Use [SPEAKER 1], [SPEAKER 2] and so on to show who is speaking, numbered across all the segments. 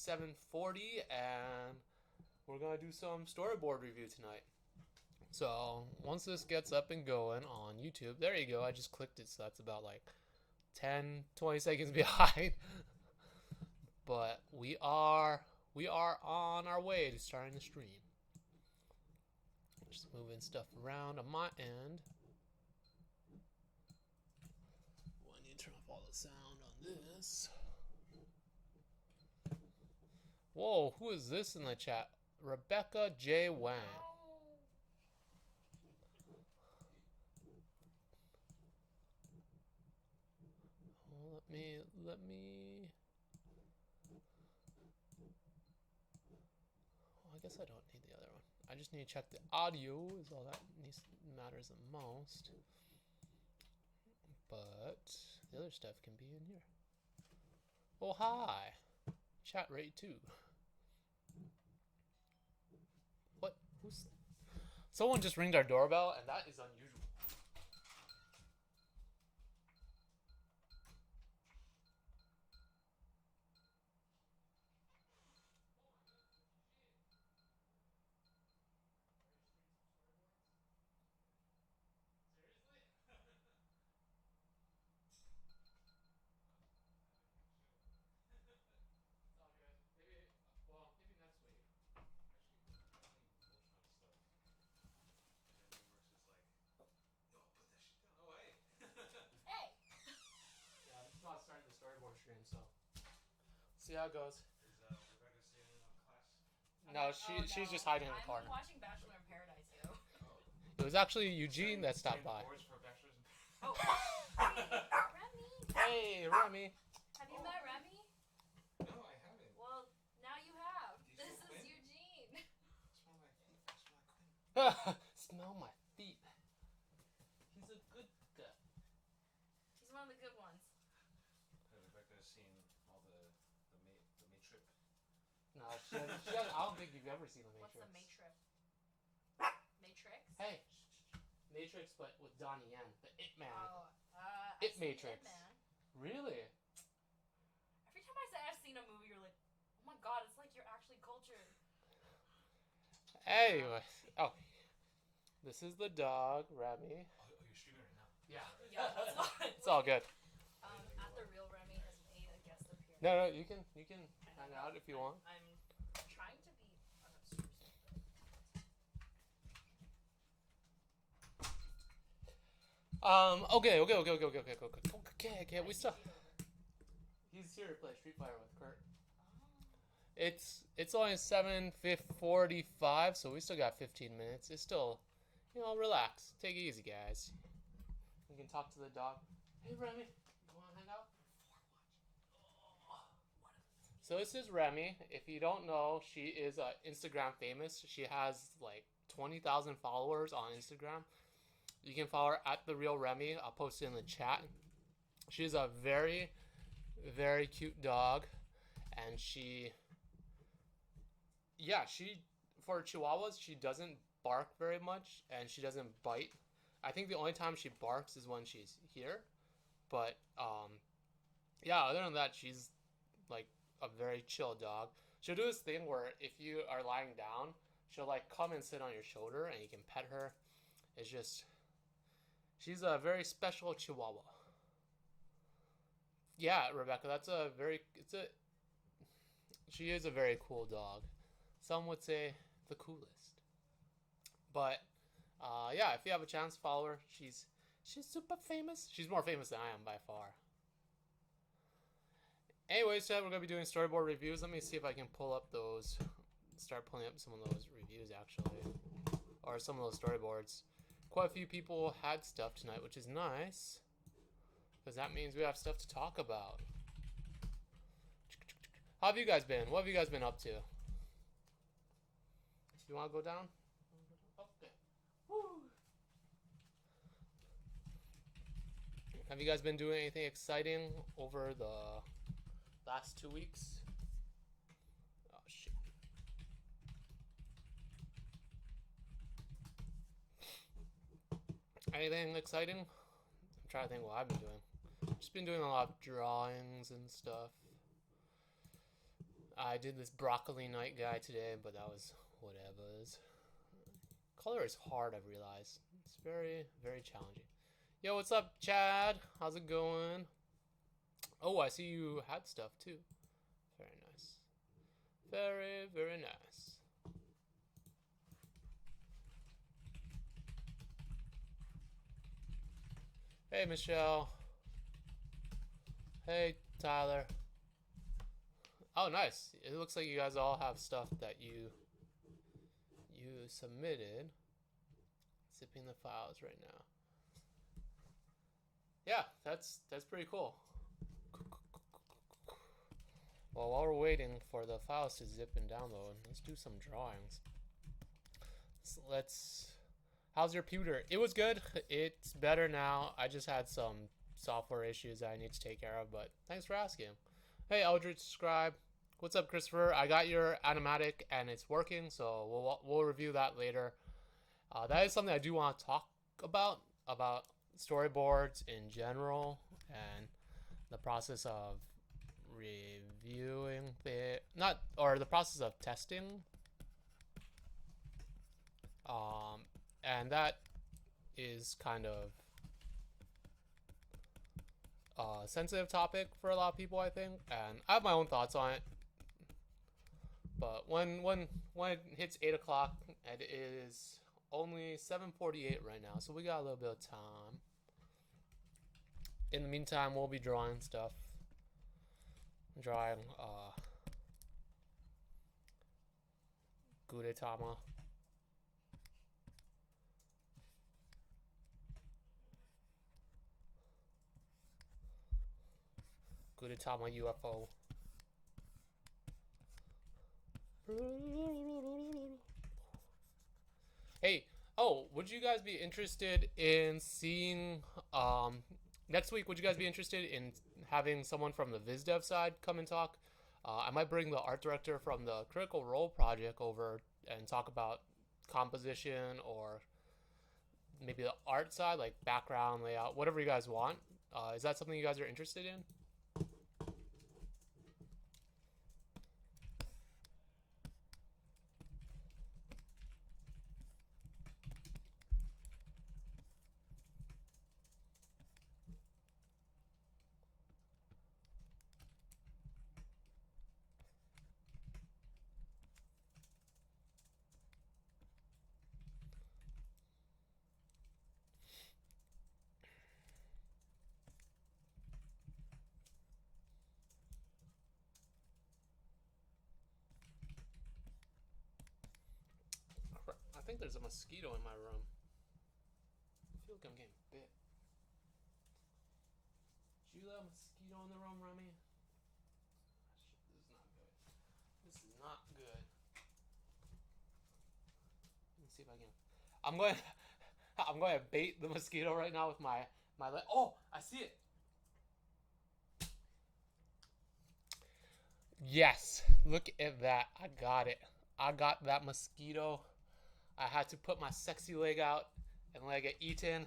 [SPEAKER 1] 7:40, and we're gonna do some storyboard review tonight. So once this gets up and going on YouTube, there you go. I just clicked it, so that's about like 10, 20 seconds behind. But we are on our way to starting the stream. Just moving stuff around on my end. I need to turn off all the sound on this. Whoa, who is this in the chat? Rebecca J. Wang. Let me. Well, I guess I don't need the other one. I just need to check the audio is all that matters the most. But the other stuff can be in here. Oh, hi. Chat rate too. What? Who's? Someone just ringed our doorbell, and that is unusual. Starting the storyboard stream, so see how it goes.
[SPEAKER 2] Is Rebecca staying in on class?
[SPEAKER 1] No, she's just hiding in the corner.
[SPEAKER 3] I'm watching Bachelor in Paradise, yo.
[SPEAKER 2] Oh.
[SPEAKER 1] It was actually Eugene that stopped by.
[SPEAKER 2] For Bachelor's in
[SPEAKER 3] Oh, Remy.
[SPEAKER 1] Hey, Remy.
[SPEAKER 3] Have you met Remy?
[SPEAKER 2] No, I haven't.
[SPEAKER 3] Well, now you have.
[SPEAKER 2] Did you
[SPEAKER 3] This
[SPEAKER 2] smell
[SPEAKER 3] is
[SPEAKER 2] Quinn?
[SPEAKER 3] Eugene.
[SPEAKER 2] Smell my feet. Smell like Quinn.
[SPEAKER 1] Smell my feet. He's a good guy.
[SPEAKER 3] He's one of the good ones.
[SPEAKER 2] Rebecca's seen all the Matrix.
[SPEAKER 1] No, she hasn't, I don't think you've ever seen the Matrix.
[SPEAKER 3] What's the Matrix? Matrix?
[SPEAKER 1] Hey, Matrix, but with Donnie Yen, the It Man.
[SPEAKER 3] Oh,
[SPEAKER 1] It Matrix.
[SPEAKER 3] It Man.
[SPEAKER 1] Really?
[SPEAKER 3] Every time I say I've seen a movie, you're like, oh my god, it's like you're actually cultured.
[SPEAKER 1] Anyway, oh, this is the dog, Remy.
[SPEAKER 2] Oh, you're streaming right now?
[SPEAKER 1] Yeah.
[SPEAKER 3] Yeah, that's fine.
[SPEAKER 1] It's all good.
[SPEAKER 3] At the real Remy has made a guest appearance.
[SPEAKER 1] No, you can hang out if you want.
[SPEAKER 3] I'm trying to be unobtrusive. Okay. We still. He's here to play Street Fighter with Kurt.
[SPEAKER 1] It's only 7:45, so we still got 15 minutes. It's still, relax. Take it easy, guys. We can talk to the dog. Hey, Remy, you want to hang out? So this is Remy. If you don't know, she is Instagram famous. She has like 20,000 followers on Instagram. You can follow her at The Real Remy. I'll post it in the chat. She's a very, very cute dog. And for Chihuahuas, she doesn't bark very much. And she doesn't bite. I think the only time she barks is when she's here. But, other than that, she's like a very chill dog. She'll do this thing where if you are lying down, she'll like come and sit on your shoulder and you can pet her. It's just, she's a very special Chihuahua. Yeah, Rebecca, she is a very cool dog. Some would say the coolest. But, if you have a chance, follow her. She's super famous. She's more famous than I am by far. Anyways, we're going to be doing storyboard reviews. Let me see if I can start pulling up some of those reviews, actually. Or some of those storyboards. Quite a few people had stuff tonight, which is nice. Because that means we have stuff to talk about. How have you guys been? What have you guys been up to? You want to go down? Okay. Woo. Have you guys been doing anything exciting over the last 2 weeks? Oh, shit. Anything exciting? I'm trying to think what I've been doing. Just been doing a lot of drawings and stuff. I did this broccoli night guy today, but that was whatever. Color is hard, I've realized. It's very, very challenging. Yo, what's up, Chad? How's it going? Oh, I see you had stuff too. Very nice. Very, very nice. Hey, Michelle. Hey, Tyler. Oh, nice. It looks like you guys all have stuff that you submitted. Zipping the files right now. Yeah, that's pretty cool. Well, while we're waiting for the files to zip and download, let's do some drawings. So how's your pewter? It was good. It's better now. I just had some software issues that I need to take care of, but thanks for asking. Hey, Eldritch Scribe. What's up, Christopher? I got your animatic and it's working, so we'll review that later. That is something I do want to talk about storyboards in general and the process of reviewing the process of testing. And that is kind of a sensitive topic for a lot of people, I think, and I have my own thoughts on it. But when it hits 8 o'clock, and it is only 7:48 right now, so we got a little bit of time. In the meantime, we'll be drawing stuff. Drawing Gudetama. Gudetama UFO. Hey, would you guys be interested in seeing next week? Would you guys be interested in having someone from the VizDev side come and talk? I might bring the art director from the Critical Role project over and talk about composition or maybe the art side, like background, layout, whatever you guys want. Is that something you guys are interested in? I think there's a mosquito in my room. I feel like I'm getting bit. Did you let a mosquito in the room, Remy? Shit, this is not good. This is not good. Let me see if I can. I'm going to bait the mosquito right now with my leg. Oh, I see it. Yes, look at that. I got it. I got that mosquito. I had to put my sexy leg out and let it get eaten,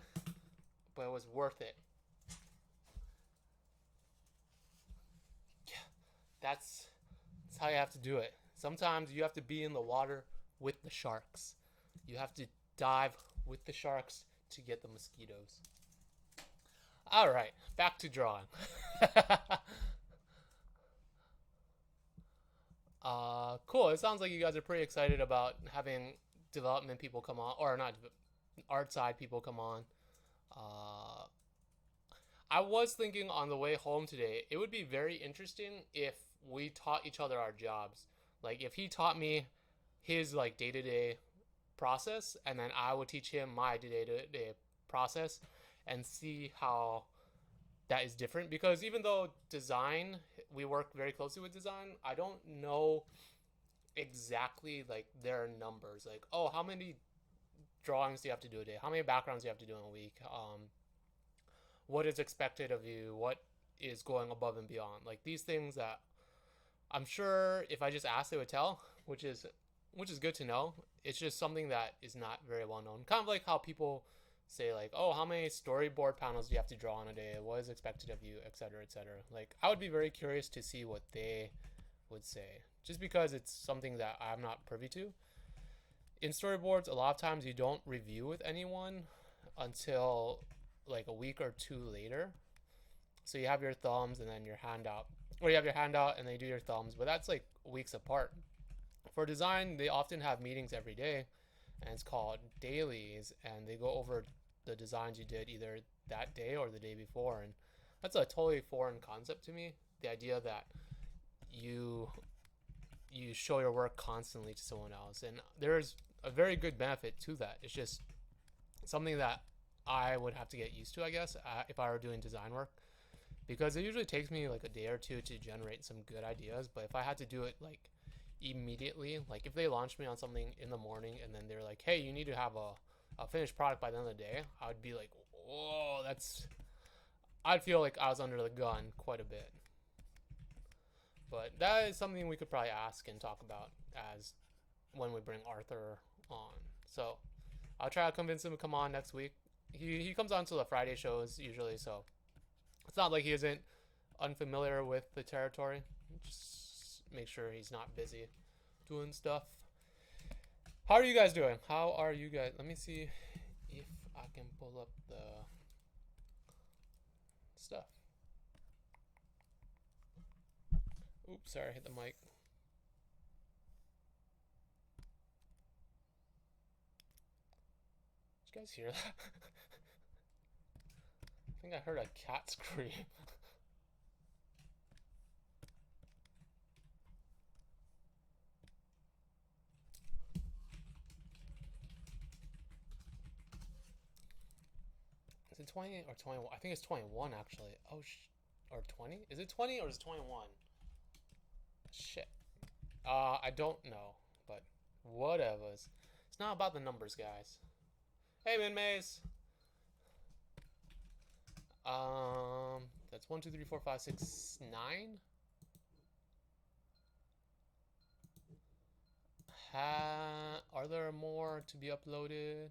[SPEAKER 1] but it was worth it. Yeah, that's how you have to do it. Sometimes you have to be in the water with the sharks. You have to dive with the sharks to get the mosquitoes. All right, back to drawing. Cool. It sounds like you guys are pretty excited about having development people come on, or not, art side people come on. I was thinking on the way home today, it would be very interesting if we taught each other our jobs. Like if he taught me his like day-to-day process, and then I would teach him my day-to-day process, and see how that is different. Because even though design, we work very closely with design, I don't know exactly like their numbers. Like, oh, how many drawings do you have to do a day? How many backgrounds do you have to do in a week? What is expected of you? What is going above and beyond? Like these things that I'm sure if I just asked, they would tell, which is good to know. It's just something that is not very well known. Kind of like how people say like, oh, how many storyboard panels do you have to draw in a day? What is expected of you, etc., etc. Like I would be very curious to see what they would say just because it's something that I'm not privy to. In storyboards, a lot of times you don't review with anyone until like a week or two later. So you have your thumbs and then your handout, or you have your handout and then you do your thumbs, but that's like weeks apart. For design, they often have meetings every day, and it's called dailies, and they go over the designs you did either that day or the day before. And that's a totally foreign concept to me, the idea that you show your work constantly to someone else, and there's a very good benefit to that. It's just something that I would have to get used to, I guess, if I were doing design work, because it usually takes me like a day or two to generate some good ideas. But if I had to do it like immediately, like if they launched me on something in the morning and then they're like, hey, you need to have a finished product by the end of the day, I would be like, whoa, I'd feel like I was under the gun quite a bit. But that is something we could probably ask and talk about as when we bring Arthur on. So I'll try to convince him to come on next week. He comes on to the Friday shows usually, so it's not like he isn't unfamiliar with the territory. Just make sure he's not busy doing stuff. How are you guys doing? How are you guys? Let me see if I can pull up the stuff. Oops, sorry, I hit the mic. Did you guys hear that? I think I heard a cat scream. Is it 20 or 21? I think it's 21 actually. Oh, or 20? Is it 20 or is it 21? Shit. I don't know, but whatever. It's not about the numbers, guys. Hey, Min Maze. That's 1, 2, 3, 4, 5, 6, 9. Are there more to be uploaded?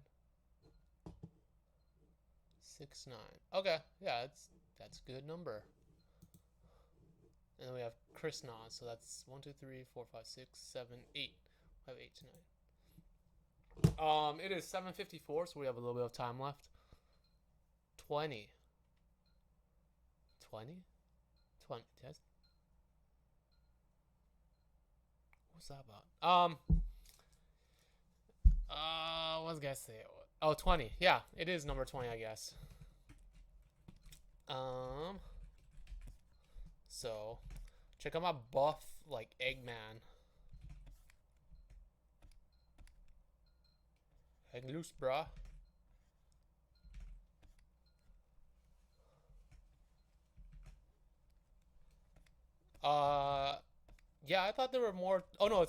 [SPEAKER 1] 6, 9. Okay, yeah, that's a good number. And then we have Chris Nas, so that's 1, 2, 3, 4, 5, 6, 7, 8. We have 8 tonight. It is 7:54, so we have a little bit of time left. 20. 20? 20. Yes. What's that about? What was I gonna say? Oh, 20. Yeah, it is number 20, I guess. So check out my buff like Eggman. Egg loose, bruh. Yeah, I thought there were more. Oh no,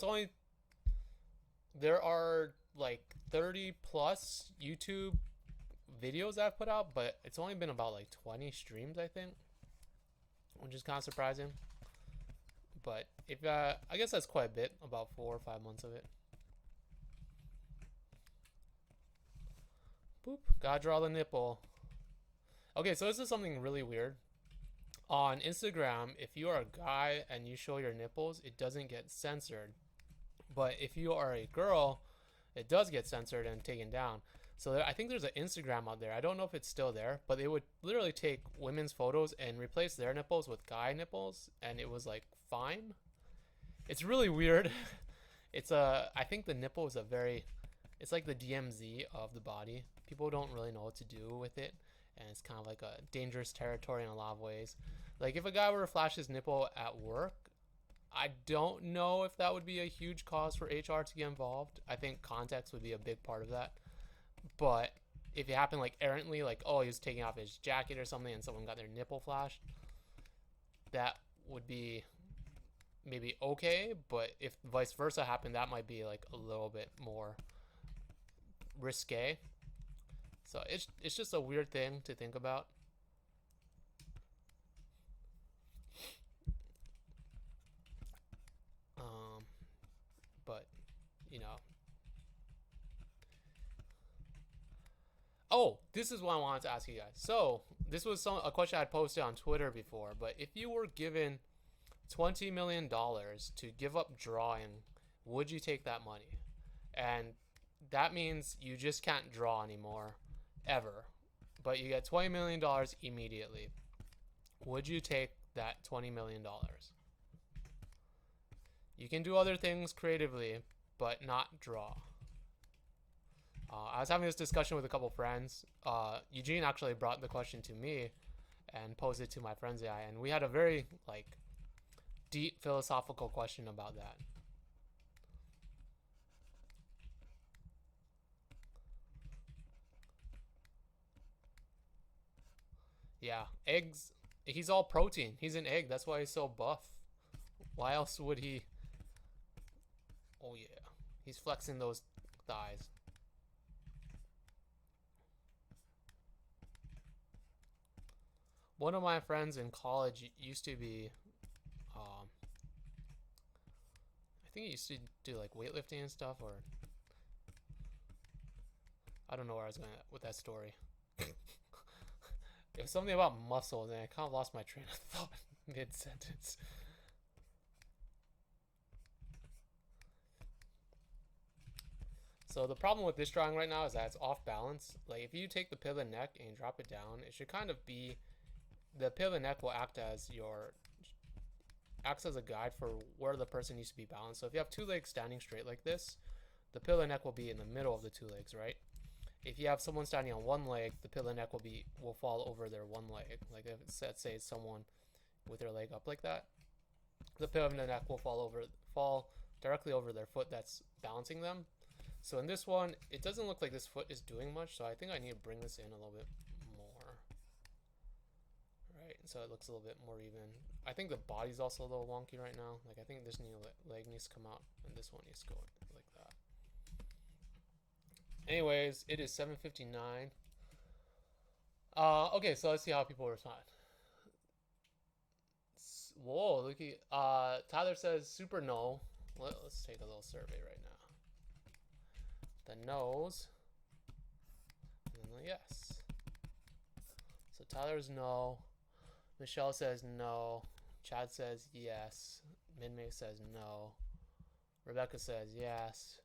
[SPEAKER 1] there are like 30 plus YouTube videos I've put out, but it's only been about like 20 streams, I think, which is kind of surprising. But if I guess that's quite a bit, about 4 or 5 months of it. Boop, gotta draw the nipple. Okay, so this is something really weird. On Instagram, if you are a guy and you show your nipples, it doesn't get censored. But if you are a girl, it does get censored and taken down. So I think there's an Instagram out there. I don't know if it's still there, but they would literally take women's photos and replace their nipples with guy nipples, and it was like fine. It's really weird. I think the nipple is it's like the DMZ of the body. People don't really know what to do with it, and it's kind of like a dangerous territory in a lot of ways. Like if a guy were to flash his nipple at work, I don't know if that would be a huge cause for HR to get involved. I think context would be a big part of that. But if it happened like errantly, like, oh, he was taking off his jacket or something and someone got their nipple flashed, that would be maybe okay. But if vice versa happened, that might be like a little bit more risque. So it's just a weird thing to think about. But you know. Oh, this is what I wanted to ask you guys. So this was a question I had posted on Twitter before. But if you were given $20 million to give up drawing, would you take that money? And that means you just can't draw anymore, ever. But you get $20 million immediately. Would you take that $20 million? You can do other things creatively, but not draw. I was having this discussion with a couple friends. Eugene actually brought the question to me and posed it to my friend's AI, and we had a very deep philosophical question about that. Yeah, eggs. He's all protein. He's an egg. That's why he's so buff. Why else would he? Oh yeah, he's flexing those thighs. One of my friends in college used to be, I think he used to do like weightlifting and stuff, or I don't know where I was going with that story. It was something about muscles, and I kind of lost my train of thought mid-sentence. So the problem with this drawing right now is that it's off balance. Like if you take the pivot neck and drop it down, it should kind of be, the pivot neck will acts as a guide for where the person needs to be balanced. So if you have two legs standing straight like this, the pivot neck will be in the middle of the two legs, right? If you have someone standing on one leg, the pivot neck will fall over their one leg. Like if it's, let's say it's someone with their leg up like that, the pivot neck will fall directly over their foot that's balancing them. So in this one, it doesn't look like this foot is doing much, so I think I need to bring this in a little bit more. Right, so it looks a little bit more even. I think the body's also a little wonky right now. Like I think this leg needs to come out, and this one needs to go like that. Anyways, it is 7:59. Okay, so let's see how people respond. Whoa, look at Tyler says super no. Let's take a little survey right now. The no's and then the yes. So Tyler's no. Michelle says no. Chad says yes. Minmay says no. Rebecca says yes.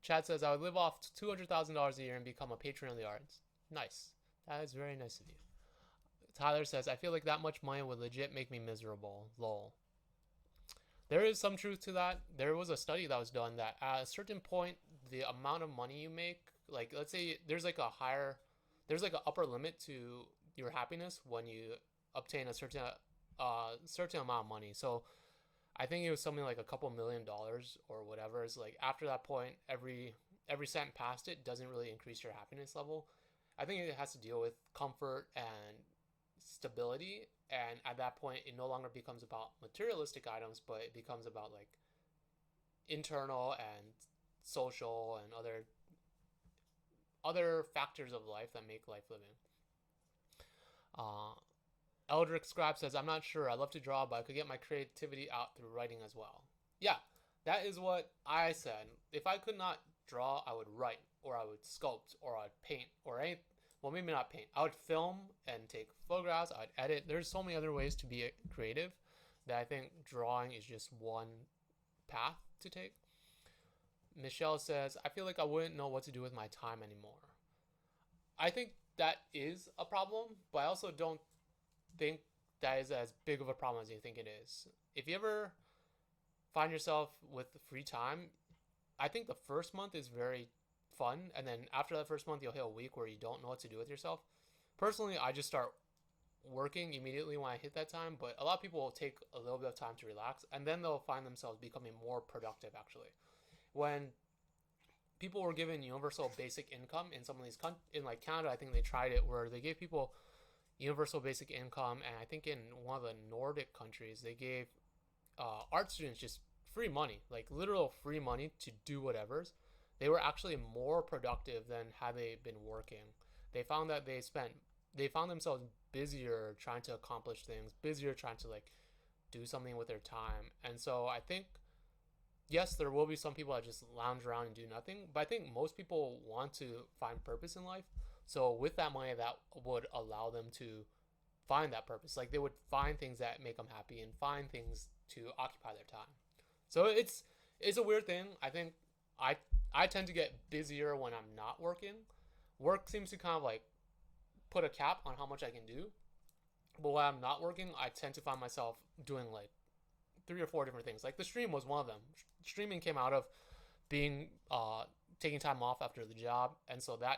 [SPEAKER 1] Chad says, I would live off $200,000 a year and become a patron of the arts. Nice. That is very nice of you. Tyler says, I feel like that much money would legit make me miserable. Lol. There is some truth to that. There was a study that was done that at a certain point, the amount of money you make, like let's say there's like an upper limit to your happiness when you obtain a certain amount of money. So I think it was something like a couple $1 million or whatever. It's like after that point, every cent past it doesn't really increase your happiness level. I think it has to deal with comfort and stability, and at that point it no longer becomes about materialistic items, but it becomes about like internal and social and other factors of life that make life living. Eldrick Scribe says, I'm not sure, I love to draw, but I could get my creativity out through writing as well. Yeah, that is what I said. If I could not draw, I would write, or I would sculpt, or I'd paint, or anything. Well, maybe not paint. I would film and take photographs. I'd edit. There's so many other ways to be creative that I think drawing is just one path to take. Michelle says, I feel like I wouldn't know what to do with my time anymore. I think that is a problem, but I also don't think that is as big of a problem as you think it is. If you ever find yourself with free time, I think the first month is very fun, and then after that first month you'll hit a week where you don't know what to do with yourself. Personally, I just start working immediately when I hit that time, but a lot of people will take a little bit of time to relax, and then they'll find themselves becoming more productive. Actually, when people were given universal basic income in some of these in like Canada, I think they tried it where they gave people universal basic income, and I think in one of the Nordic countries they gave art students just free money, like literal free money to do whatever's. They were actually more productive than had they been working. They found that they found themselves busier trying to accomplish things, busier trying to like do something with their time. And so I think, yes, there will be some people that just lounge around and do nothing, but I think most people want to find purpose in life. So with that money, that would allow them to find that purpose. Like they would find things that make them happy and find things to occupy their time. So it's a weird thing. I think I tend to get busier when I'm not working. Work seems to kind of like put a cap on how much I can do. But when I'm not working, I tend to find myself doing like 3 or 4 different things. Like the stream was one of them. Streaming came out of being taking time off after the job, and so that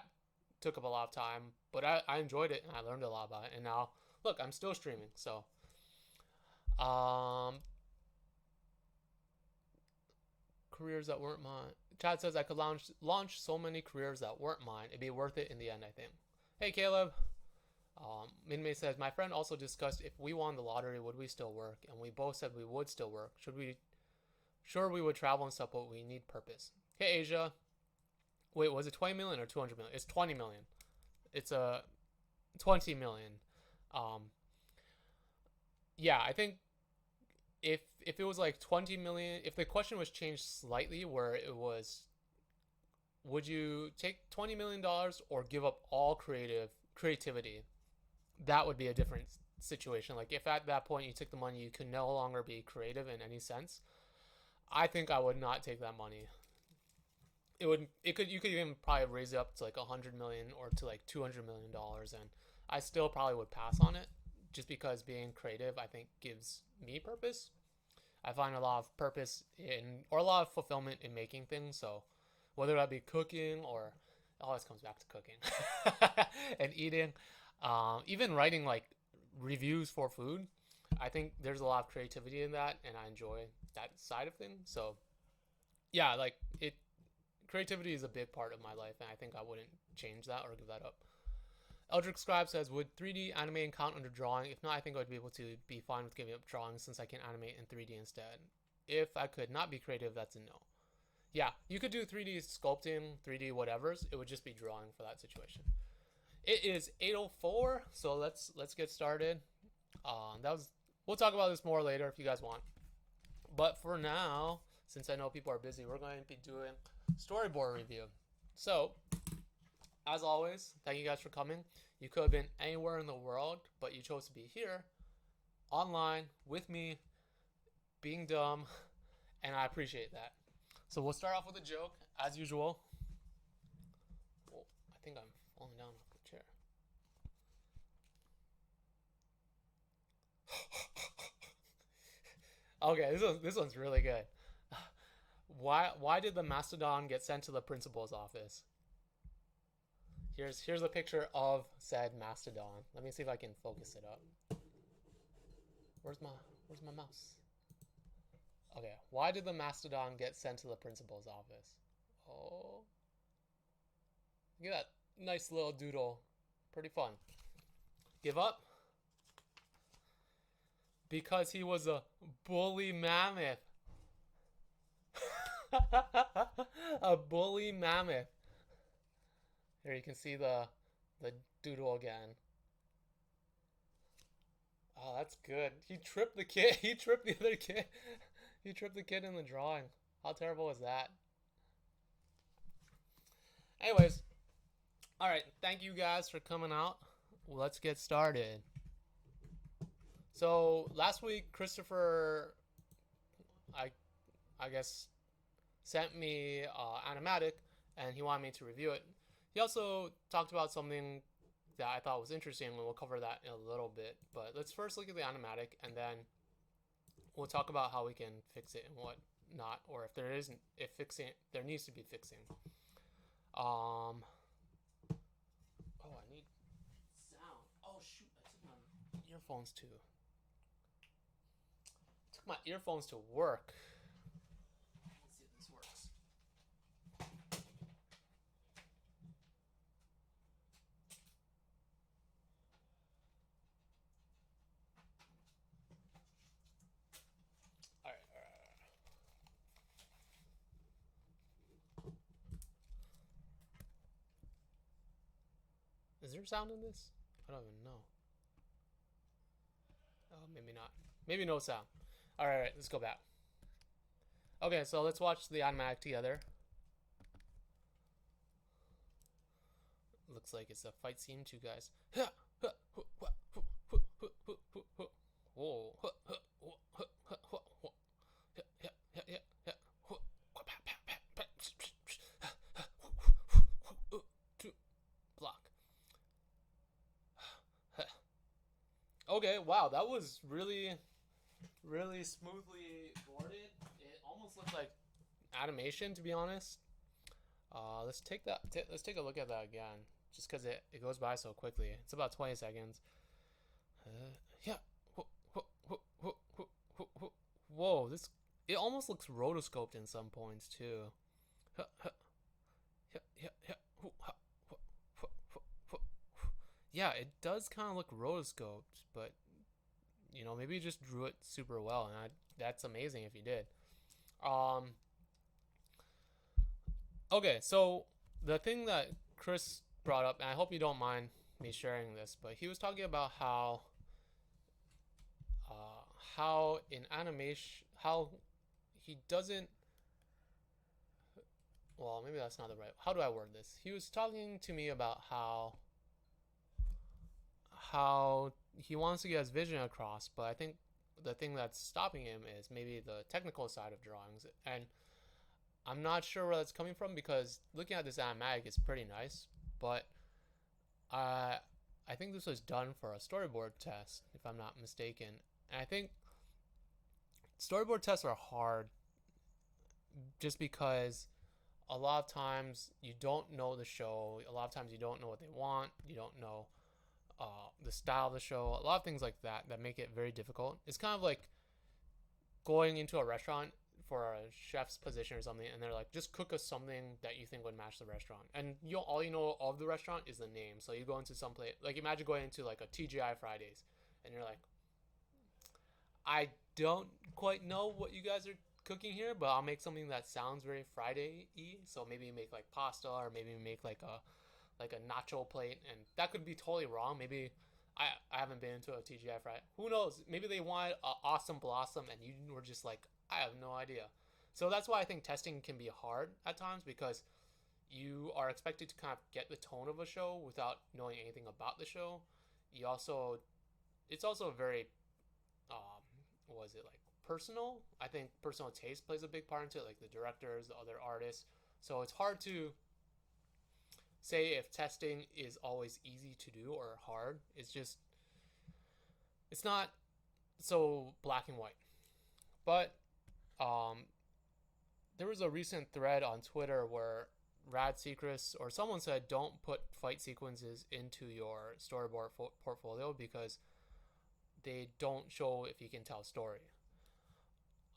[SPEAKER 1] took up a lot of time. But I enjoyed it and I learned a lot about it. And now look, I'm still streaming. So careers that weren't mine. Chad says I could launch so many careers that weren't mine. It'd be worth it in the end, I think. Hey Caleb. Minmay says, my friend also discussed if we won the lottery, would we still work? And we both said we would still work. Sure, we would travel and stuff, but we need purpose. Hey, Asia. Wait, was it 20 million or 200 million? It's 20 million. It's 20 million. Yeah, I think if it was like 20 million, if the question was changed slightly where it was, would you take $20 million or give up all creativity? That would be a different situation. Like if at that point you took the money, you could no longer be creative in any sense. I think I would not take that money. You could even probably raise it up to like 100 million or to like $200 million, and I still probably would pass on it, just because being creative I think gives me purpose. I find a lot of purpose or a lot of fulfillment in making things. So whether that be cooking or it always comes back to cooking and eating. Even writing like reviews for food, I think there's a lot of creativity in that, and I enjoy that side of things. So yeah, like creativity is a big part of my life, and I think I wouldn't change that or give that up. Eldrick Scribe says, would 3D animating count under drawing? If not, I think I would be able to be fine with giving up drawing since I can animate in 3D instead. If I could not be creative, that's a no. Yeah, you could do 3D sculpting, 3D whatevers. It would just be drawing for that situation. It is 8:04, so let's get started. We'll talk about this more later if you guys want. But for now, since I know people are busy, we're going to be doing storyboard review. So, as always, thank you guys for coming. You could have been anywhere in the world, but you chose to be here, online, with me, being dumb, and I appreciate that. So we'll start off with a joke, as usual. Oh, I think I'm falling down off the chair. Okay, this one's really good. Why did the mastodon get sent to the principal's office? Here's a picture of said mastodon. Let me see if I can focus it up. Where's my mouse? Okay, why did the mastodon get sent to the principal's office? Oh, look at that nice little doodle. Pretty fun. Give up? Because he was a bully mammoth. A bully mammoth. Here you can see the doodle again. Oh, that's good. He tripped the kid. He tripped the other kid. He tripped the kid in the drawing. How terrible is that? Anyways. Alright, thank you guys for coming out. Let's get started. So, last week, Christopher, I guess, sent me Animatic, and he wanted me to review it. He also talked about something that I thought was interesting, and we'll cover that in a little bit. But let's first look at the Animatic, and then we'll talk about how we can fix it and what not, or if there needs to be fixing. Oh, I need sound. Oh shoot, I took my earphones too. Took my earphones to work. Let's see if this works. Alright. Is there sound in this? I don't even know. Oh, maybe not. Maybe no sound. Alright, let's go back. Okay, so let's watch the Animatic together. Looks like it's a fight scene too, guys. whoa. Block. Okay, wow, that was really, really smoothly boarded. It almost looked like animation, to be honest. Let's take that. Let's take a look at that again, just because it goes by so quickly. It's about 20 seconds. Yeah. Whoa, this it almost looks rotoscoped in some points too. Yeah, it does kind of look rotoscoped, but maybe you just drew it super well, and that's amazing if you did. Um, okay, so the thing that Chris brought up, and I hope you don't mind me sharing this, but he was talking about how in animation, how he doesn't. Well, maybe that's not the right. How do I word this? He was talking to me about how he wants to get his vision across, but I think the thing that's stopping him is maybe the technical side of drawings, and I'm not sure where that's coming from because looking at this animatic is pretty nice, but I think this was done for a storyboard test, if I'm not mistaken, and I think storyboard tests are hard just because a lot of times you don't know the show. A lot of times you don't know what they want. You don't know the style of the show. A lot of things like that make it very difficult. It's kind of like going into a restaurant for a chef's position or something, and they're like, just cook us something that you think would match the restaurant. And all you know of the restaurant is the name. So you go into some place, like imagine going into like a TGI Fridays, and you're like, I don't quite know what you guys are cooking here, but I'll make something that sounds very Friday-y. So maybe you make like pasta, or maybe you make like a nacho plate, and that could be totally wrong. Maybe I haven't been into a TGI Friday. Who knows? Maybe they wanted an awesome blossom, and you were just like, I have no idea. So that's why I think testing can be hard at times because you are expected to kind of get the tone of a show without knowing anything about the show. It's also very what is it, like personal. I think personal taste plays a big part into it, like the directors, the other artists. So it's hard to say if testing is always easy to do or hard. It's not so black and white. But there was a recent thread on Twitter where Rad Secrets or someone said don't put fight sequences into your storyboard portfolio because they don't show if you can tell a story.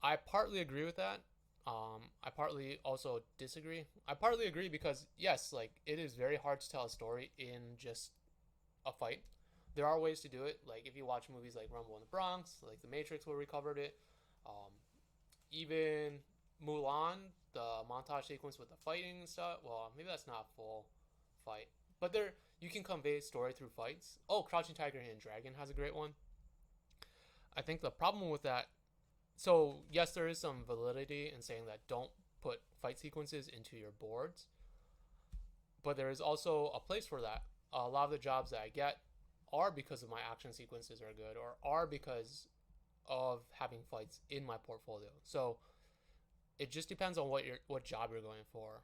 [SPEAKER 1] I partly agree with that. I partly also disagree. I partly agree because yes, like it is very hard to tell a story in just a fight. There are ways to do it. Like if you watch movies like Rumble in the Bronx, like The Matrix, where we covered it. Even Mulan, the montage sequence with the fighting and stuff. Well, maybe that's not a full fight, but there you can convey story through fights. Oh, Crouching Tiger, Hidden Dragon has a great one. I think the problem with that, so yes, there is some validity in saying that don't put fight sequences into your boards, but there is also a place for that. A lot of the jobs that I get are because of my action sequences are good, or are because of having fights in my portfolio. So it just depends on what job you're going for,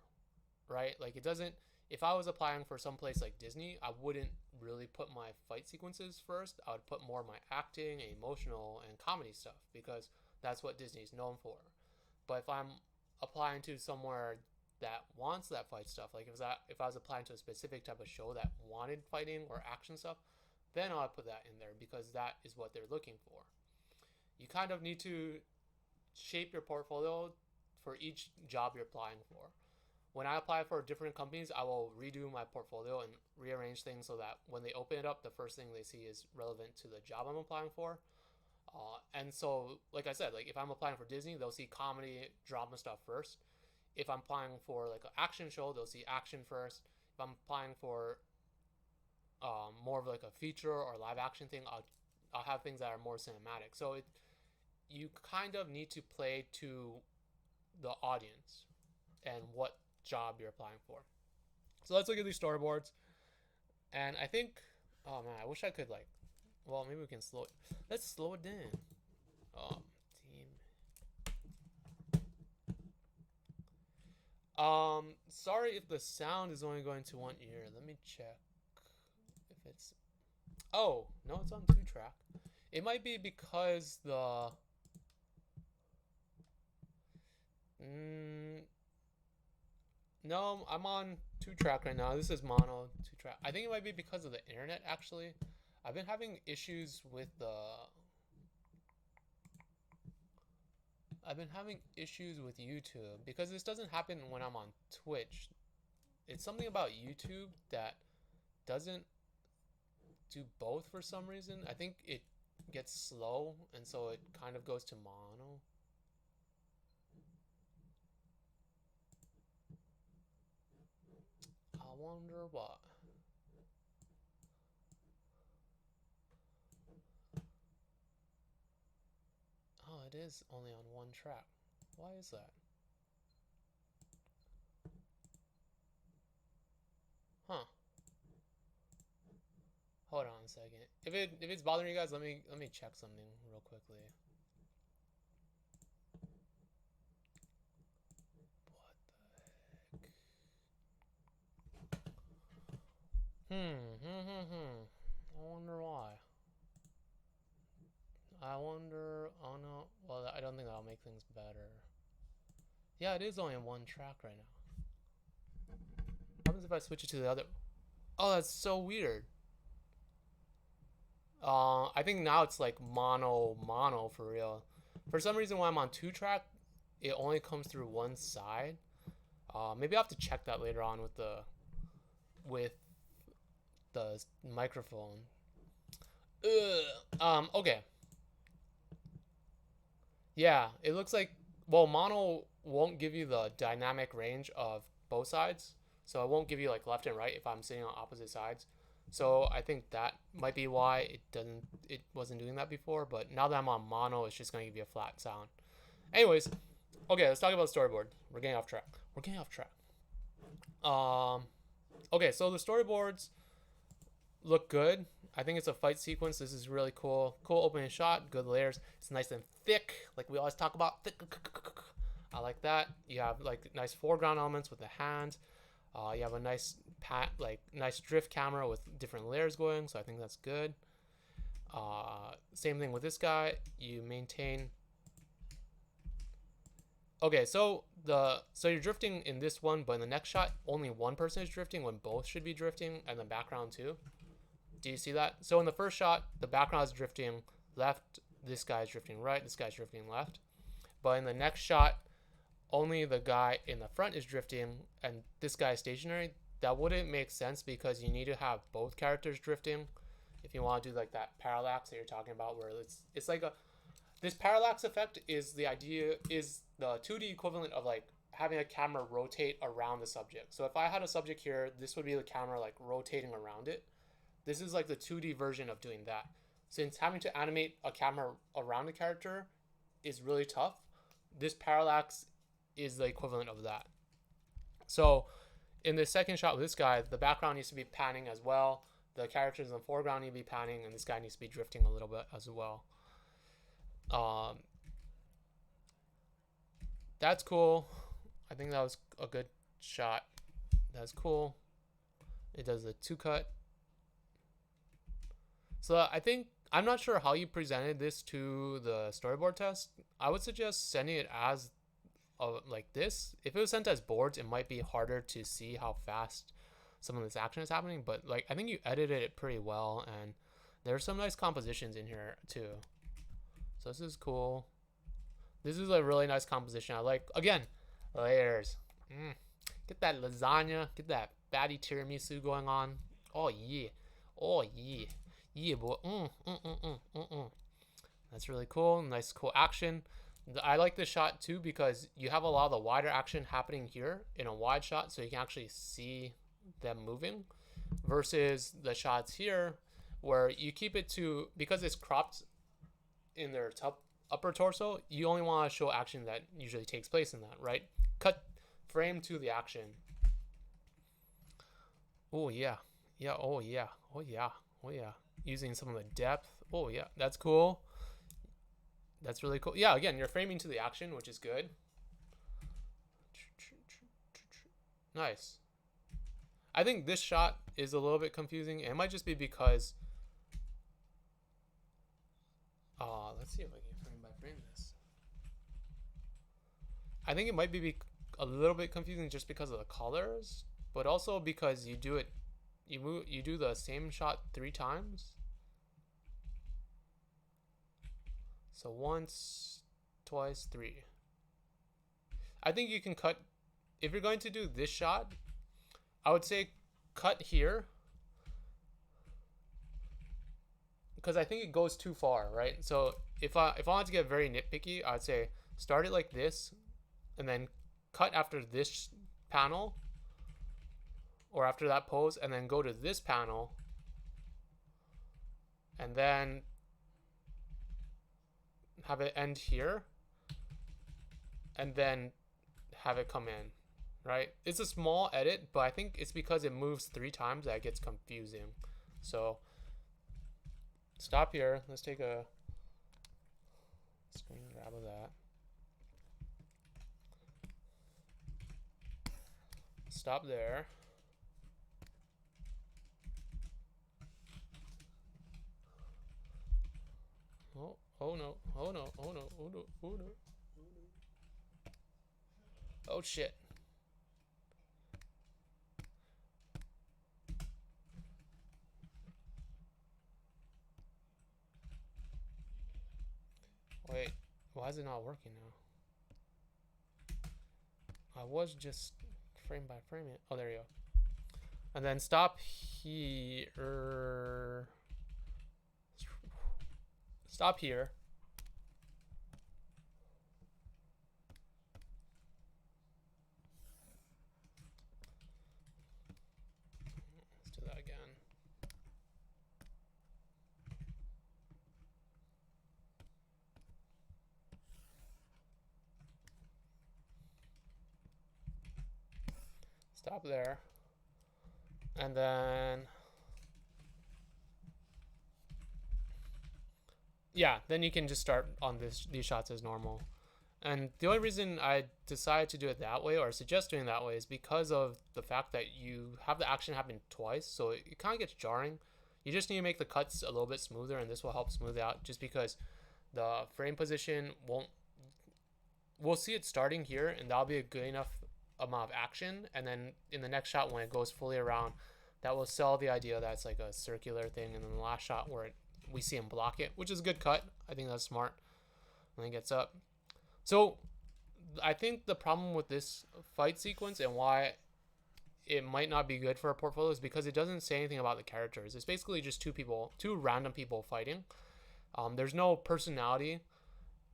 [SPEAKER 1] right? Like it doesn't. If I was applying for some place like Disney, I wouldn't really put my fight sequences first. I would put more my acting, emotional, and comedy stuff because that's what Disney's known for. But if I'm applying to somewhere that wants that fight stuff, like if I was applying to a specific type of show that wanted fighting or action stuff, then I'll put that in there because that is what they're looking for. You kind of need to shape your portfolio for each job you're applying for. When I apply for different companies, I will redo my portfolio and rearrange things so that when they open it up, the first thing they see is relevant to the job I'm applying for. And so, like I said, like if I'm applying for Disney, they'll see comedy, drama stuff first. If I'm applying for like an action show, they'll see action first. If I'm applying for more of like a feature or live action thing, I'll have things that are more cinematic. So you kind of need to play to the audience and what job you're applying for. So let's look at these storyboards. And I think, oh man, I wish I could like Well, maybe we can slow it. Let's slow it down. Team. Sorry if the sound is only going to one ear. Let me check if it's. Oh no, it's on 2-track. It might be because the. No, I'm on 2-track right now. This is mono 2-track. I think it might be because of the internet, actually. I've been having issues with the... I've been having issues with YouTube because this doesn't happen when I'm on Twitch. It's something about YouTube that doesn't do both for some reason. I think it gets slow, and so it kind of goes to mono. I wonder what. Oh, it is only on 1 track. Why is that? Huh. Hold on a second. If it's bothering you guys, let me check something real quickly. What the heck? I wonder why. I wonder. Oh no. Well, I don't think that'll make things better. Yeah, it is only on 1 track right now. What happens if I switch it to the other? Oh, that's so weird. I think now it's like mono for real. For some reason, when I'm on 2-track, it only comes through one side. Maybe I'll have to check that later on with the microphone. Okay. Yeah, it looks like, well, mono won't give you the dynamic range of both sides, so it won't give you like left and right if I'm sitting on opposite sides. So I think that might be why it wasn't doing that before, but now that I'm on mono, it's just gonna give you a flat sound. Anyways, okay, let's talk about the storyboard. We're getting off track. Okay, so the storyboards look good. I think it's a fight sequence. This is really cool. Cool opening shot, good layers. It's nice and thick, like we always talk about. Thick. I like that. You have like nice foreground elements with the hand. You have a nice nice drift camera with different layers going, so I think that's good. Same thing with this guy. You maintain. Okay, so you're drifting in this one, but in the next shot, only one person is drifting when both should be drifting, and the background too. Do you see that? So in the first shot, the background is drifting left, this guy is drifting right, this guy's drifting left. But in the next shot, only the guy in the front is drifting and this guy is stationary. That wouldn't make sense because you need to have both characters drifting if you want to do like that parallax that you're talking about, where it's like this parallax effect is the 2D equivalent of like having a camera rotate around the subject. So if I had a subject here, this would be the camera like rotating around it. This is like the 2D version of doing that. Since having to animate a camera around the character is really tough, this parallax is the equivalent of that. So in the second shot with this guy, the background needs to be panning as well. The characters in the foreground need to be panning, and this guy needs to be drifting a little bit as well. That's cool. I think that was a good shot. That's cool. It does the 2-cut. So I think, I'm not sure how you presented this to the storyboard test. I would suggest sending it as like this. If it was sent as boards, it might be harder to see how fast some of this action is happening, but like I think you edited it pretty well, and there's some nice compositions in here too. So this is cool. This is a really nice composition. I like, again, layers. Get that lasagna, get that fatty tiramisu going on. Oh yeah. Yeah, boy. That's really cool. Nice, cool action. I like this shot too because you have a lot of the wider action happening here in a wide shot, so you can actually see them moving, versus the shots here where you keep it to, because it's cropped in their upper torso, you only want to show action that usually takes place in that, right? Cut frame to the action. Oh yeah. Oh yeah. using some of the depth. Oh yeah, that's cool. That's really cool. Yeah, again, you're framing to the action, which is good. Nice. I think this shot is a little bit confusing. It might just be because let's see if I can frame by frame this. I think it might be a little bit confusing just because of the colors, but also because you do the same shot 3 times. So once, twice, 3. I think you can cut, if you're going to do this shot, I would say cut here, because I think it goes too far, right? So if I wanted to get very nitpicky, I'd say start it like this, and then cut after this panel, or after that pose, and then go to this panel, and then have it end here, and then have it come in, right? It's a small edit, but I think it's because it moves 3 times that it gets confusing. So stop here. Let's take a screen grab of that. Stop there. Oh no, oh no, oh no, oh no, oh no. Oh shit. Wait, why is it not working now? I was just frame by frame it. Oh, there you go. And then stop here. Stop here. Let's do that again. Stop there. And then yeah, then you can just start on these shots as normal. And the only reason I decided to do it that way, or suggest doing that way, is because of the fact that you have the action happen twice, so it kind of gets jarring. You just need to make the cuts a little bit smoother, and this will help smooth out, just because the frame position won't... We'll see it starting here, and that'll be a good enough amount of action, and then in the next shot when it goes fully around, that will sell the idea that it's like a circular thing, and then the last shot where we see him block it, which is a good cut. I think that's smart. And then he gets up. So I think the problem with this fight sequence and why it might not be good for a portfolio is because it doesn't say anything about the characters. It's basically just two random people fighting. There's no personality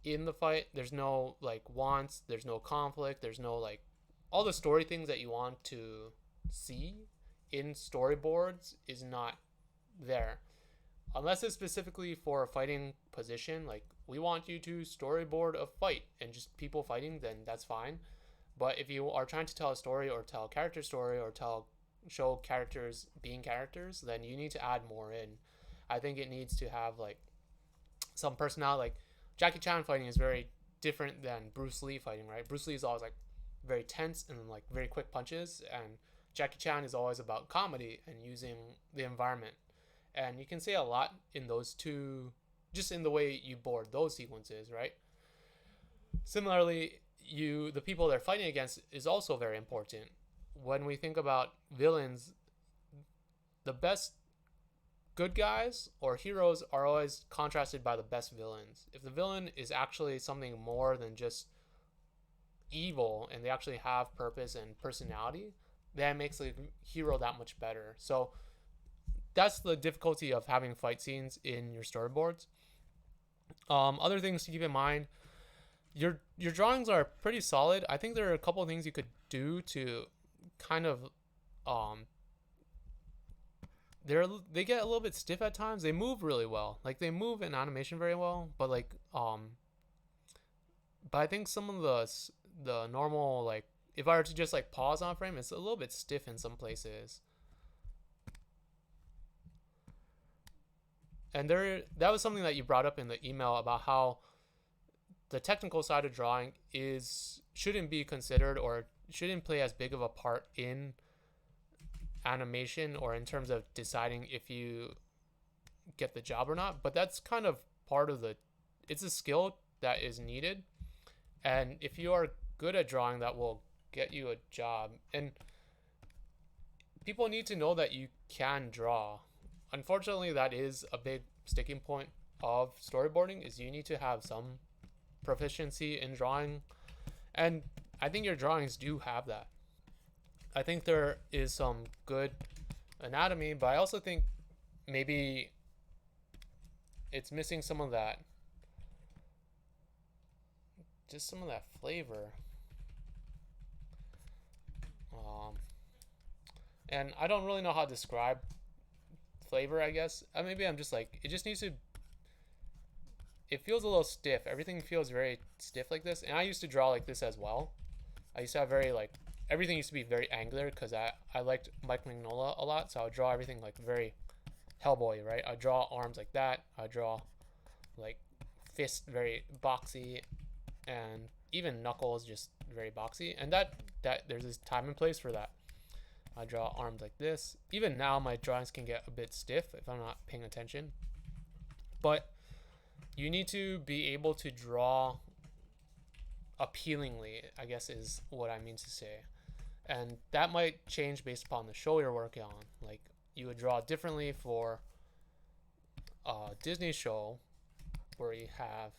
[SPEAKER 1] in the fight. There's no like wants. There's no conflict. There's no like all the story things that you want to see in storyboards is not there. Unless it's specifically for a fighting position, like we want you to storyboard a fight and just people fighting, then that's fine. But if you are trying to tell a story or tell a character story or show characters being characters, then you need to add more in. I think it needs to have like some personality. Like Jackie Chan fighting is very different than Bruce Lee fighting, right? Bruce Lee is always like very tense and like very quick punches, and Jackie Chan is always about comedy and using the environment. And you can say a lot in those two, just in the way you board those sequences, right? Similarly, the people they're fighting against is also very important. When we think about villains, the best good guys or heroes are always contrasted by the best villains. If the villain is actually something more than just evil and they actually have purpose and personality, that makes the hero that much better. So that's the difficulty of having fight scenes in your storyboards. Other things to keep in mind, your drawings are pretty solid. I think there are a couple of things you could do to kind of they get a little bit stiff at times. They move really well. Like they move in animation very well, but like but I think some of the normal, like if I were to just like pause on frame, it's a little bit stiff in some places. and that was something that you brought up in the email about how the technical side of drawing shouldn't be considered or shouldn't play as big of a part in animation or in terms of deciding if you get the job or not. But that's kind of part of it's a skill that is needed, and if you are good at drawing, that will get you a job. And people need to know that you can draw. Unfortunately, that is a big sticking point of storyboarding, is you need to have some proficiency in drawing, and I think your drawings do have that. I think there is some good anatomy, but I also think maybe it's missing some of that, just some of that flavor. And I don't really know how to describe flavor, I guess. Maybe I'm just like, it just needs to, it feels a little stiff. Everything feels very stiff like this. And I used to draw like this as well. I used to have everything used to be very angular because I liked Mike Mignola a lot. So I would draw everything like very Hellboy, right? I'd draw arms like that. I'd draw like fists very boxy, and even knuckles just very boxy. And that there's this time and place for that. I draw arms like this. Even now, my drawings can get a bit stiff if I'm not paying attention. But you need to be able to draw appealingly, I guess is what I mean to say. And that might change based upon the show you're working on. Like, you would draw differently for a Disney show where you have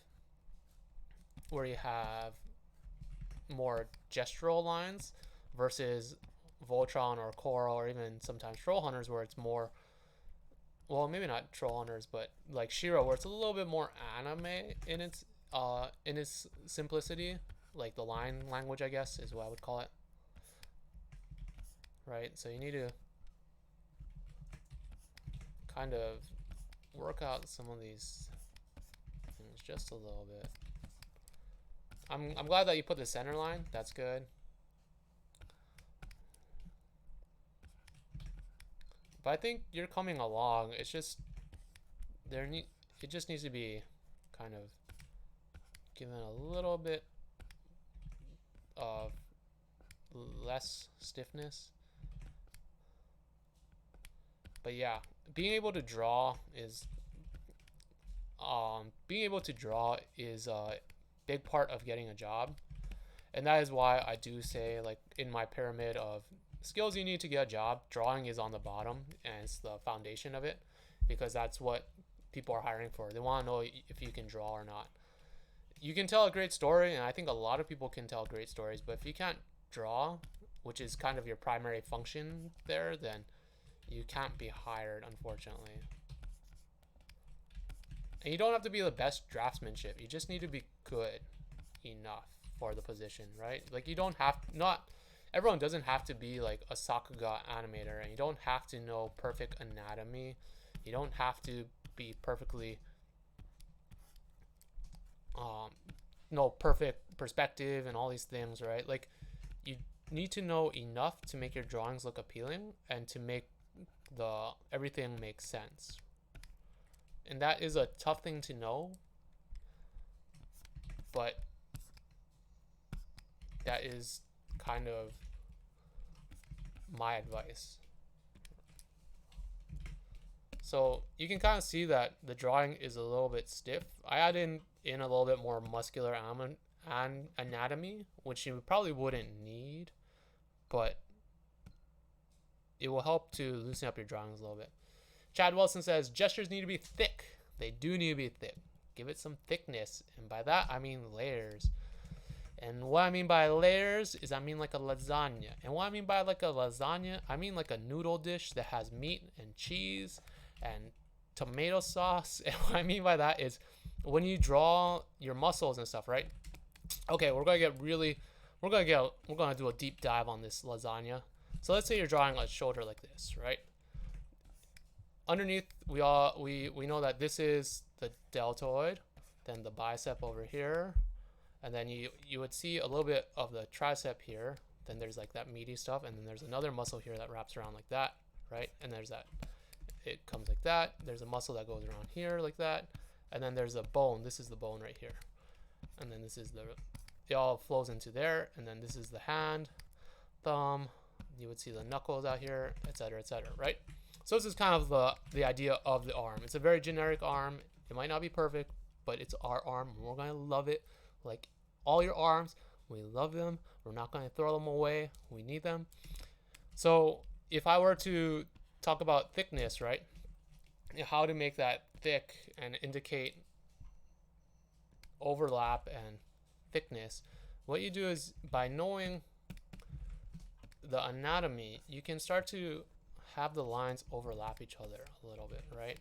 [SPEAKER 1] more gestural lines versus Voltron or Korra or even sometimes Troll Hunters, where it's more, well, maybe not Troll Hunters, but like She-Ra, where it's a little bit more anime in its simplicity, like the line language, I guess is what I would call it. Right, so you need to kind of work out some of these things just a little bit. I'm glad that you put the center line. That's good. But I think you're coming along. It's just it just needs to be kind of given a little bit of less stiffness. But yeah, being able to draw is a big part of getting a job. And that is why I do say, like, in my pyramid of skills you need to get a job, drawing is on the bottom, and it's the foundation of it, because that's what people are hiring for. They want to know if you can draw or not. You can tell a great story, and I think a lot of people can tell great stories, but if you can't draw, which is kind of your primary function there, then you can't be hired, unfortunately. And you don't have to be the best draftsmanship. You just need to be good enough for the position, right? Like, you don't have, not everyone doesn't have to be like a Sakuga animator, and you don't have to know perfect anatomy. You don't have to be perfectly know perfect perspective and all these things, right? Like, you need to know enough to make your drawings look appealing and to make everything make sense. And that is a tough thing to know, but that is kind of my advice. So you can kind of see that the drawing is a little bit stiff. I add in a little bit more muscular anatomy, which you probably wouldn't need, but it will help to loosen up your drawings a little bit. Chad Wilson says, gestures need to be thick. They do need to be thick. Give it some thickness. And by that, I mean layers. And what I mean by layers is I mean like a lasagna. And what I mean by like a lasagna, I mean like a noodle dish that has meat and cheese and tomato sauce. And what I mean by that is when you draw your muscles and stuff, right? Okay, we're gonna do a deep dive on this lasagna. So let's say you're drawing a shoulder like this, right? Underneath, we know that this is the deltoid, then the bicep over here, and then you would see a little bit of the tricep here. Then there's like that meaty stuff, and then there's another muscle here that wraps around like that, right? And there's that. it comes like that. There's a muscle that goes around here like that. And then there's a bone. This is the bone right here. And then this is it all flows into there. And then this is the hand, thumb. You would see the knuckles out here, etc., etc., right? So this is kind of the idea of the arm. It's a very generic arm. It might not be perfect, but it's our arm. We're going to love it. Like all your arms, we love them. We're not going to throw them away. We need them. So if I were to talk about thickness, right? How to make that thick and indicate overlap and thickness. What you do is by knowing the anatomy, you can start to have the lines overlap each other a little bit, right?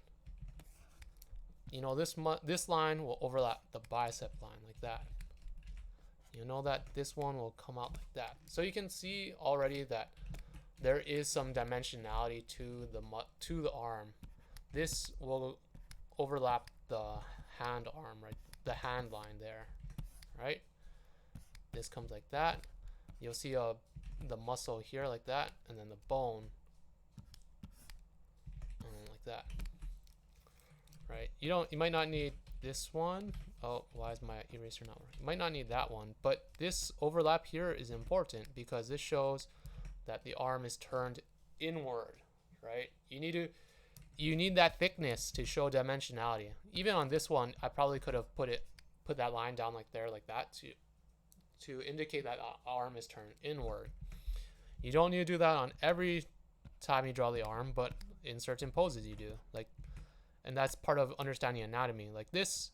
[SPEAKER 1] You know, this line will overlap the bicep line like that. You know that this one will come out like that. So you can see already that there is some dimensionality to the arm. This will overlap the hand arm, right? The hand line there, right? This comes like that. You'll see the muscle here like that, and then the bone, and then like that, right? You might not need this one. Oh, why is my eraser not working? You might not need that one, but this overlap here is important because this shows that the arm is turned inward, right? You need that thickness to show dimensionality. Even on this one, I probably could have put that line down like there, like that, to indicate that arm is turned inward. You don't need to do that on every time you draw the arm, but in certain poses you do. And that's part of understanding anatomy. Like this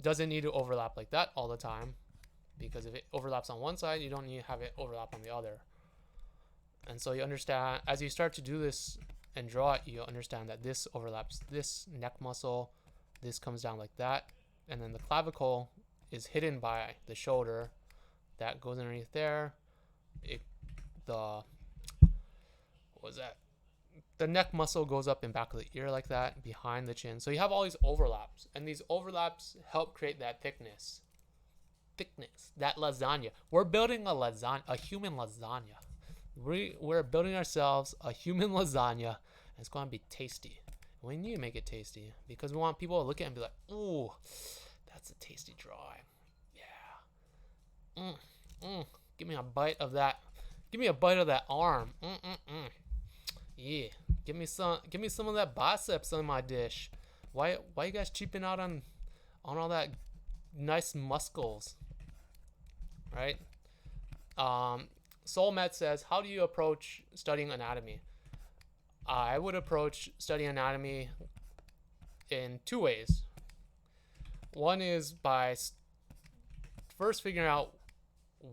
[SPEAKER 1] doesn't need to overlap like that all the time, because if it overlaps on one side, you don't need to have it overlap on the other. And so you understand, as you start to do this and draw it, you understand that this overlaps this neck muscle, this comes down like that, and then the clavicle is hidden by the shoulder that goes underneath there. The neck muscle goes up in back of the ear like that, behind the chin. So you have all these overlaps, and these overlaps help create that thickness, that lasagna. We're building a human lasagna. We're building ourselves a human lasagna, and it's going to be tasty. We need to make it tasty because we want people to look at it and be like, ooh, that's a tasty drawing. Yeah. Give me a bite of that. Give me a bite of that arm. Yeah. Give me some of that biceps on my dish. Why you guys cheaping out on all that nice muscles? Right? Soulmet says, how do you approach studying anatomy? I would approach studying anatomy in two ways. One is by first figuring out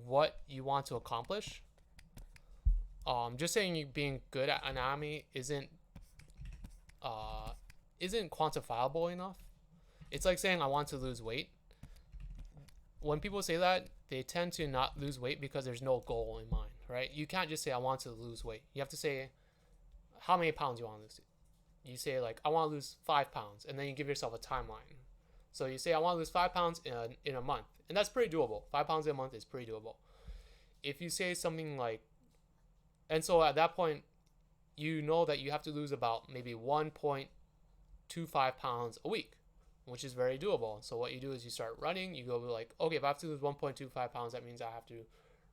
[SPEAKER 1] what you want to accomplish. Just saying you being good at anatomy isn't quantifiable enough. It's like saying I want to lose weight. When people say that, they tend to not lose weight because there's no goal in mind, right? You can't just say I want to lose weight. You have to say how many pounds you want to lose. You say like I want to lose 5 pounds, and then you give yourself a timeline. So you say I want to lose 5 pounds in a month, and that's pretty doable. 5 pounds in a month is pretty doable. If you say something like, and so at that point, you know that you have to lose about maybe 1.25 pounds a week, which is very doable. So what you do is you start running. You go like, okay, if I have to lose 1.25 pounds, that means I have to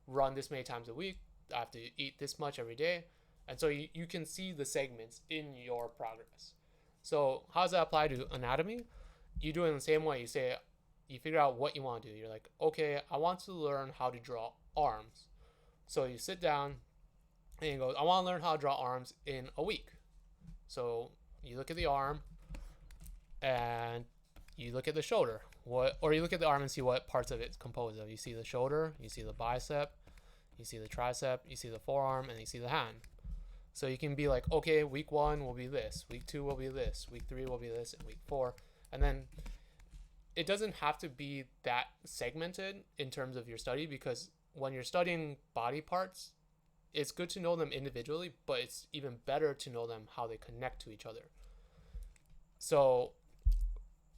[SPEAKER 1] run this many times a week. I have to eat this much every day. And so you can see the segments in your progress. So how does that apply to anatomy? You do it in the same way. You figure out what you want to do. You're like, okay, I want to learn how to draw arms. So you sit down and you go, I want to learn how to draw arms in a week. So you look at the arm and you look at the shoulder, or you look at the arm and see what parts of it's composed of. You see the shoulder, you see the bicep, you see the tricep, you see the forearm, and you see the hand. So you can be like, okay, week 1 will be this, week 2 will be this, week 3 will be this, and week 4. And then it doesn't have to be that segmented in terms of your study, because when you're studying body parts, it's good to know them individually, but it's even better to know them how they connect to each other. So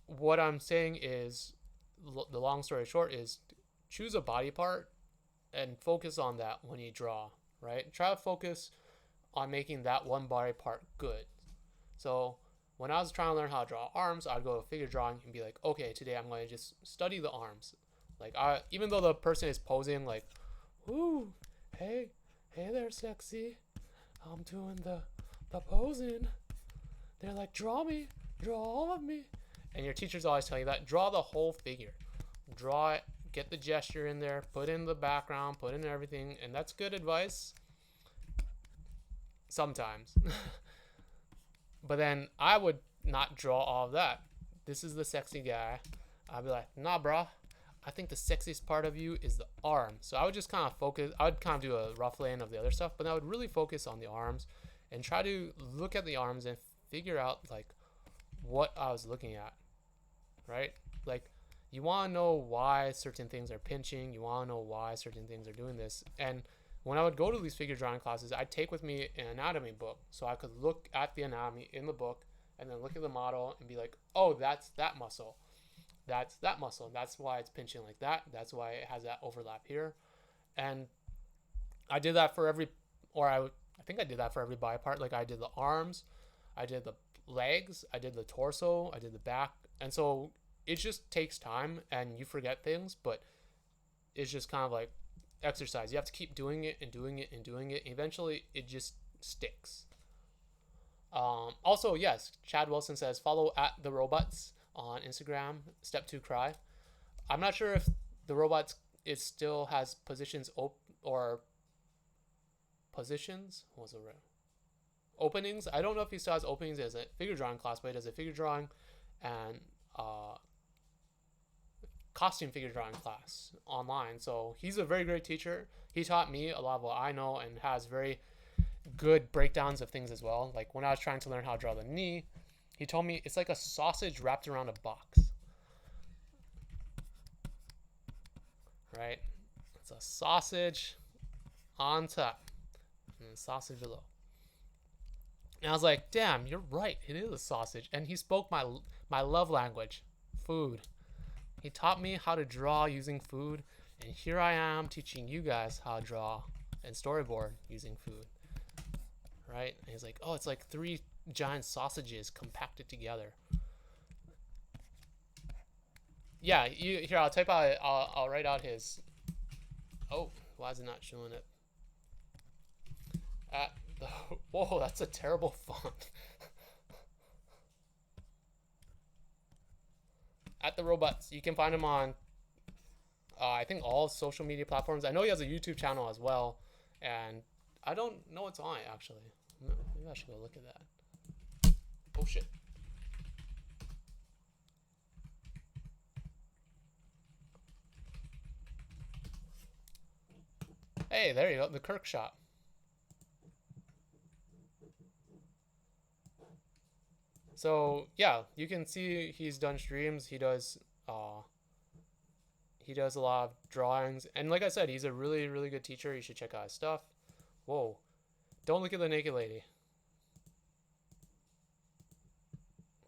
[SPEAKER 1] what I'm saying is, the long story short is, choose a body part and focus on that when you draw, right? Try to focus on making that one body part good. So when I was trying to learn how to draw arms, I'd go to figure drawing and be like, okay, today I'm going to just study the arms. Like, even though the person is posing like, "Ooh, hey there, sexy, I'm doing the posing," they're like, draw all of me. And your teachers always tell you that. Draw the whole figure. Draw it, get the gesture in there, put in the background, put in everything. And that's good advice. Sometimes. But then I would not draw all of that. This is the sexy guy. I'd be like, nah, bro. I think the sexiest part of you is the arm. So I would just kind of focus. I would kind of do a rough laying of the other stuff, but I would really focus on the arms and try to look at the arms and figure out like what I was looking at, right? Like, you want to know why certain things are pinching. You want to know why certain things are doing this. And when I would go to these figure drawing classes, I'd take with me an anatomy book so I could look at the anatomy in the book and then look at the model and be like, oh, that's that muscle. That's that muscle. That's why it's pinching like that. That's why it has that overlap here. And I did that for every, I think I did that for every body part. Like, I did the arms, I did the legs, I did the torso, I did the back. And so it just takes time and you forget things, but it's just kind of like exercise. You have to keep doing it and doing it and doing it. Eventually it just sticks. Also, yes, Chad Wilson says follow at the robots on Instagram. Step 2 cry. I'm not sure if the robots, it still has positions or positions. What was the word? Openings. I don't know if he still has openings as a figure drawing class, but he does a figure drawing and costume figure drawing class online. So he's a very great teacher. He taught me a lot of what I know and has very good breakdowns of things as well. Like, when I was trying to learn how to draw the knee, he told me it's like a sausage wrapped around a box. Right? It's a sausage on top and a sausage below. And I was like, damn, you're right. It is a sausage. And he spoke my love language, food. He taught me how to draw using food. And here I am teaching you guys how to draw and storyboard using food. Right? And he's like, oh, it's like 3 giant sausages compacted together. Yeah, here, I'll type out, I'll write out his, oh, why is it not showing it? Whoa, that's a terrible font. At the robots, you can find him on, I think all social media platforms. I know he has a YouTube channel as well, and I don't know what's on it actually. Maybe I should go look at that. Oh shit. Hey, there you go, the Kirk shot. So yeah, you can see he's done streams. He does a lot of drawings, and like I said, he's a really, really good teacher. You should check out his stuff. Whoa, don't look at the naked lady.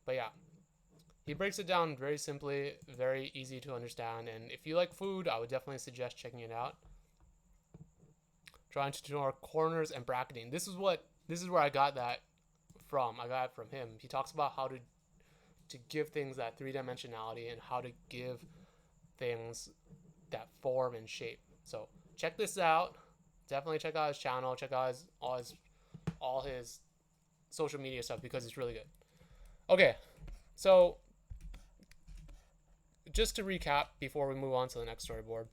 [SPEAKER 1] But yeah, he breaks it down very simply, very easy to understand. And if you like food, I would definitely suggest checking it out. Trying to draw corners and bracketing. This is where I got that from. I got it from him. He talks about how to give things that 3-dimensionality and how to give things that form and shape. So check this out. Definitely check out his channel. Check out all his social media stuff because it's really good. Okay, so just to recap before we move on to the next storyboard.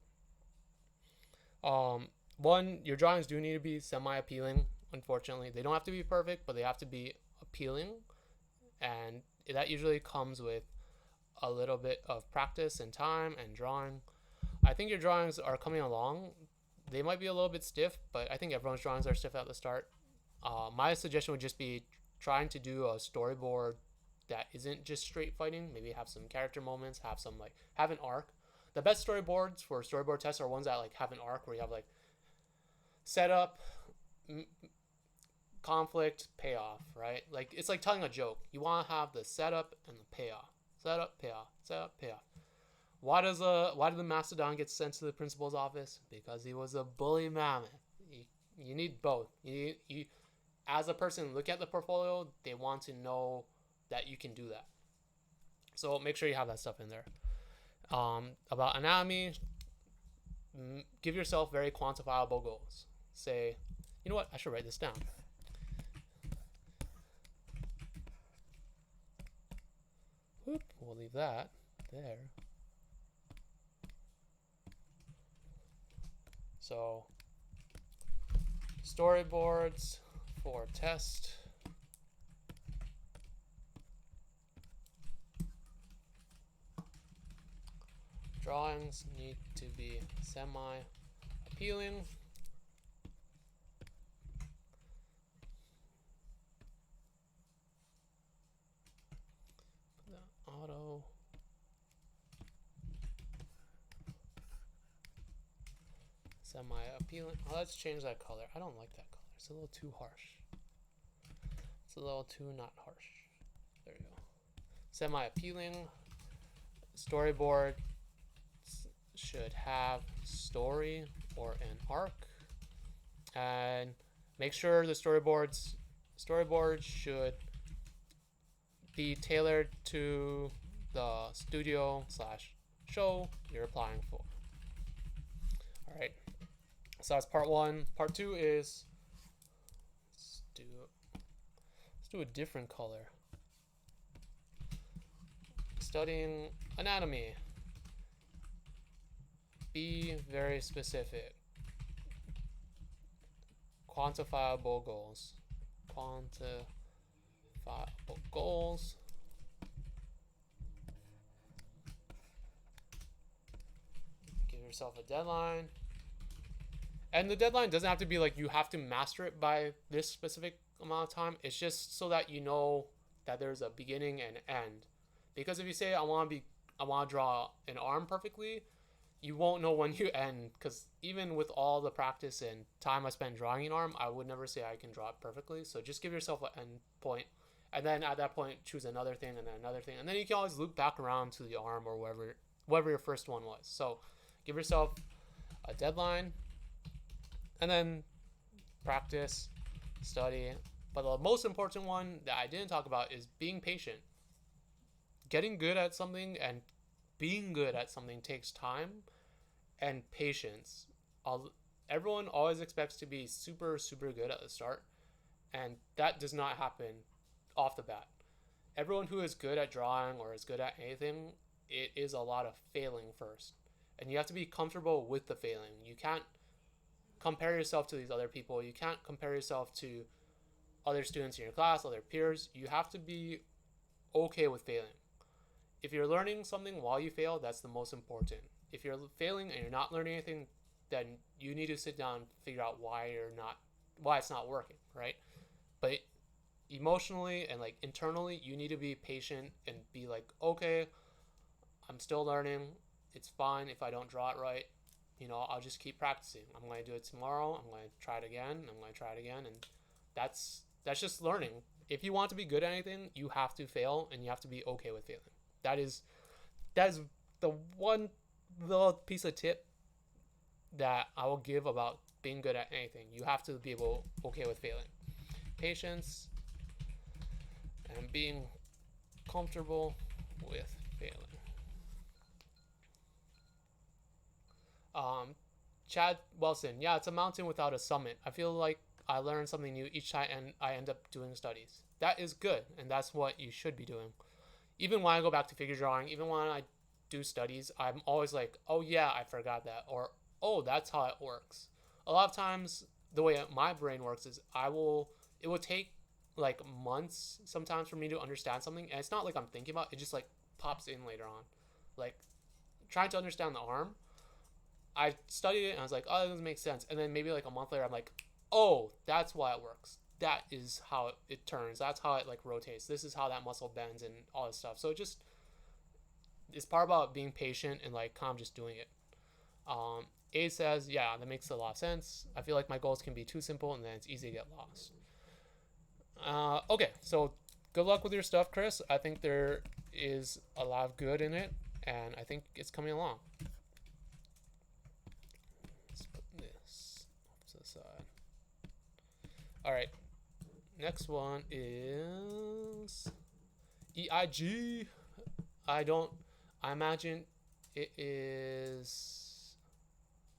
[SPEAKER 1] One, your drawings do need to be semi-appealing. Unfortunately, they don't have to be perfect, but they have to be appealing, and that usually comes with a little bit of practice and time and drawing. I think your drawings are coming along. They might be a little bit stiff, but I think everyone's drawings are stiff at the start. My suggestion would just be trying to do a storyboard that isn't just straight fighting. Maybe have some character moments, have an arc. The best storyboards for storyboard tests are ones that have an arc where you have setup, conflict, payoff, right? It's like telling a joke. You want to have the setup and the payoff. Setup, payoff, setup, payoff. Why did the mastodon get sent to the principal's office? Because he was a bully mammoth. You need both. as a person look at the portfolio, they want to know that you can do that. So make sure you have that stuff in there. About anatomy, give yourself very quantifiable goals. Say, you know what? I should write this down. Whoop, we'll leave that there. So, storyboards for test. Drawings need to be semi-appealing. Auto. Semi-appealing. Oh, let's change that color. I don't like that color. It's a little too harsh. It's a little too not harsh. There you go. Semi-appealing. Storyboard should have story or an arc, and make sure the storyboard should be tailored to the studio / show you're applying for. All right, so that's part one. Part two is let's do a different color. Studying anatomy. Be very specific. Quantifiable goals. Quantifiable goals. Give yourself a deadline. And the deadline doesn't have to be like you have to master it by this specific amount of time. It's just so that you know that there's a beginning and end. Because if you say I want to draw an arm perfectly, you won't know when you end, because even with all the practice and time I spent drawing an arm, I would never say I can draw it perfectly. So just give yourself an end point, and then at that point choose another thing and then another thing, and then you can always loop back around to the arm or whatever your first one was. So give yourself a deadline, and then practice, study. But the most important one that I didn't talk about is being patient. Getting good at something and being good at something takes time and patience. Everyone always expects to be super, super good at the start, and that does not happen off the bat. Everyone who is good at drawing or is good at anything, it is a lot of failing first. And you have to be comfortable with the failing. You can't compare yourself to these other people. You can't compare yourself to other students in your class, other peers. You have to be okay with failing. If you're learning something while you fail, that's the most important. If you're failing and you're not learning anything, then you need to sit down and figure out why it's not working, right? But emotionally and like internally, you need to be patient and be like, okay, I'm still learning. It's fine if I don't draw it right. I'll just keep practicing. I'm going to do it tomorrow. I'm going to try it again. I'm going to try it again. And that's just learning. If you want to be good at anything, you have to fail and you have to be okay with failing. That is the one little piece of tip that I will give about being good at anything. You have to be okay with failing. Patience and being comfortable with failing. Chad Wilson, yeah, it's a mountain without a summit. I feel like I learn something new each time and I end up doing studies. That is good, and that's what you should be doing. Even when I go back to figure drawing, even when I do studies, I'm always like, oh yeah, I forgot that, or oh, that's how it works. A lot of times, the way my brain works is it will take like months sometimes for me to understand something, and it's not like I'm thinking about it, just like pops in later on. Like trying to understand the arm, I studied it and I was like, oh, that doesn't make sense, and then maybe like a month later I'm like, oh, that's why it works. That is how it turns. That's how it like rotates. This is how that muscle bends and all this stuff. So it's part about being patient and like kind of just doing it. A says, yeah, that makes a lot of sense. I feel like my goals can be too simple and then it's easy to get lost. Okay, so good luck with your stuff, Chris. I think there is a lot of good in it, and I think it's coming along. Let's put this off to the side. All right. Next one is EIG. I imagine it is.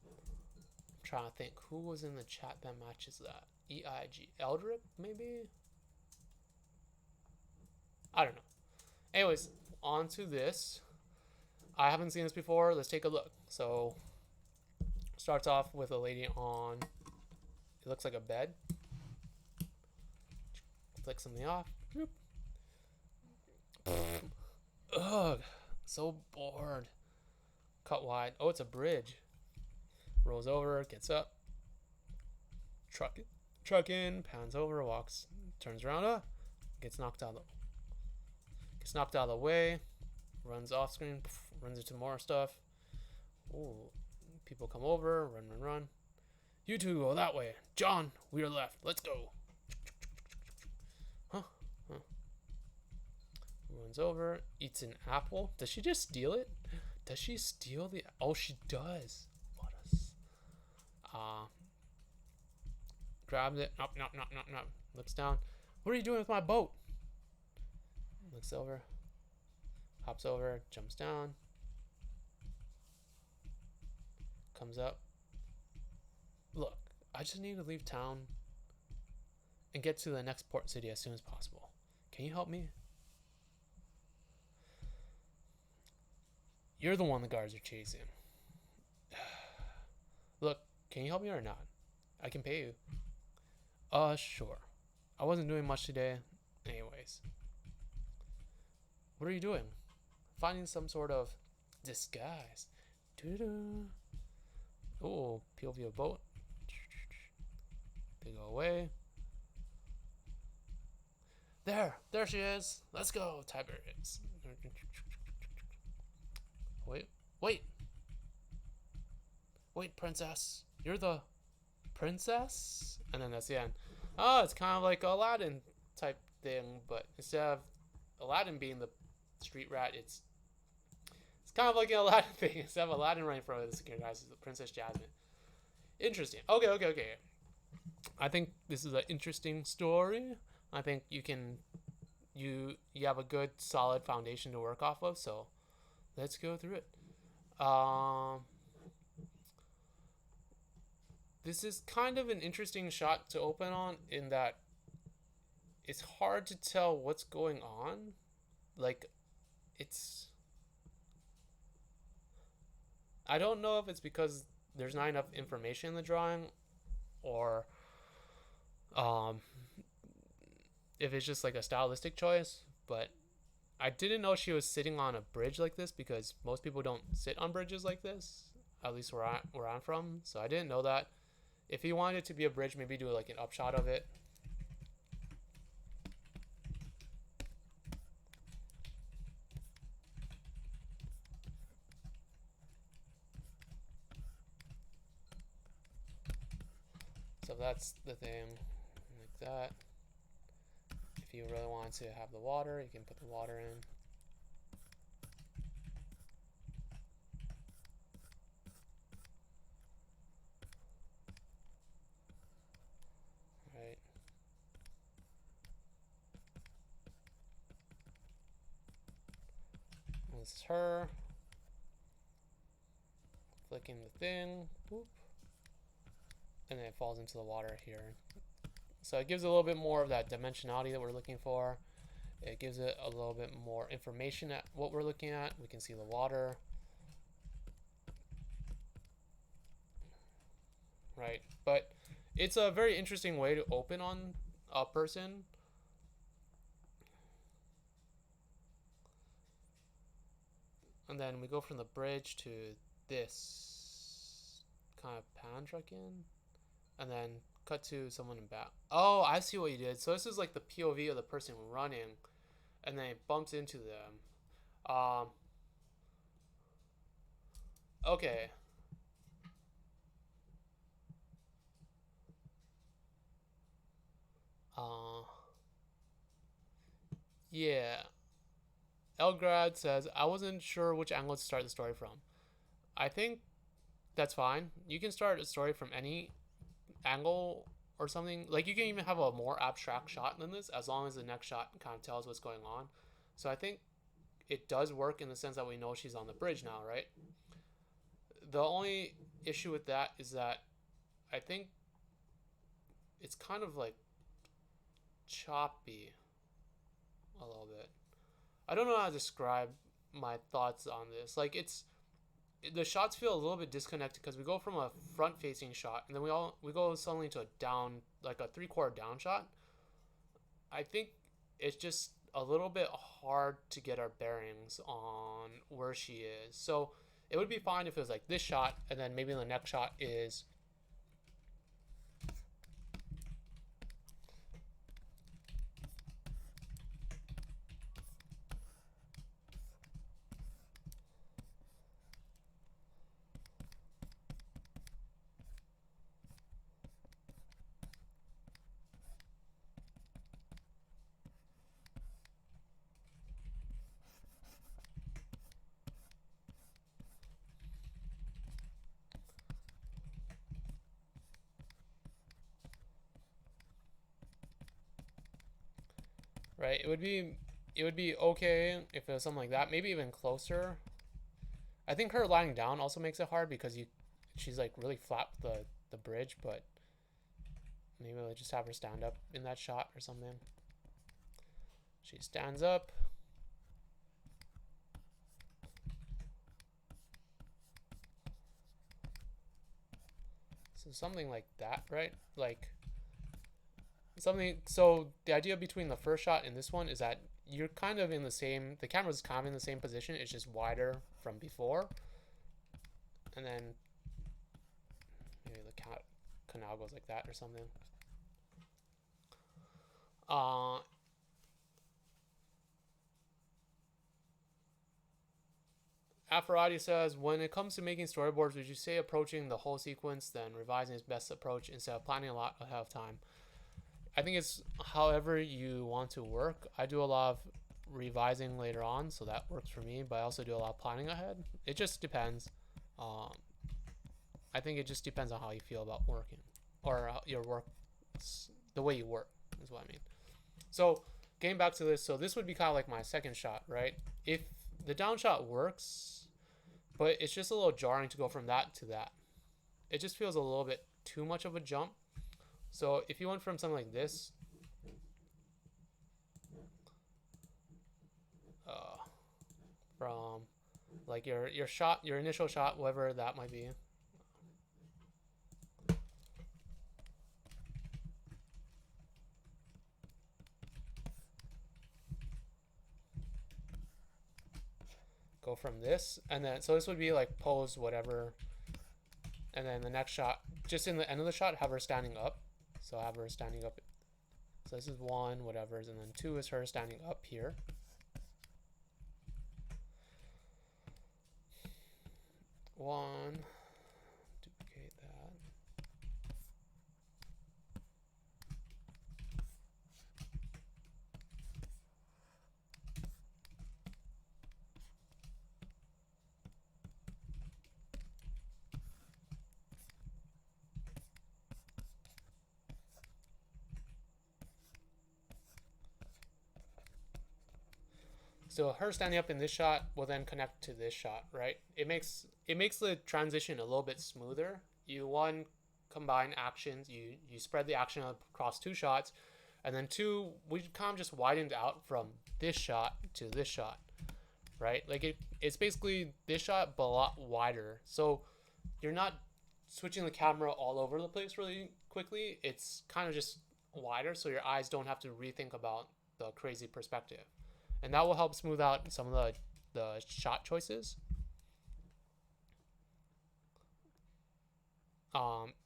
[SPEAKER 1] I'm trying to think who was in the chat that matches that. EIG. Eldrip, maybe? I don't know. Anyways, on to this. I haven't seen this before. Let's take a look. So, starts off with a lady on. It looks like a bed. Flick something off. Ugh, so bored. Cut wide. Oh, it's a bridge. Rolls over, gets up. Truck in, pans over, walks, turns around, gets knocked out of the way, runs off screen, runs into more stuff. Ooh, people come over, run. You two go that way. John, we are left. Let's go. Huh. Runs over, eats an apple. Does she just steal it? Does she steal the... Oh, she does. What a... Grabs it. No. Looks down. What are you doing with my boat? Looks over. Hops over. Jumps down. Comes up. Look, I just need to leave town and get to the next port city as soon as possible. Can you help me? You're the one the guards are chasing. Look, can you help me or not? I can pay you. Sure. I wasn't doing much today. Anyways. What are you doing? Finding some sort of disguise. Oh, POV of boat. They go away. There she is. Let's go, Tiberius. Wait, princess. You're the princess? And then that's the end. Oh, it's kind of like Aladdin type thing, but instead of Aladdin being the street rat, it's kind of like an Aladdin thing. Instead of Aladdin running from the security guys, it's the Princess Jasmine. Interesting. Okay. I think this is an interesting story. I think you have a good solid foundation to work off of, so let's go through it. This is kind of an interesting shot to open on in that it's hard to tell what's going on. Like, I don't know if it's because there's not enough information in the drawing, or if it's just like a stylistic choice, but I didn't know she was sitting on a bridge like this, because most people don't sit on bridges like this, at least where I'm from, so I didn't know that. If he wanted it to be a bridge, maybe do like an upshot of it. So that's the thing, like that. If you really want to have the water, you can put the water in. Right. This is her. Flicking the thing. Boop. And then it falls into the water here. So it gives it a little bit more of that dimensionality that we're looking for. It gives it a little bit more information at what we're looking at. We can see the water. Right, but it's a very interesting way to open on a person. And then we go from the bridge to this kind of pan truck in. And then cut to someone in back. Oh, I see what you did. So this is like the POV of the person running, and then it bumps into them. Okay. Yeah. Elgrad says, I wasn't sure which angle to start the story from. I think that's fine. You can start a story from any angle or something. Like, you can even have a more abstract shot than this as long as the next shot kind of tells what's going on. So I think it does work in the sense that we know she's on the bridge now, right? The only issue with that is that I think it's kind of like choppy a little bit. I don't know how to describe my thoughts on this. Like, the shots feel a little bit disconnected because we go from a front facing shot and then we go suddenly to a down, like a 3/4 down shot. I think it's just a little bit hard to get our bearings on where she is. So it would be fine if it was like this shot and then maybe the next shot is right. It would be okay if it was something like that, maybe even closer. I think her lying down also makes it hard because she's like really flat with the bridge, but maybe we'll just have her stand up in that shot or something. She stands up. So something like that, right? Like something. So the idea between the first shot and this one is that you're kind of in the same, the camera's kind of in the same position, it's just wider from before. And then maybe the canal goes like that or something. Aphrodite says, when it comes to making storyboards, would you say approaching the whole sequence, then revising is best approach instead of planning a lot ahead of time? I think it's however you want to work. I do a lot of revising later on, so that works for me, but I also do a lot of planning ahead. It just depends. I think it just depends on how you feel about working, or your work, the way you work is what I mean. So getting back to this, so this would be kind of like my second shot, right? If the down shot works, but it's just a little jarring to go from that to that. It just feels a little bit too much of a jump. So if you went from something like this, from like your shot, your initial shot, whatever that might be. Go from this, and then so this would be like pose whatever, and then the next shot, just in the end of the shot, have her standing up. So have her standing up. So this is 1, whatever, and then 2 is her standing up here. One, duplicate that. So her standing up in this shot will then connect to this shot, right? It makes the transition a little bit smoother. You combine actions, you spread the action across 2 shots, and then 2, we kind of just widened out from this shot to this shot, right? Like it's basically this shot but a lot wider. So you're not switching the camera all over the place really quickly. It's kind of just wider, so your eyes don't have to rethink about the crazy perspective. And that will help smooth out some of the shot choices.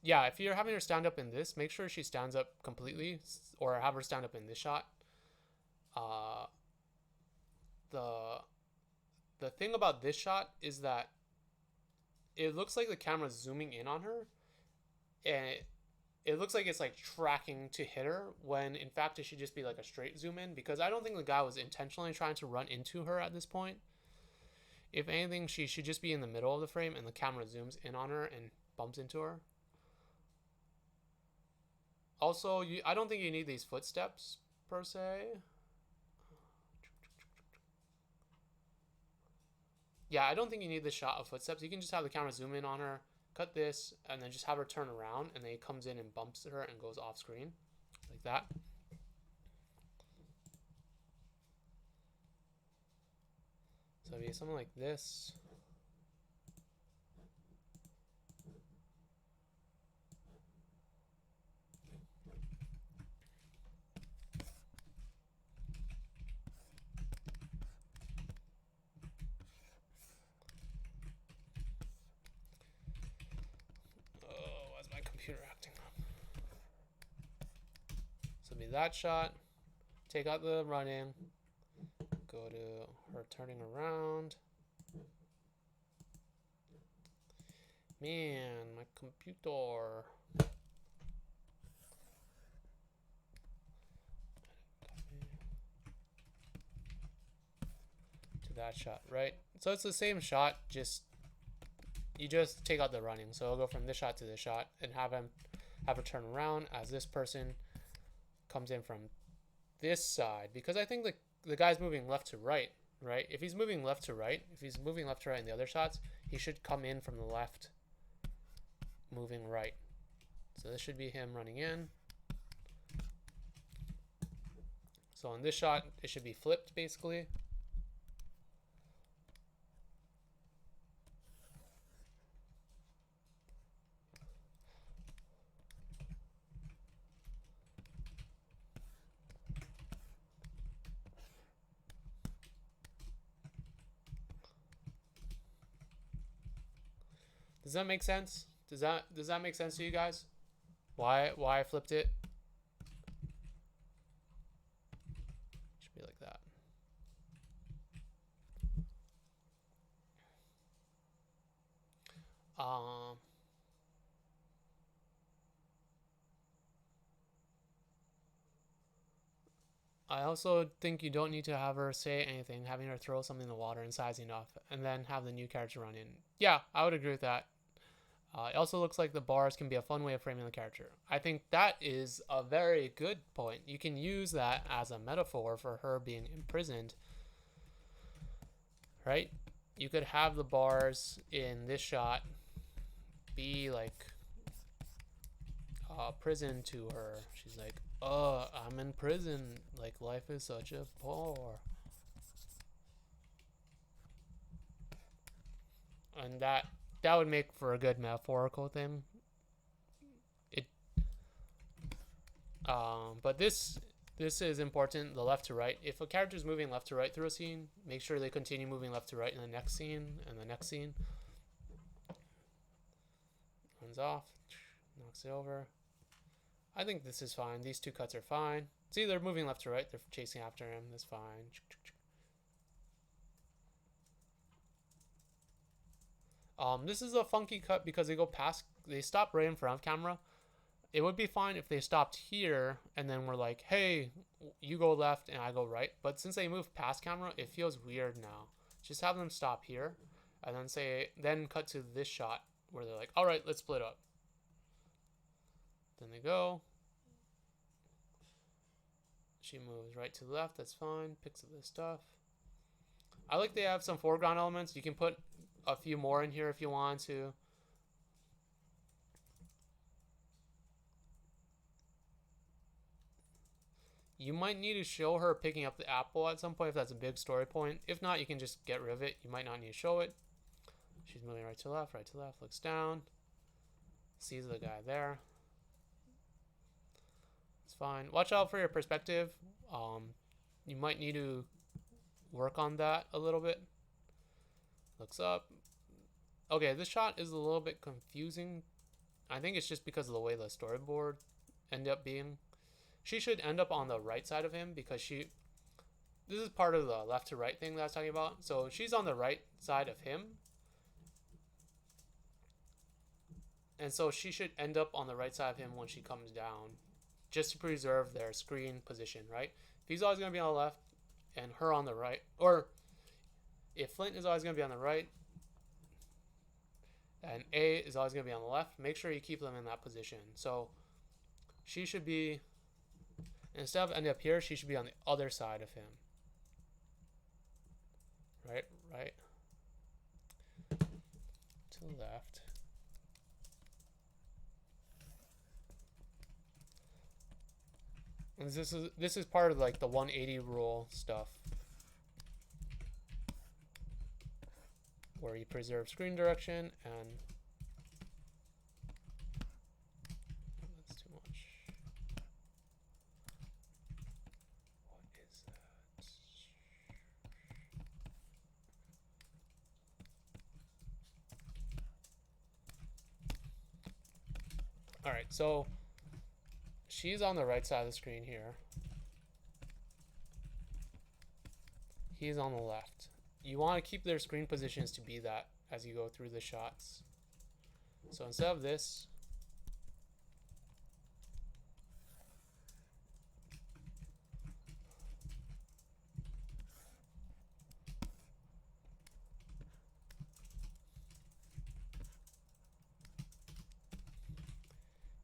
[SPEAKER 1] Yeah, if you're having her stand up in this, make sure she stands up completely, or have her stand up in this shot. The thing about this shot is that it looks like the camera's zooming in on her, and it looks like it's like tracking to hit her, when in fact it should just be like a straight zoom in, because I don't think the guy was intentionally trying to run into her at this point. If anything, she should just be in the middle of the frame and the camera zooms in on her and bumps into her. Also, I don't think you need these footsteps per se. Yeah, I don't think you need the shot of footsteps. You can just have the camera zoom in on her, cut this, and then just have her turn around, and then he comes in and bumps her and goes off screen. Like that. So it'd be something like this. Oh, why's my computer acting up? So it'd be that shot. Take out the running. Go to her turning around. Man, my computer. To that shot, right? So it's the same shot, just you just take out the running. So I'll go from this shot to this shot and have her turn around as this person comes in from this side, because I think the guy's moving left to right, right? If he's moving left to right, in the other shots, he should come in from the left, moving right. So this should be him running in. So in this shot, it should be flipped basically. Does that make sense? Does that make sense to you guys? Why I flipped it? Should be like that. I also think you don't need to have her say anything, having her throw something in the water and sizing off, and then have the new character run in. Yeah, I would agree with that. It also looks like the bars can be a fun way of framing the character. I think that is a very good point. You can use that as a metaphor for her being imprisoned, right? You could have the bars in this shot be like prison to her. She's like, oh, I'm in prison. Like, life is such a bore. And that would make for a good metaphorical thing. But this is important, the left to right. If a character is moving left to right through a scene, make sure they continue moving left to right in the next scene and the next scene. Runs off, knocks it over. I think this is fine. These two cuts are fine. See, they're moving left to right. They're chasing after him. That's fine. This is a funky cut because they stop right in front of camera. It would be fine if they stopped here and then we're like, hey, you go left and I go right. But since they move past camera, it feels weird now. Just have them stop here and then cut to this shot where they're like, all right, let's split up. Then they go. She moves right to the left. That's fine. Picks up this stuff. I like they have some foreground elements. You can put a few more in here if you want to. You might need to show her picking up the apple at some point if that's a big story point. If not, you can just get rid of it. You might not need to show it. She's moving right to left, looks down. Sees the guy there. It's fine. Watch out for your perspective. You might need to work on that a little bit. Looks up. Okay, this shot is a little bit confusing. I think it's just because of the way the storyboard ended up being. She should end up on the right side of him because this is part of the left to right thing that I was talking about. So she's on the right side of him. And so she should end up on the right side of him when she comes down, just to preserve their screen position, right? If he's always going to be on the left and her on the right, or if Flint is always going to be on the right and A is always going to be on the left, make sure you keep them in that position. So she should be, instead of ending up here, she should be on the other side of him. Right, right. To the left. And this is part of like the 180 rule stuff, where you preserve screen direction and that's too much. What is that? All right, so she's on the right side of the screen here. He's on the left. You want to keep their screen positions to be that as you go through the shots. So instead of this,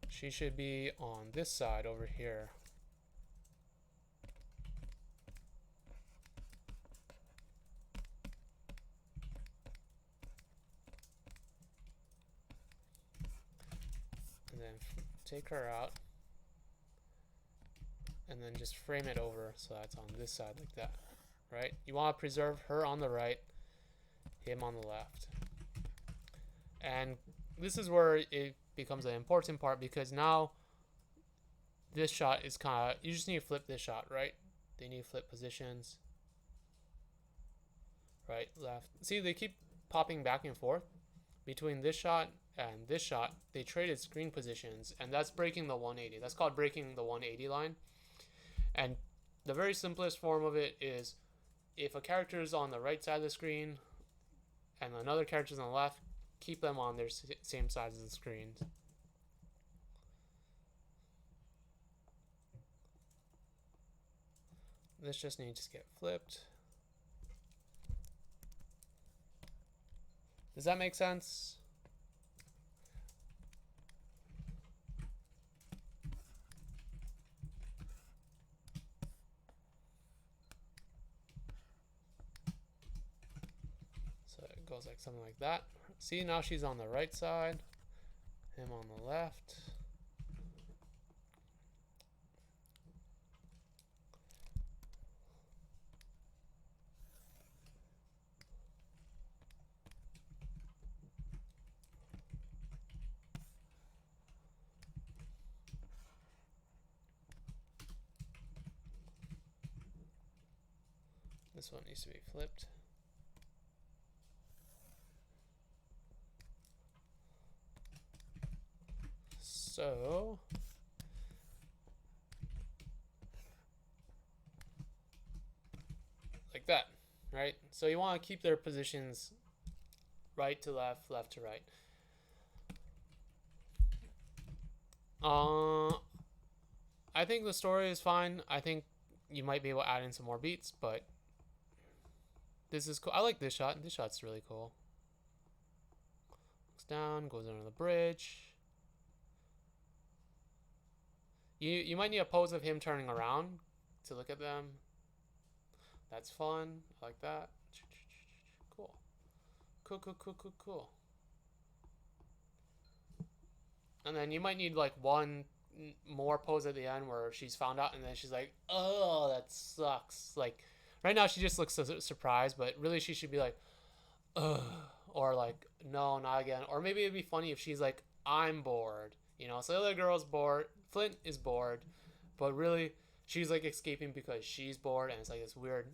[SPEAKER 1] she should be on this side over here. And then take her out. And then just frame it over so that's on this side like that. Right? You want to preserve her on the right, him on the left. And this is where it becomes an important part, because now this shot is kind of, you just need to flip this shot, right? They need to flip positions. Right, left. See, they keep popping back and forth between this shot and this shot. They traded screen positions, and that's breaking the 180. That's called breaking the 180 line. And the very simplest form of it is, if a character is on the right side of the screen and another character is on the left, keep them on their same sides of the screens. This just needs to get flipped. Does that make sense? So it goes like something like that. See, now she's on the right side, him on the left. This one needs to be flipped. So like that, right? So you want to keep their positions right to left, left to right. I think the story is fine. I think you might be able to add in some more beats, but this is cool. I like this shot. This shot's really cool. Looks down, goes under the bridge. You might need a pose of him turning around to look at them. That's fun. I like that. Cool. Cool, cool, cool, cool, cool. And then you might need like one more pose at the end where she's found out and then she's like, oh, that sucks. Like, right now she just looks so surprised, but really she should be like, ugh. Or like, no, not again. Or maybe it'd be funny if she's like, I'm bored. You know, so the other girl's bored. Flint is bored. But really, she's like escaping because she's bored. And it's like this weird,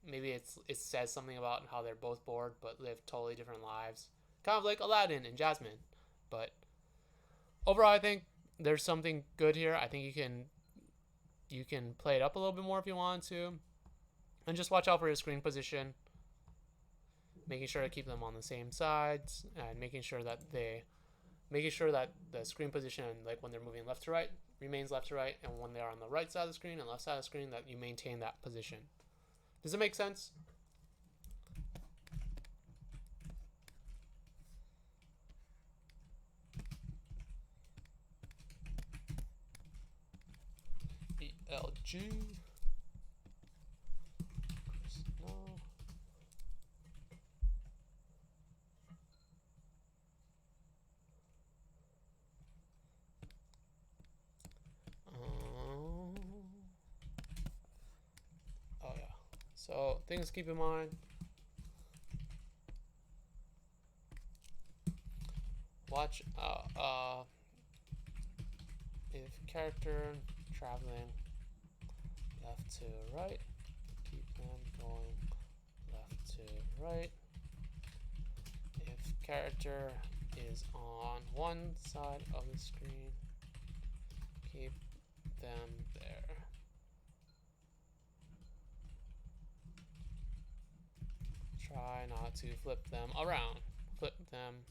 [SPEAKER 1] maybe it says something about how they're both bored but live totally different lives. Kind of like Aladdin and Jasmine. But overall, I think there's something good here. I think you can play it up a little bit more if you want to. And just watch out for your screen position. Making sure to keep them on the same sides. And making sure that the screen position, like when they're moving left to right, remains left to right. And when they're on the right side of the screen and left side of the screen, that you maintain that position. Does it make sense? LG. No. Oh yeah. So things to keep in mind. Watch if character traveling left to right, keep them going left to right. If character is on one side of the screen, keep them there. Try not to flip them around. Flip them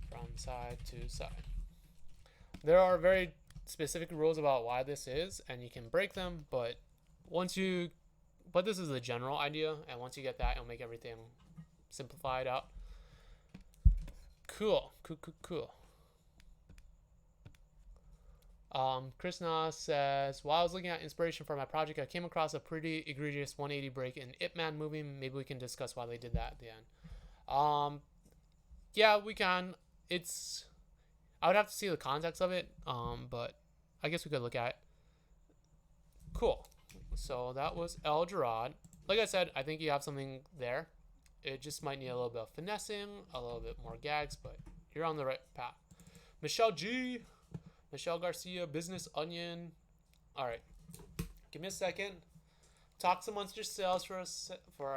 [SPEAKER 1] from side to side. There are very specific rules about why this is, and you can break them, but this is the general idea, and once you get that, it'll make everything simplified out. Cool. Krishna says, while I was looking at inspiration for my project, I came across a pretty egregious 180 break in Ip Man movie. Maybe we can discuss why they did that at the end. Yeah, we can. I would have to see the context of it, but I guess we could look at it. Cool. So that was El Gerard. Like I said, I think you have something there. It just might need a little bit of finessing, a little bit more gags, but you're on the right path. Michelle G. Michelle Garcia, Business Onion. All right. Give me a second. Talk amongst yourselves for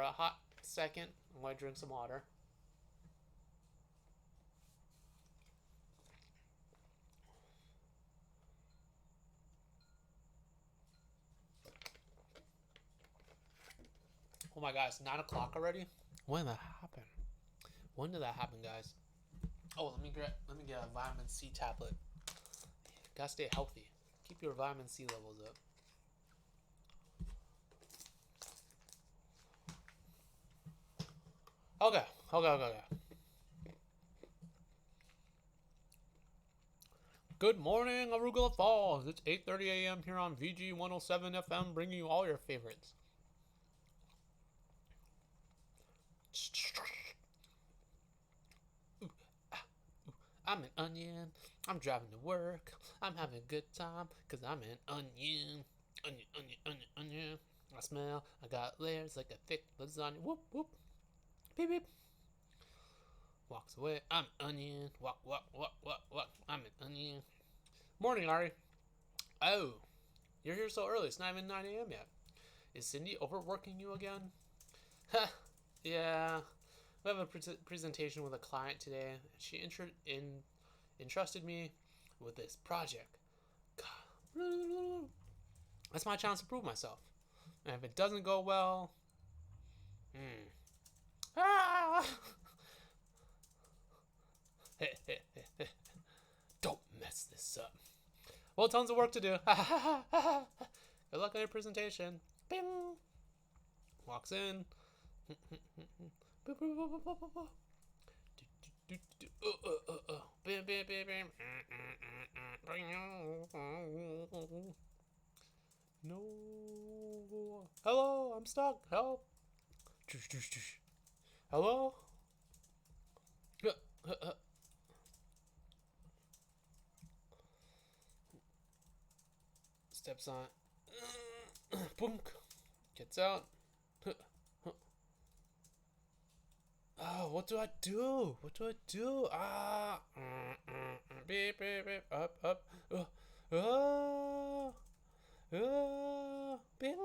[SPEAKER 1] a hot second. I'm going to drink some water. Oh my god, it's 9 o'clock already? When did that happen? When did that happen, guys? Oh, let me get a vitamin C tablet. Gotta stay healthy. Keep your vitamin C levels up. Okay. Good morning, Arugula Falls. It's 8:30 a.m. here on VG 107 FM, bringing you all your favorites. I'm an onion. I'm driving to work. I'm having a good time because I'm an onion. Onion. I smell. I got layers like a thick lasagna. Whoop, whoop. Beep, beep. Walks away. I'm an onion. Walk. I'm an onion. Morning, Ari. Oh, you're here so early. It's not even 9 a.m. yet. Is Cindy overworking you again? Yeah. We have a presentation with a client today. She entrusted me with this project. That's my chance to prove myself. And if it doesn't go well, don't mess this up. Well, tons of work to do. Good luck on your presentation. Bing. Walks in. No. Hello, I'm stuck. Help. Hello. Steps on. Boom. Gets out. Oh, what do I do? Ah. Beep, beep, beep. Up. Bing.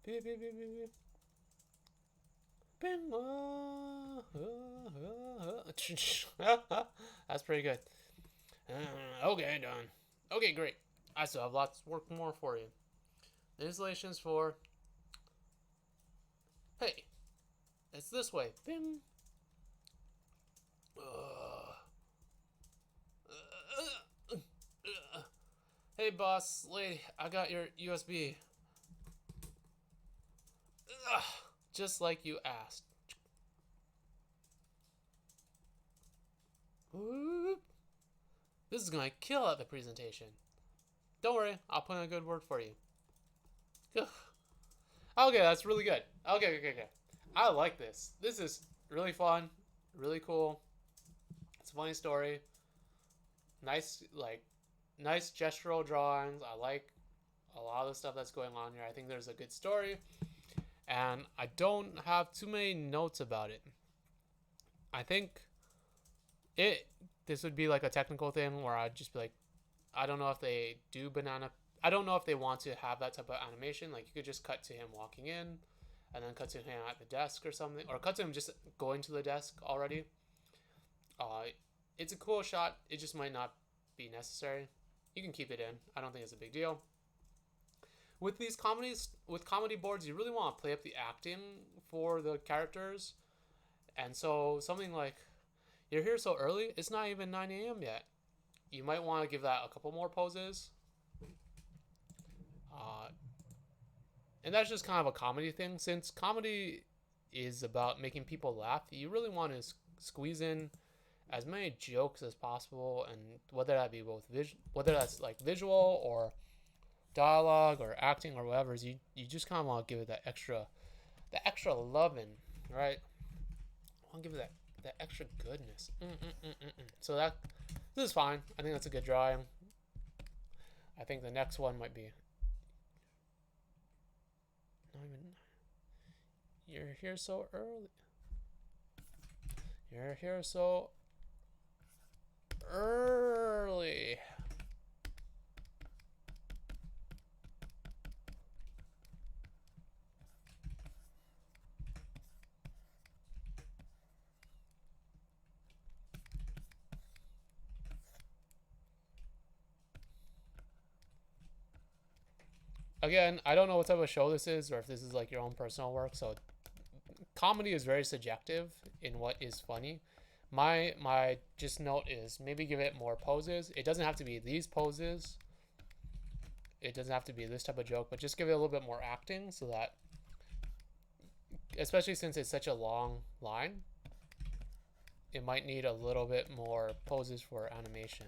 [SPEAKER 1] Beep, beep, beep, beep. Bing. That's pretty good. Okay, done. Okay, great. I still have lots of work more for you. The installation's for... Hey, it's this way. Bing. Hey, boss lady, I got your USB. Ugh, just like you asked. Whoop. This is gonna kill at the presentation. Don't worry, I'll put in a good word for you. Ugh. Okay, that's really good. Okay. I like this. This is really fun, really cool. It's a funny story. Nice, nice gestural drawings. I like a lot of the stuff that's going on here. I think there's a good story, and I don't have too many notes about it. I think this would be like a technical thing where I'd just be like, I don't know if they do banana. I don't know if they want to have that type of animation. Like you could just cut to him walking in, and then cut to him at the desk or something, or cut to him just going to the desk already. It's a cool shot. It just might not be necessary. You can keep it in. I don't think it's a big deal. With these comedy boards, you really want to play up the acting for the characters. And so something like, you're here so early, it's not even 9 a.m. yet. You might want to give that a couple more poses. And that's just kind of a comedy thing. Since comedy is about making people laugh, you really want to squeeze in as many jokes as possible, and whether that be whether that's like visual or dialogue or acting or whatever, is you just kind of want to give it that extra loving, right? I want to give it that extra goodness. So this is fine. I think that's a good drawing. I think the next one might be not even. You're here so early. You're here so early. Again, I don't know what type of show this is, or if this is like your own personal work, so comedy is very subjective in what is funny. My just note is maybe give it more poses. It doesn't have to be these poses. It doesn't have to be this type of joke, but just give it a little bit more acting so that, especially since it's such a long line, it might need a little bit more poses for animation.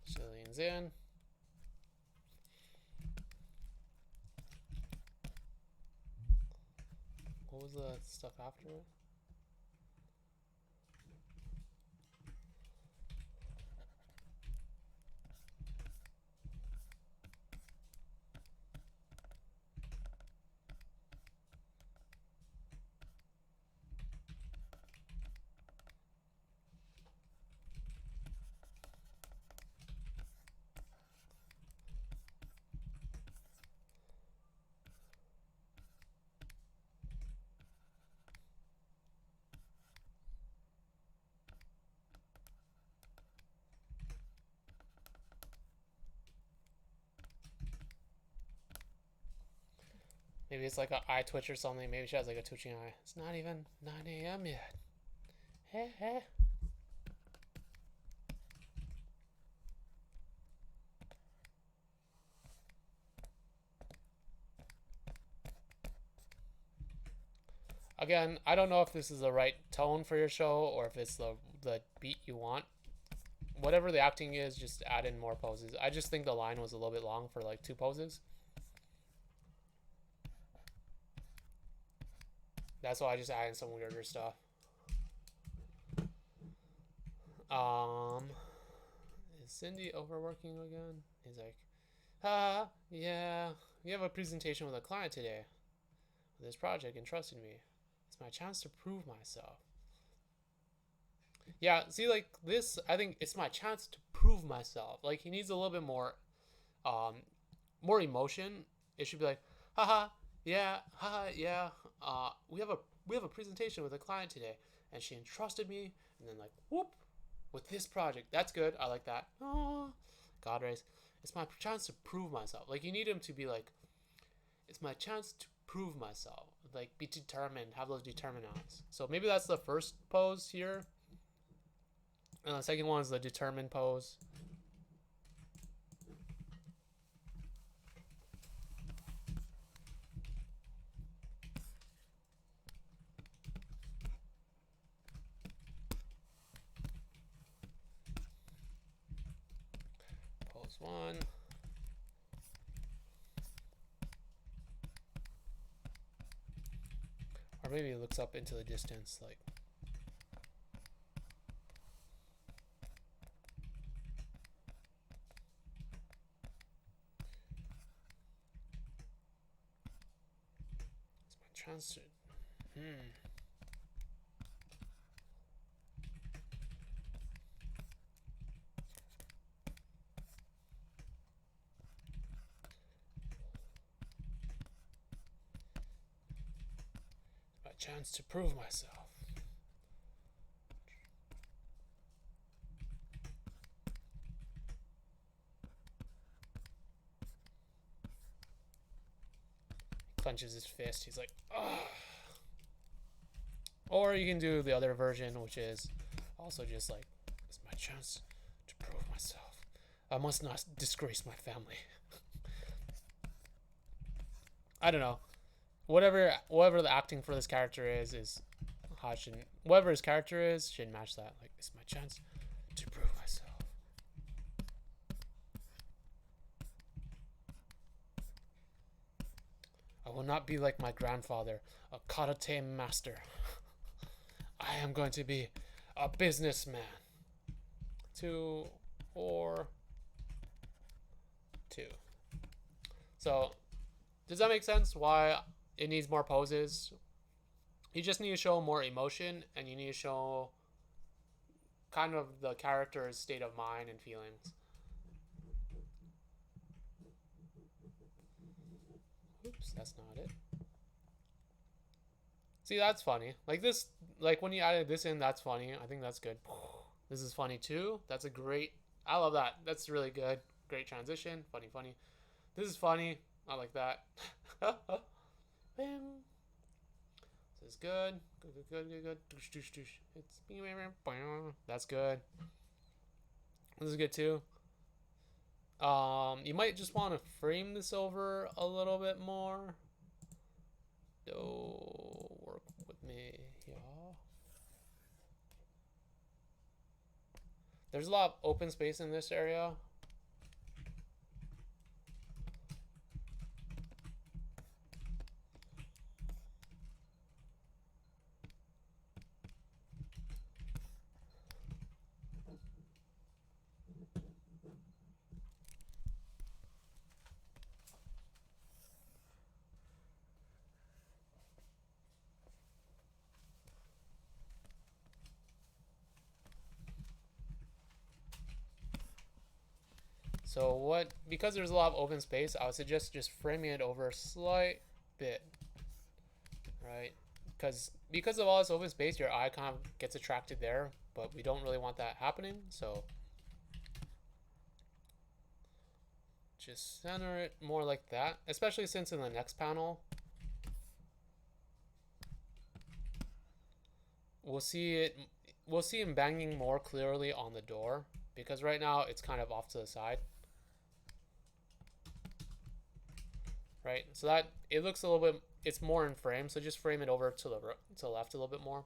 [SPEAKER 1] So leans in. What was the stuff after it? Maybe it's like an eye twitch or something. Maybe she has like a twitching eye. It's not even 9 a.m. yet. Heh. Again, I don't know if this is the right tone for your show or if it's the beat you want. Whatever the acting is, just add in more poses. I just think the line was a little bit long for like 2 poses. That's why I just added some weirder stuff. Is Cindy overworking again? He's like, yeah, we have a presentation with a client today. This project entrusted me. It's my chance to prove myself. Yeah, see, like this, I think it's my chance to prove myself. Like he needs a little bit um, more emotion. It should be like, haha, yeah. We have a presentation with a client today, and she entrusted me, and then like whoop, with this project. That's good. I like that. Oh, God rays. It's my chance to prove myself. Like you need him to be like, it's my chance to prove myself. Like be determined. Have those determined eyes. So maybe that's the first pose here. And the second one is the determined pose. Pose one. Or maybe it looks up into the distance, like. It's my chance to. My chance to prove myself. Clenches his fist. He's like, ugh. Or you can do the other version, which is also just like, it's my chance to prove myself. I must not disgrace my family. I don't know. Whatever the acting for this character is how it should, whatever his character is should match that. Like, it's my chance to prove myself. I will not be like my grandfather, a karate master. I am going to be a businessman. 2 or 2. So, does that make sense? Why it needs more poses? You just need to show more emotion, and you need to show kind of the character's state of mind and feelings. Oops, that's not it. See, that's funny. Like this, like when you added this in, that's funny. I think that's good. This is funny too. That's a great. I love that. That's really good. Great transition. Funny, funny. This is funny. I like that. Bam. This is good. Good. It's that's good. This is good too. You might just want to frame this over a little bit more. Work with me, y'all. There's a lot of open space in this area. So because there's a lot of open space, I would suggest just framing it over a slight bit, right? Because of all this open space, your eye kind of gets attracted there, but we don't really want that happening, so just center it more like that, especially since in the next panel, we'll see him banging more clearly on the door, because right now it's kind of off to the side. Right, so that it looks a little bit, it's more in frame, so just frame it over to the left a little bit more.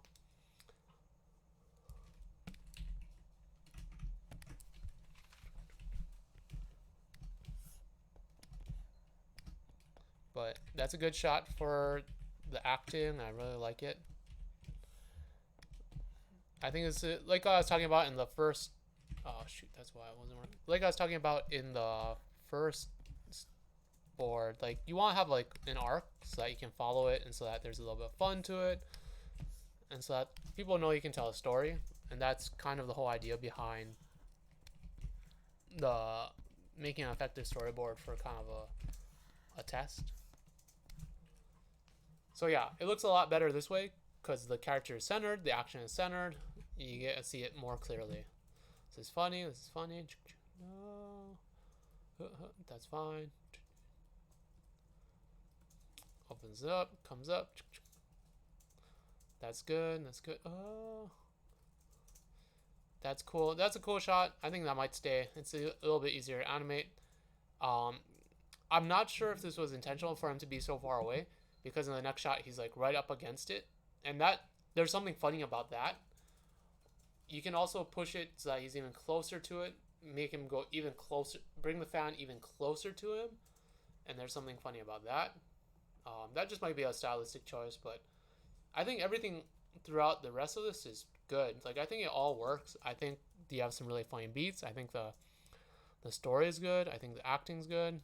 [SPEAKER 1] But that's a good shot for the acting. I really like it. I think it's like I was talking about in the first. Oh shoot, that's why it wasn't working. Like I was talking about in the first board, like you want to have like an arc so that you can follow it, and so that there's a little bit of fun to it, and so that people know you can tell a story. and that's kind of the whole idea behind the making an effective storyboard for kind of a test. So yeah, it looks a lot better this way because the character is centered, the action is centered. You get to see it more clearly. This is funny. This is funny. No. That's fine. Opens it up, comes up. That's good. That's good. Oh, that's cool. That's a cool shot. I think that might stay. It's a little bit easier to animate. I'm not sure if this was intentional for him to be so far away, because in the next shot he's like right up against it, and that there's something funny about that. You can also push it so that he's even closer to it, make him go even closer, bring the fan even closer to him, and there's something funny about that. That just might be a stylistic choice, but I think everything throughout the rest of this is good. Like, I think it all works. I think you have some really funny beats. I think the story is good. I think the acting's good.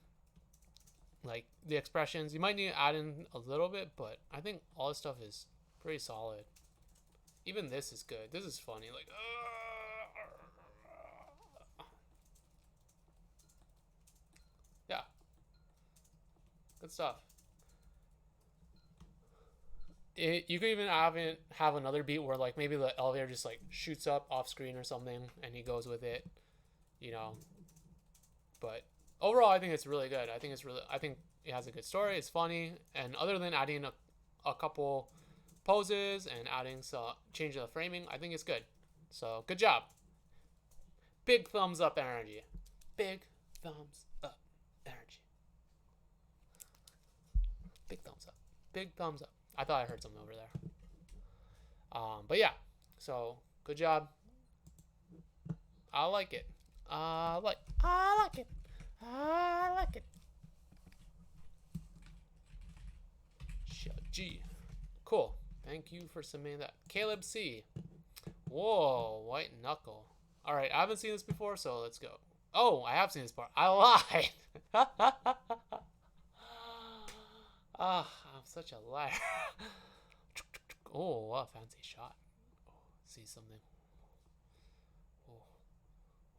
[SPEAKER 1] Like, the expressions, you might need to add in a little bit, but I think all this stuff is pretty solid. Even this is good. This is funny. Like, yeah, good stuff. You could even have another beat where like maybe the elevator just like shoots up off screen or something, and he goes with it, you know. But overall, I think it's really good. I think it has a good story. It's funny, and other than adding a couple poses and adding some change of the framing, I think it's good. So good job. Big thumbs up energy. Big thumbs up energy. Big thumbs up. Big thumbs up. I thought I heard something over there. But yeah, so good job. I like it. I like it. I like it. G. Cool. Thank you for submitting that. Caleb C. Whoa, white knuckle. All right, I haven't seen this before, so let's go. Oh, I have seen this part. I lied. Ah, I'm such a liar. Oh, what a fancy shot. Oh, see something.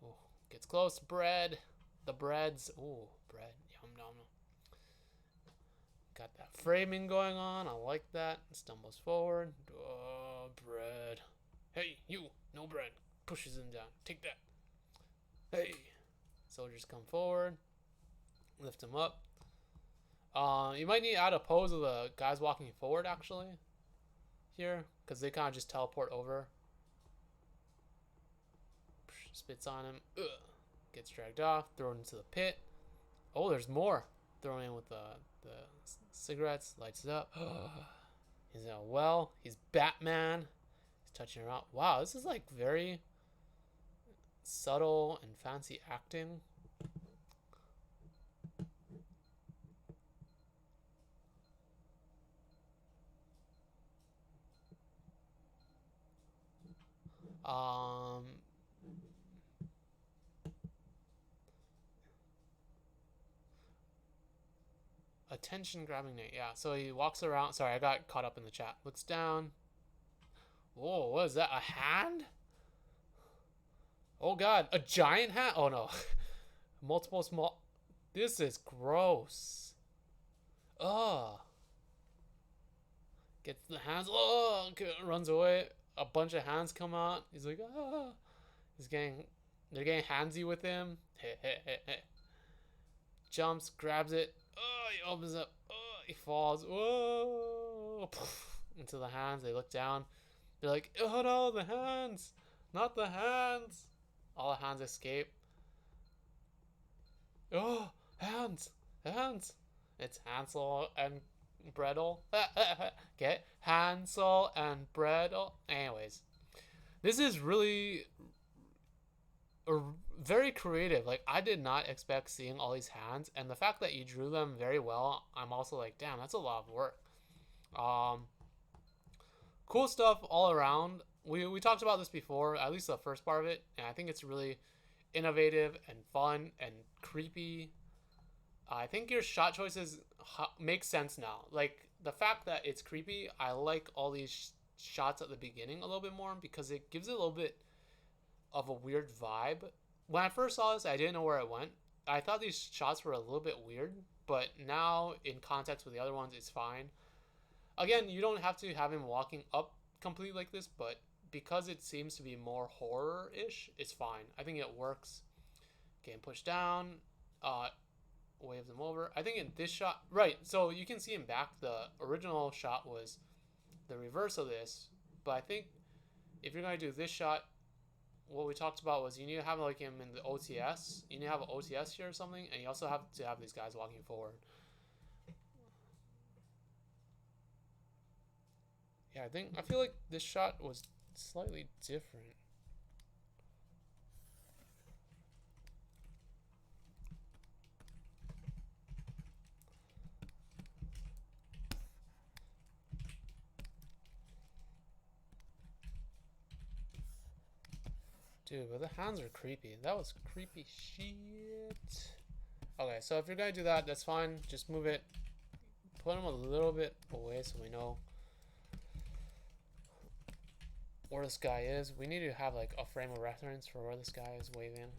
[SPEAKER 1] Oh, gets close. Bread. The breads. Oh, bread. Yum, yum, yum. Got that framing going on. I like that. Stumbles forward. Oh, bread. Hey, you. No bread. Pushes him down. Take that. Hey. Soldiers come forward. Lift him up. You might need to add a pose of the guys walking forward, actually, here, because they kind of just teleport over. Spits on him. Ugh. Gets dragged off. Thrown into the pit. Oh, there's more. Thrown in with the cigarettes. Lights it up. He's in a well. He's Batman. He's touching her out. Wow, this is like very subtle and fancy acting. Attention grabbing Nate. Yeah, so he walks around. Sorry, I got caught up in the chat. Looks down. Whoa, what is that? A hand? Oh god, a giant hand? Oh no. Multiple small. This is gross. Ugh. Gets the hands. Oh, runs away. A bunch of hands come out. He's like, ah. They're getting handsy with him. Jumps, grabs it. Oh, he opens up. Oh, he falls. Whoa. Into the hands. They look down. They're like, oh no, the hands. Not the hands. All the hands escape. Oh, hands. Hands. It's Hansel and Gretel. Okay, Hansel and Gretel. Anyways, this is really very creative. Like, I did not expect seeing all these hands, and the fact that you drew them very well, I'm also like, damn, that's a lot of work. Cool stuff all around. We talked about this before, at least the first part of it, and I think it's really innovative and fun and creepy. I think your shot choices make sense now. Like, the fact that it's creepy, I like all these shots at the beginning a little bit more because it gives it a little bit of a weird vibe. When I first saw this, I didn't know where it went. I thought these shots were a little bit weird, but now in context with the other ones, it's fine. Again, you don't have to have him walking up completely like this, but because it seems to be more horror-ish, it's fine. I think it works. Getting pushed down, waves him over. I think in this shot, right, so you can see him back. The original shot was the reverse of this, but I think if you're going to do this shot, what we talked about was you need to have like him in the OTS. You need to have an OTS here or something, and you also have to have these guys walking forward. Yeah, I feel like this shot was slightly different. Dude, but the hands are creepy. That was creepy shit. Okay, so if you're gonna do that, that's fine. Just move it. Put him a little bit away so we know where this guy is. We need to have like a frame of reference for where this guy is waving.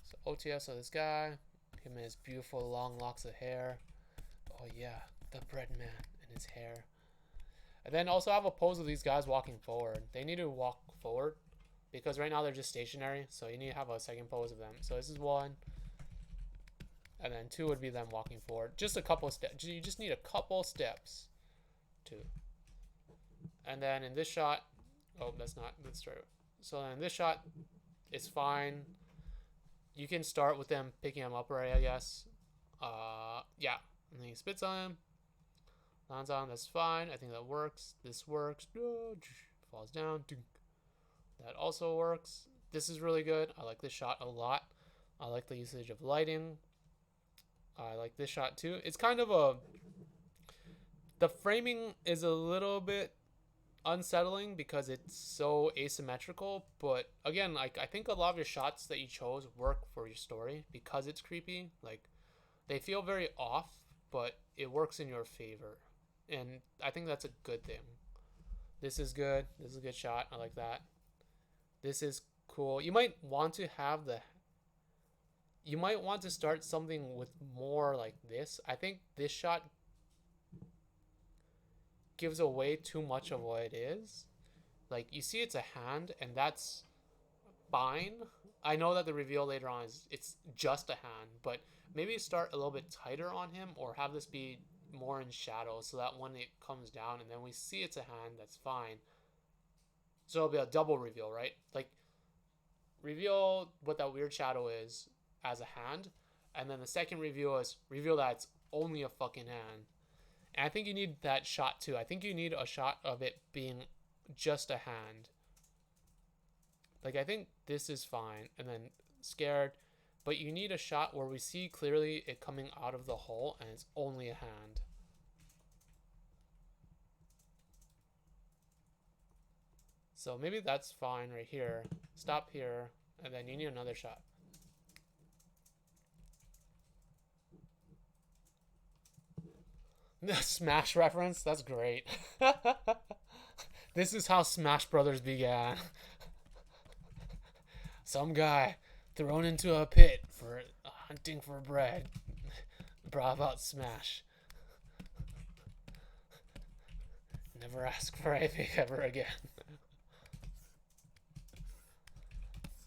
[SPEAKER 1] So OTS of this guy. Him and his beautiful long locks of hair. Oh yeah, the bread man and his hair. And then also have a pose of these guys walking forward. They need to walk forward because right now they're just stationary. So you need to have a second pose of them. So this is one. And then two would be them walking forward. Just a couple of steps. You just need a couple steps. Two. And then in this shot, oh, that's true. So then in this shot, it's fine. You can start with them picking him up already, I guess. Yeah. And then he spits on him. Lands on him, that's fine. I think that works. This works. Falls down. That also works. This is really good. I like this shot a lot. I like the usage of lighting. I like this shot too. It's kind of a... The framing is a little bit unsettling because it's so asymmetrical, but again, like I think a lot of your shots that you chose work for your story because it's creepy. Like they feel very off, but it works in your favor, and I think that's a good thing. This is good. This is a good shot. I like that. This is cool. You might want to have the... You might want to start something with more like this. I think this shot gives away too much of what it is. Like you see it's a hand and that's fine. I know that the reveal later on is it's just a hand, but maybe start a little bit tighter on him or have this be more in shadow so that when it comes down and then we see it's a hand, that's fine. So it'll be a double reveal, right? Like reveal what that weird shadow is as a hand, and then the second reveal is reveal that it's only a fucking hand. And I think you need that shot too. I think you need a shot of it being just a hand. Like I think this is fine, and then scared, but you need a shot where we see clearly it coming out of the hole and it's only a hand. So maybe that's fine right here. Stop here, and then you need another shot. The Smash reference? That's great. This is how Smash Brothers began. Some guy thrown into a pit for hunting for bread brought about Smash. Never ask for anything ever again.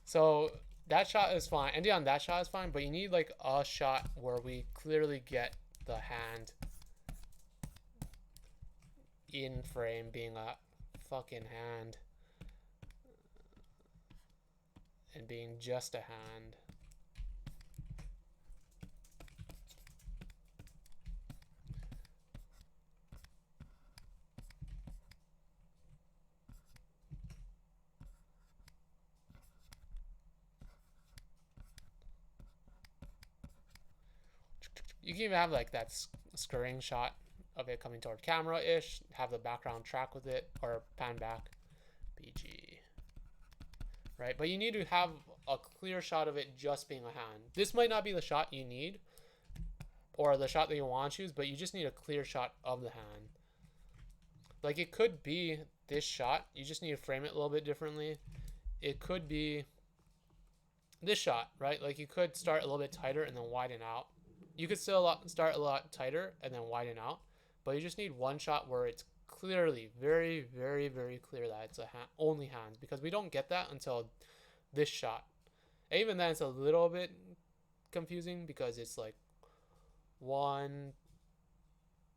[SPEAKER 1] So that shot is fine. Ending on that shot is fine, but you need like a shot where we clearly get the hand in frame being a fucking hand and being just a hand. You can even have like that scurrying shot of it coming toward camera-ish, have the background track with it, or pan back, BG. Right, but you need to have a clear shot of it just being a hand. This might not be the shot you need, or the shot that you want to choose, but you just need a clear shot of the hand. Like, it could be this shot. You just need to frame it a little bit differently. It could be this shot, right? Like, you could start a little bit tighter and then widen out. You could still start a lot tighter and then widen out, but you just need one shot where it's clearly, very, very, very clear that it's only hands, because we don't get that until this shot. And even then, it's a little bit confusing because it's like one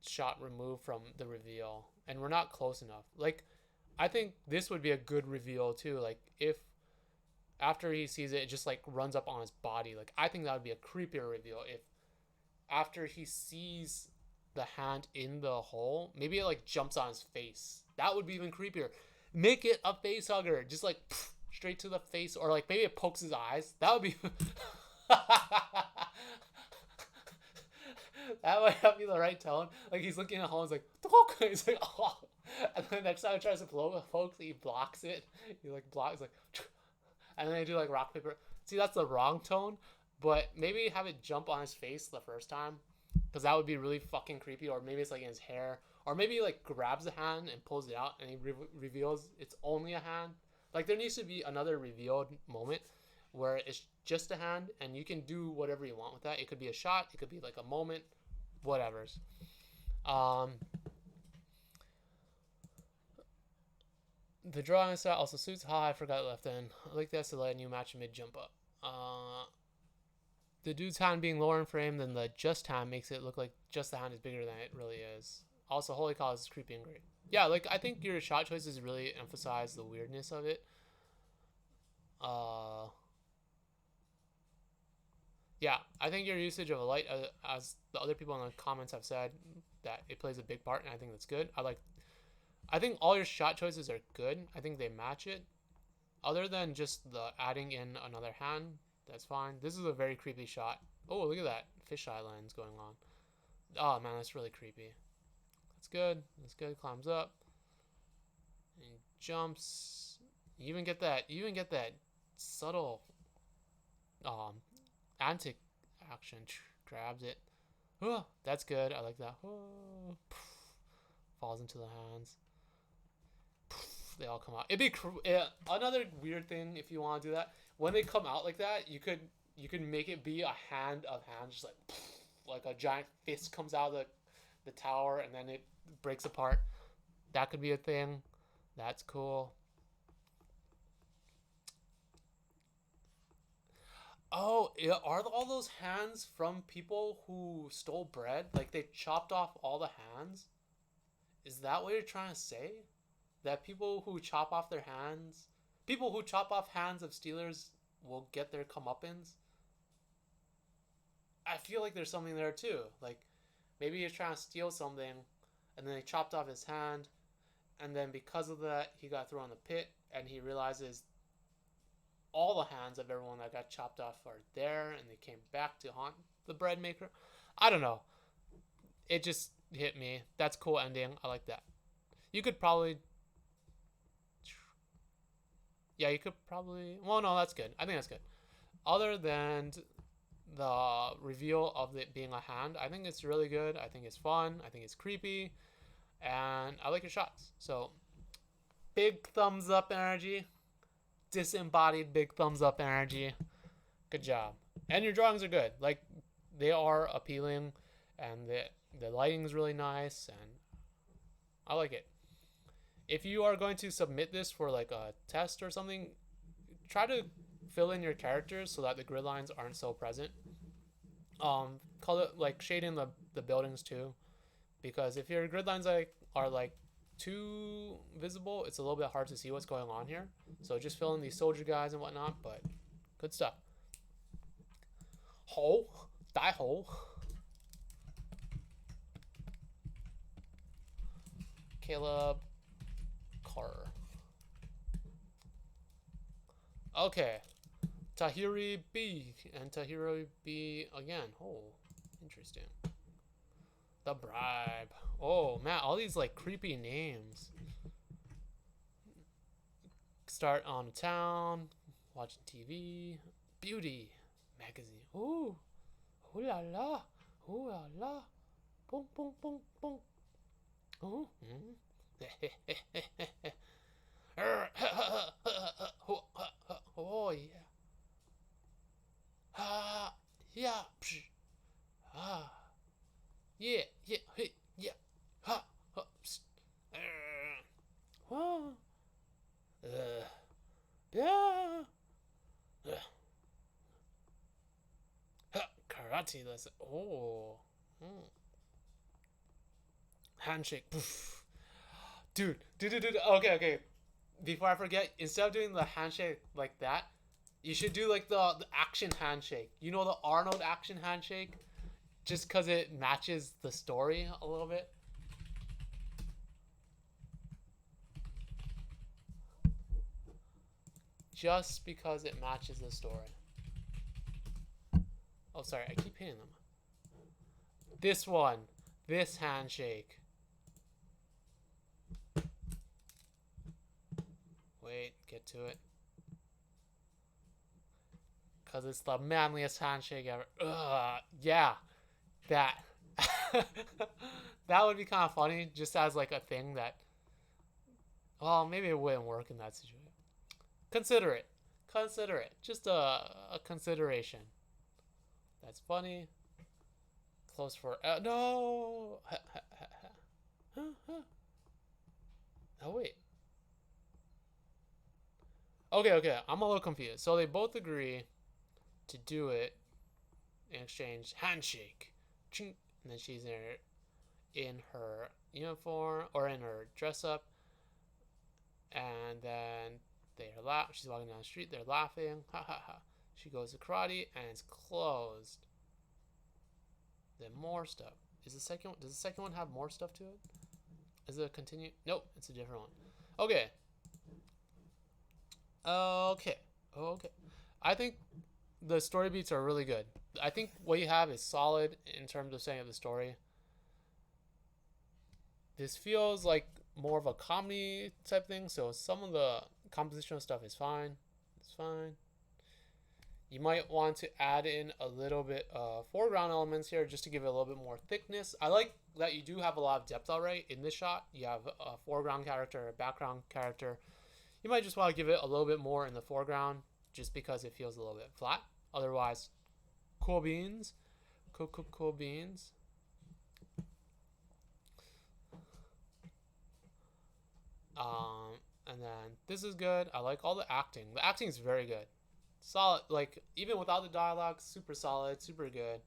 [SPEAKER 1] shot removed from the reveal, and we're not close enough. Like, I think this would be a good reveal too. Like, if after he sees it, it just like runs up on his body. Like, I think that would be a creepier reveal if after he sees the hand in the hole, maybe it like jumps on his face. That would be even creepier. Make it a face hugger, just like straight to the face, or like maybe it pokes his eyes. That would be that might not be the right tone. Like, he's looking at home, he's like, he's like, oh. And then next time he tries to poke, he blocks it. He like blocks, like, and then they do like rock paper. See, that's the wrong tone. But maybe have it jump on his face the first time, because that would be really fucking creepy. Or maybe it's like in his hair, or maybe he like grabs a hand and pulls it out, and he reveals it's only a hand. Like, there needs to be another revealed moment where it's just a hand, and you can do whatever you want with that. It could be a shot, it could be like a moment, whatever's. The drawing style also suits. I forgot left in. I like this to let a new match mid jump up. The dude's hand being lower in frame than the just hand makes it look like just the hand is bigger than it really is. Also, holy cow, this is creepy and great. Yeah, like, I think your shot choices really emphasize the weirdness of it. Yeah, I think your usage of a light, as the other people in the comments have said, that it plays a big part, and I think that's good. I think all your shot choices are good. I think they match it. Other than just the adding in another hand, that's fine. This is a very creepy shot. Oh, look at that fisheye lens going on. Oh man, that's really creepy. That's good. That's good. Climbs up and jumps. You even get that subtle antic action. Grabs it. Oh, that's good. I like that. Oh, falls into the hands. They all come out. It'd be another weird thing if you want to do that. When they come out like that, you could make it be a hand of hands, just like a giant fist comes out of the tower, and then it breaks apart. That could be a thing. That's cool. Oh, are all those hands from people who stole bread? Like, they chopped off all the hands? Is that what you're trying to say? That people who chop off hands of stealers will get their comeuppance? I feel like there's something there too. Like, maybe he's trying to steal something, and then they chopped off his hand, and then because of that, he got thrown in the pit, and he realizes all the hands of everyone that got chopped off are there, and they came back to haunt the bread maker. I don't know. It just hit me. That's a cool ending. I like that. You could probably... Yeah, you could probably... Well, no, that's good. I think that's good. Other than the reveal of it being a hand, I think it's really good. I think it's fun. I think it's creepy. And I like your shots. So, big thumbs up energy. Disembodied big thumbs up energy. Good job. And your drawings are good. Like, they are appealing, and the lighting is really nice, and I like it. If you are going to submit this for like a test or something, try to fill in your characters so that the grid lines aren't so present. Color, like, shade in the buildings too, because if your grid lines are like too visible, it's a little bit hard to see what's going on here. So just fill in these soldier guys and whatnot, but good stuff. Hole, die hole. Caleb Carr. Okay. Tahiri B and Tahiri B again. Oh, interesting. The Bribe. Oh, man, all these, like, creepy names. Start on a town. Watching TV. Beauty. Magazine. Ooh. Ooh la la. Ooh la la. Boom, boom, boom, boom. Oh. Oh yeah. Ah yeah. Psh. Ah yeah yeah hey yeah. Ha ha. Psst. Oh. Yeah. Ha, karate lesson. Oh. Mm. Handshake. Poof. Dude. Okay. Before I forget, instead of doing the handshake like that, you should do like the action handshake. You know the Arnold action handshake? Just because it matches the story a little bit. Just because it matches the story. Oh, sorry, I keep hitting them. This one. This handshake. Wait, get to it. Because it's the manliest handshake ever. Ugh, yeah. That. That would be kind of funny, just as like a thing that. Well, maybe it wouldn't work in that situation. Consider it. Consider it. Just a consideration. That's funny. Close for. No! Oh, wait. Okay. I'm a little confused. So they both agree to do it in exchange. Handshake. And then she's in her uniform or in her dress up. And then they're laugh. She's walking down the street. They're laughing. Ha ha ha. She goes to karate and it's closed. Then more stuff. Does the second one have more stuff to it? Is it a continue? Nope, it's a different one. Okay. I think the story beats are really good. I think what you have is solid in terms of setting up the story. This feels like more of a comedy type thing, so some of the compositional stuff is fine. It's fine. You might want to add in a little bit of foreground elements here just to give it a little bit more thickness. I like that you do have a lot of depth already in this shot. You have a foreground character, a background character. You might just want to give it a little bit more in the foreground just because it feels a little bit flat. Otherwise, cool beans. Cool beans. And then this is good. I like all the acting. The acting is very good. Solid, like even without the dialogue, super solid, super good.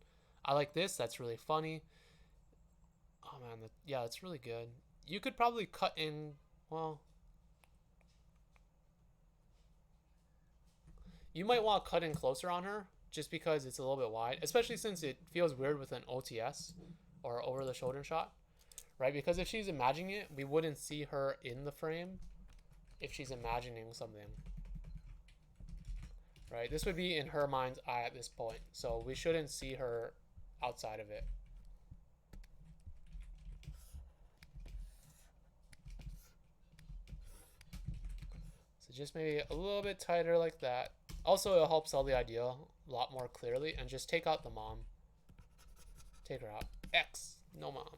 [SPEAKER 1] I like this. That's really funny. Oh man, yeah, it's really good. You could probably cut in. Well, you might want to cut in closer on her just because it's a little bit wide, especially since it feels weird with an OTS or over the shoulder shot, right? Because if she's imagining it, we wouldn't see her in the frame if she's imagining something. Right? This would be in her mind's eye at this point. So we shouldn't see her outside of it. So just maybe a little bit tighter like that. Also, it'll help sell the idea a lot more clearly. And just take out the mom. Take her out. X. No mom.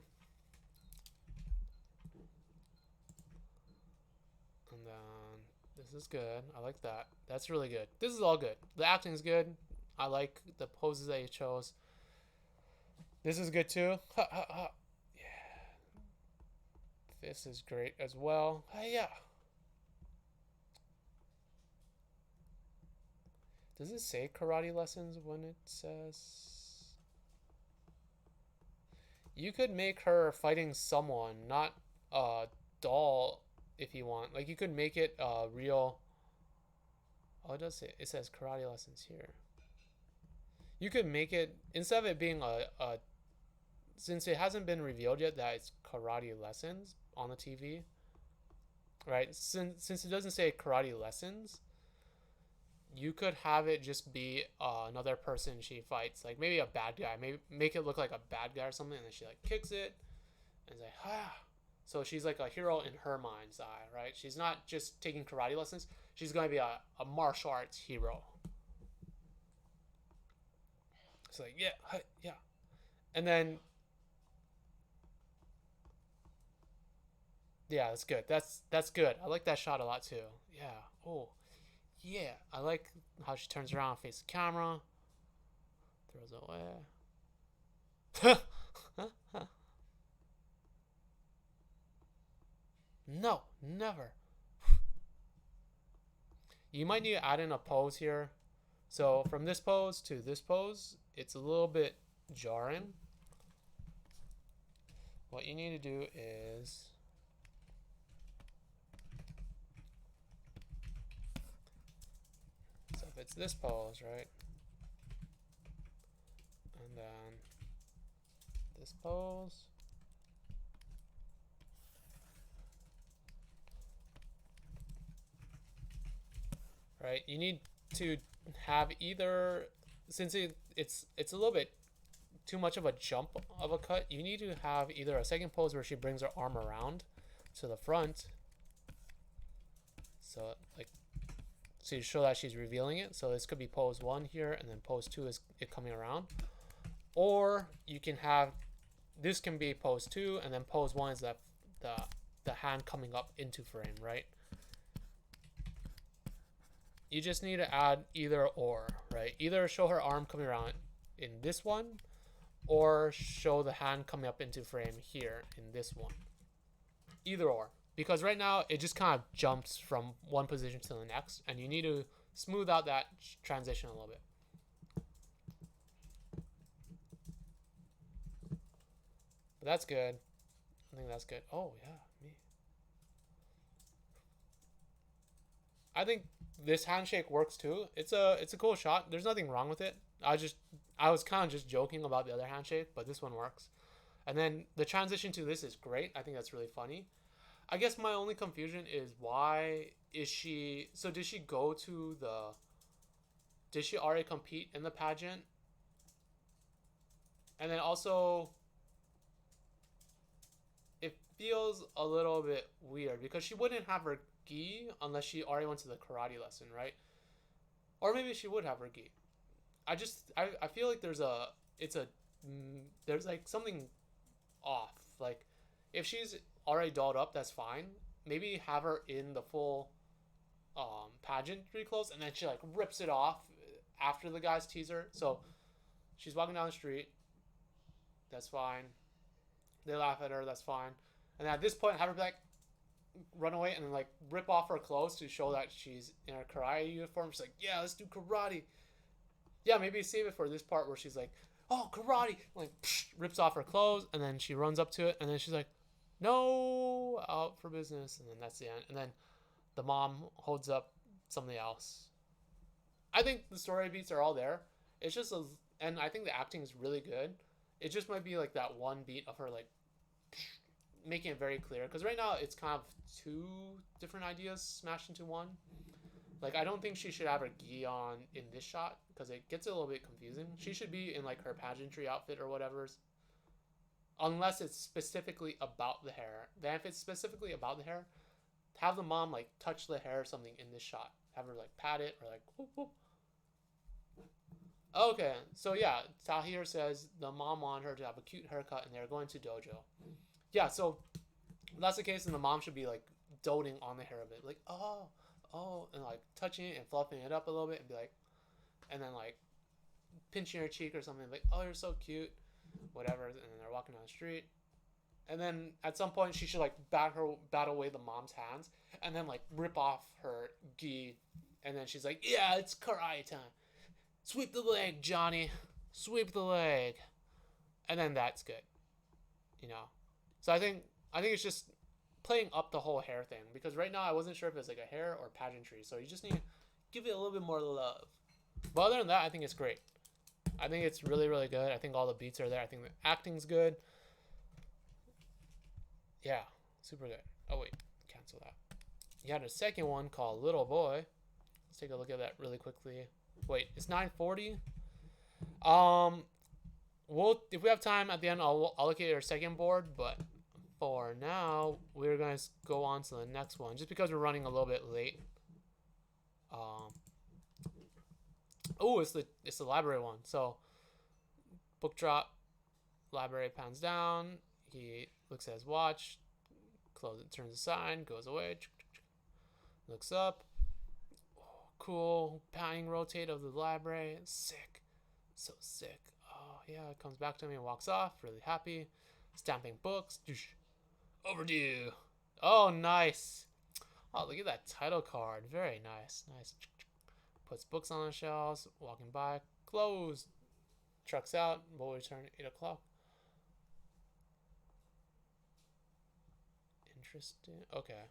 [SPEAKER 1] And then this is good. I like that. That's really good. This is all good. The acting is good. I like the poses that you chose. This is good too. Ha ha ha. Yeah. This is great as well. Yeah. Does it say karate lessons when it says? You could make her fighting someone, not a doll, if you want. Like you could make it real. Oh, it does say it says karate lessons here. You could make it instead of it being a since it hasn't been revealed yet that it's karate lessons on the TV, right? Since it doesn't say karate lessons, you could have it just be another person she fights, like maybe a bad guy. Maybe make it look like a bad guy or something, and then she like kicks it, and it's like ah. So she's like a hero in her mind's eye, right? She's not just taking karate lessons. She's going to be a martial arts hero. It's like yeah, and then Yeah, that's good. That's good. I like that shot a lot too. Yeah. Oh, yeah. I like how she turns around, faces the camera, throws it away. No, never. You might need to add in a pose here. So from this pose to this pose, it's a little bit jarring. What you need to do is so if it's this pose, right? And then this pose. Right? You need to have either since it's a little bit too much of a jump of a cut, you need to have either a second pose where she brings her arm around to the front. So like so you show that she's revealing it. So this could be pose 1 here, and then pose 2 is it coming around. Or you can have this can be pose 2, and then pose 1 is the hand coming up into frame, right? You just need to add either or, right? Either show her arm coming around in this one, or show the hand coming up into frame here in this one. Either or. Because right now, it just kind of jumps from one position to the next, and you need to smooth out that transition a little bit. But that's good. I think that's good. Oh, yeah, me. I think this handshake works too. It's a cool shot. There's nothing wrong with it. I was kind of just joking about the other handshake, but this one works. And then the transition to this is great. I think that's really funny. I guess my only confusion is why is she so did she go to the did she already compete in the pageant? And then also it feels a little bit weird because she wouldn't have her gi unless she already went to the karate lesson, right? Or maybe she would have her gi. I feel like there's like something off. Like if she's already dolled up, that's fine. Maybe have her in the full pageantry clothes, and then she like rips it off after the guys tease her. So she's walking down the street, that's fine. They laugh at her, that's fine. And then at this point have her be like run away and then like rip off her clothes to show that she's in her karate uniform. She's like, yeah, let's do karate. Yeah, maybe save it for this part where she's like, oh, karate, like rips off her clothes, and then she runs up to it, and then she's like, no, out for business, and then that's the end. And then the mom holds up something else. I think the story beats are all there. It's just and I think the acting is really good. It just might be like that one beat of her like making it very clear, because right now it's kind of two different ideas smashed into one. Like I don't think she should have her gi on in this shot because it gets a little bit confusing. She should be in like her pageantry outfit or whatever, unless it's specifically about the hair. Then if it's specifically about the hair, have the mom like touch the hair or something in this shot. Have her like pat it or like whoop, whoop. Okay, so yeah, Tahir says the mom wanted her to have a cute haircut and they're going to dojo. Yeah, so if that's the case, then the mom should be like doting on the hair a bit, like oh, and like touching it and fluffing it up a little bit and be like, and then like pinching her cheek or something, like oh, you're so cute, whatever. And then they're walking down the street, and then at some point she should like bat away the mom's hands and then like rip off her gi, and then she's like, yeah, it's karate time. Sweep the leg, Johnny. Sweep the leg. And then that's good. You know? So I think it's just playing up the whole hair thing. Because right now I wasn't sure if it's like a hair or pageantry. So you just need to give it a little bit more love. But other than that, I think it's great. I think it's really, really good. I think all the beats are there. I think the acting's good. Yeah. Super good. Oh, wait. Cancel that. You had a second one called Little Boy. Let's take a look at that really quickly. Wait, it's 9:40. We'll if we have time at the end, I'll allocate our second board. But for now, we're gonna go on to the next one, just because we're running a little bit late. Oh, it's the library one. So, book drop. Library pans down. He looks at his watch, Close it, turns aside, goes away. Looks up. Oh, cool. Panning rotate of the library. Sick. So sick. Oh, yeah. It comes back to me and walks off. Really happy. Stamping books. Overdue. Oh, nice. Oh, look at that title card. Very nice. Nice. Puts books on the shelves. Walking by. Closed. Trucks out. Will return at 8 o'clock. Interesting. Okay.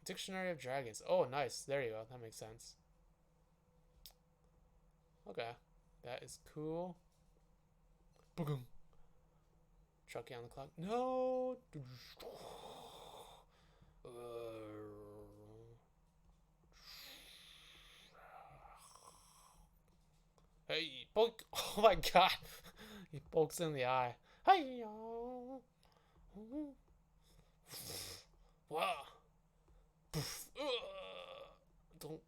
[SPEAKER 1] Dictionary of Dragons. Oh, nice. There you go. That makes sense. Okay. That is cool. Boom. Trucking on the clock. No. Hey, poke. Oh my god. He pokes in the eye. Hey, wow. Don't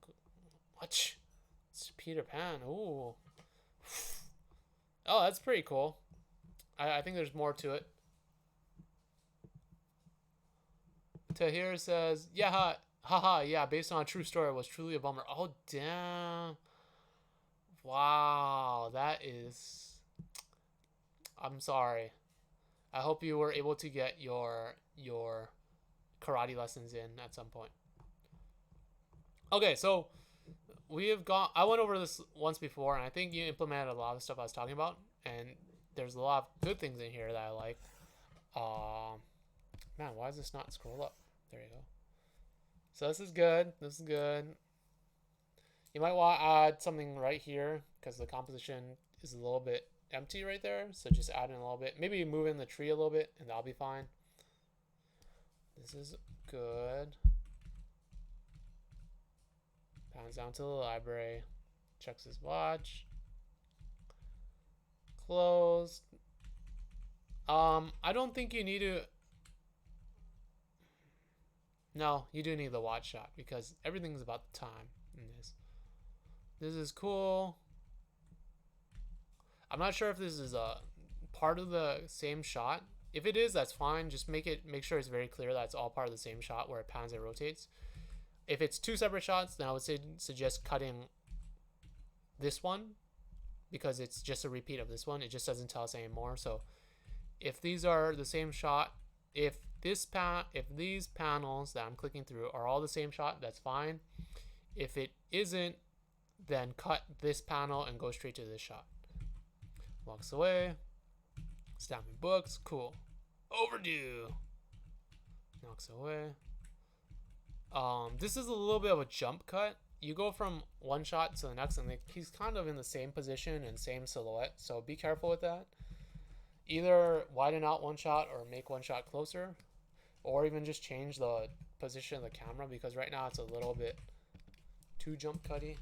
[SPEAKER 1] watch. It's Peter Pan. Ooh. Oh, that's pretty cool. I think there's more to it. Tahir says, yeah, haha, yeah, based on a true story, it was truly a bummer. Oh, damn. Wow, that is... I'm sorry. I hope you were able to get your karate lessons in at some point. Okay, so we have gone... I went over this once before, and I think you implemented a lot of the stuff I was talking about, and there's a lot of good things in here that I like. Man, why does this not scroll up? There you go. So this is good. This is good. You might want to add something right here because the composition is a little bit empty right there. So just add in a little bit. Maybe move in the tree a little bit and that'll be fine. This is good. Pans down to the library. Checks his watch. Closed. I don't think you need to... No, you do need the watch shot because everything's about the time in this. This is cool. I'm not sure if this is a part of the same shot. If it is, that's fine. Just make sure it's very clear that it's all part of the same shot where it pans and rotates. If it's two separate shots, then I would suggest cutting this one because it's just a repeat of this one. It just doesn't tell us anymore. So if these are the same shot, if these panels that I'm clicking through are all the same shot, that's fine. If it isn't, then cut this panel and go straight to this shot. Walks away. Stamping books. Cool. Overdue. Knocks away. This is a little bit of a jump cut. You go from one shot to the next, and he's kind of in the same position and same silhouette, so be careful with that. Either widen out one shot or make one shot closer, or even just change the position of the camera because right now it's a little bit too jump cutty.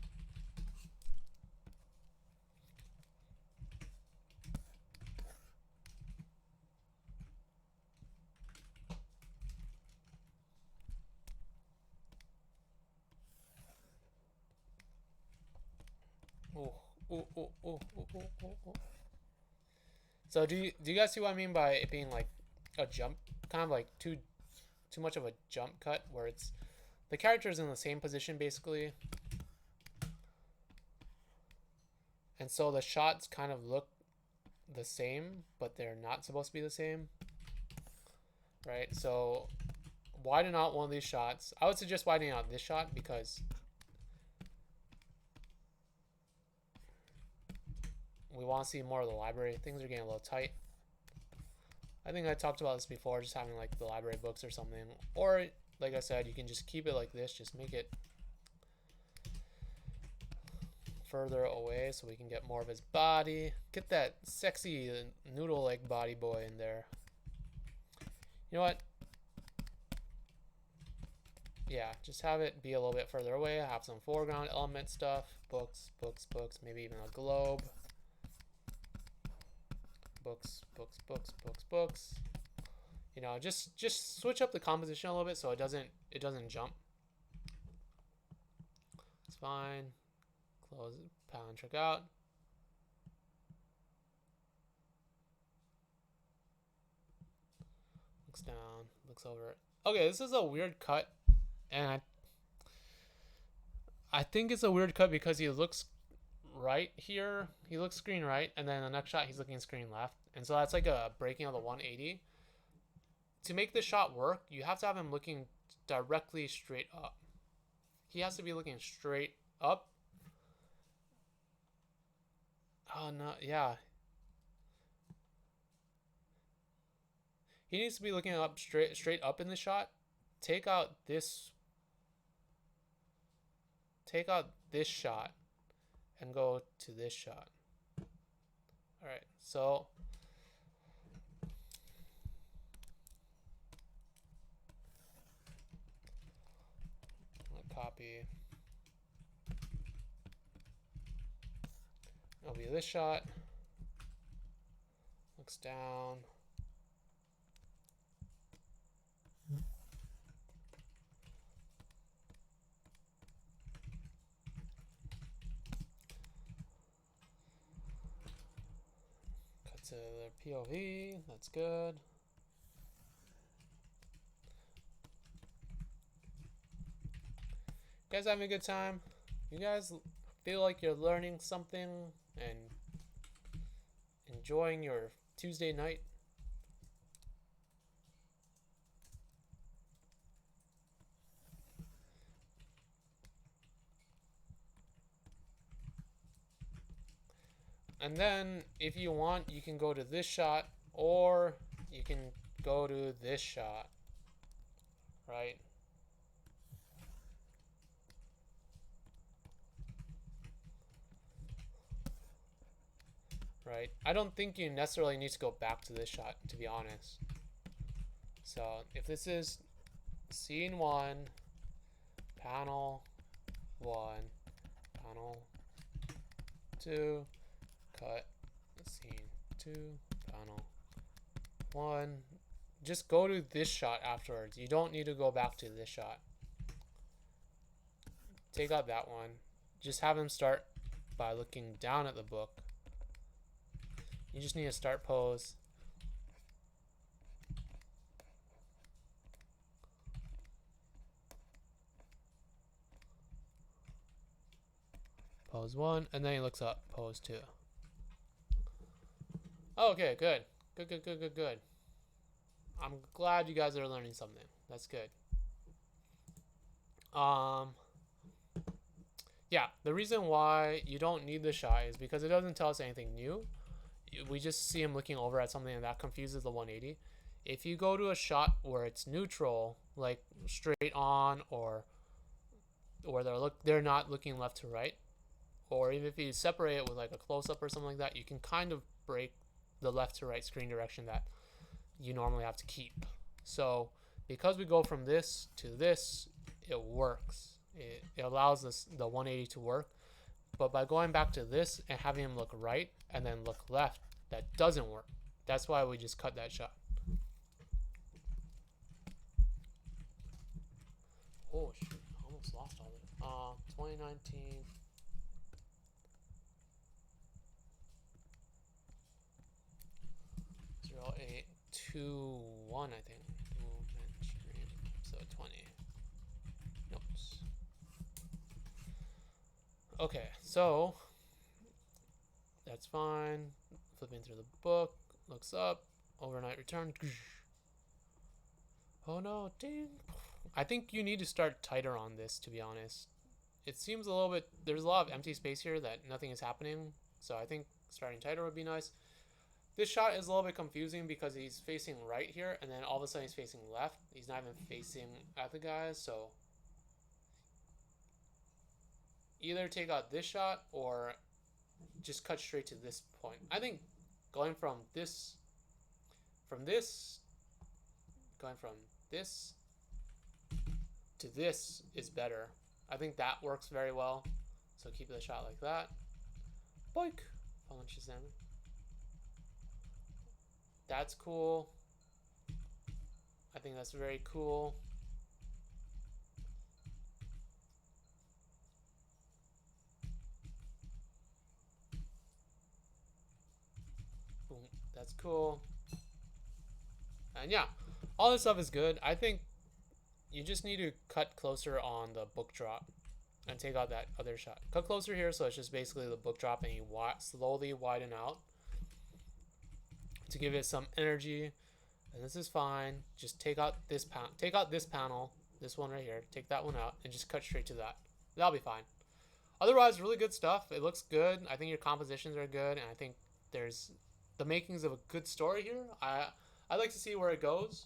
[SPEAKER 1] So do you guys see what I mean by it being like a jump, kind of like too much of a jump cut where it's the character's in the same position basically, and so the shots kind of look the same but they're not supposed to be the same, right? So widen out one of these shots. I would suggest widening out this shot because we want to see more of the library. Things are getting a little tight. I think I talked about this before, just having like the library books or something. Or, like I said, you can just keep it like this. Just make it further away so we can get more of his body. Get that sexy noodle-like body boy in there. You know what? Yeah, just have it be a little bit further away. Have some foreground element stuff. Books, books, books. Maybe even a globe. Books, books, books, books, books. You know, just switch up the composition a little bit so it doesn't jump. It's fine. Close it, pound check out. Looks down, looks over it. Okay, this is a weird cut, and I think it's a weird cut because he looks right here. He looks screen right, and then the next shot he's looking screen left, and so that's like a breaking of the 180. To make this shot work, you have to have him looking directly straight up. He has to be looking straight up. Oh no, yeah. He needs to be looking up straight up in the shot. Take out this shot and go to this shot. All right, so I'll copy. It'll be this shot. Looks down. To their POV, that's good. You guys having a good time? You guys feel like you're learning something and enjoying your Tuesday night? And then, if you want, you can go to this shot, or you can go to this shot, right? Right? I don't think you necessarily need to go back to this shot, to be honest. So, if this is scene 1, panel 1, panel 2, cut scene 2, panel 1. Just go to this shot afterwards. You don't need to go back to this shot. Take out that one. Just have him start by looking down at the book. You just need to start pose. Pose 1, and then he looks up. Pose 2. Okay, good. Good. I'm glad you guys are learning something. That's good. Yeah, the reason why you don't need the shot is because it doesn't tell us anything new. We just see him looking over at something, and that confuses the 180. If you go to a shot where it's neutral, like straight on, or they're not looking left to right, or even if you separate it with like a close-up or something like that, you can kind of break the left to right screen direction that you normally have to keep. So because we go from this to this, it works. It allows us the 180 to work. But by going back to this and having him look right and then look left, that doesn't work. That's why we just cut that shot. Oh shoot, I almost lost all of it. 2019. Oh, 821, I think. Movement stream, episode 20. Notes. Okay, so that's fine. Flipping through the book, looks up, overnight return. Oh no, ding. I think you need to start tighter on this, to be honest. It seems a little bit, there's a lot of empty space here that nothing is happening, so I think starting tighter would be nice. This shot is a little bit confusing because he's facing right here, and then all of a sudden he's facing left. He's not even facing at the guys, so either take out this shot or just cut straight to this point. I think going from this to this is better. I think that works very well. So keep the shot like that. Boink! Fallen Shazam. That's cool. I think that's very cool. Boom. That's cool. And yeah, All this stuff is good. I think you just need to cut closer on the book drop and take out that other shot. Cut closer here, so it's just basically the book drop, and you slowly widen out to give it some energy. And this is fine. Just take out this panel, this one right here. Take that one out and just cut straight to that. That'll be fine. Otherwise, really good stuff. It looks good. I think your compositions are good, and I think there's the makings of a good story here. I'd like to see where it goes.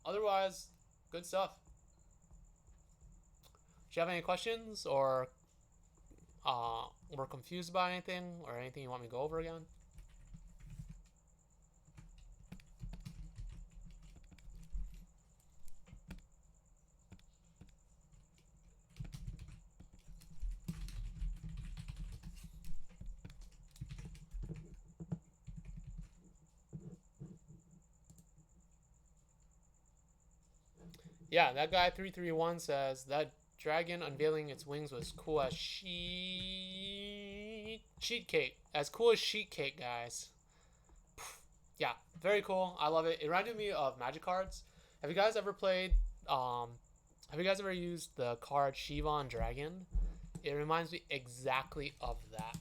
[SPEAKER 1] Otherwise, good stuff. Do you have any questions or were confused by anything or anything you want me to go over again? Yeah, that guy 331 says that dragon unveiling its wings was cool as sheet cake. As cool as sheet cake, guys. Yeah, very cool. I love it. It reminded me of Magic cards. Have you guys ever played? Have you guys ever used the card Shivan Dragon? It reminds me exactly of that.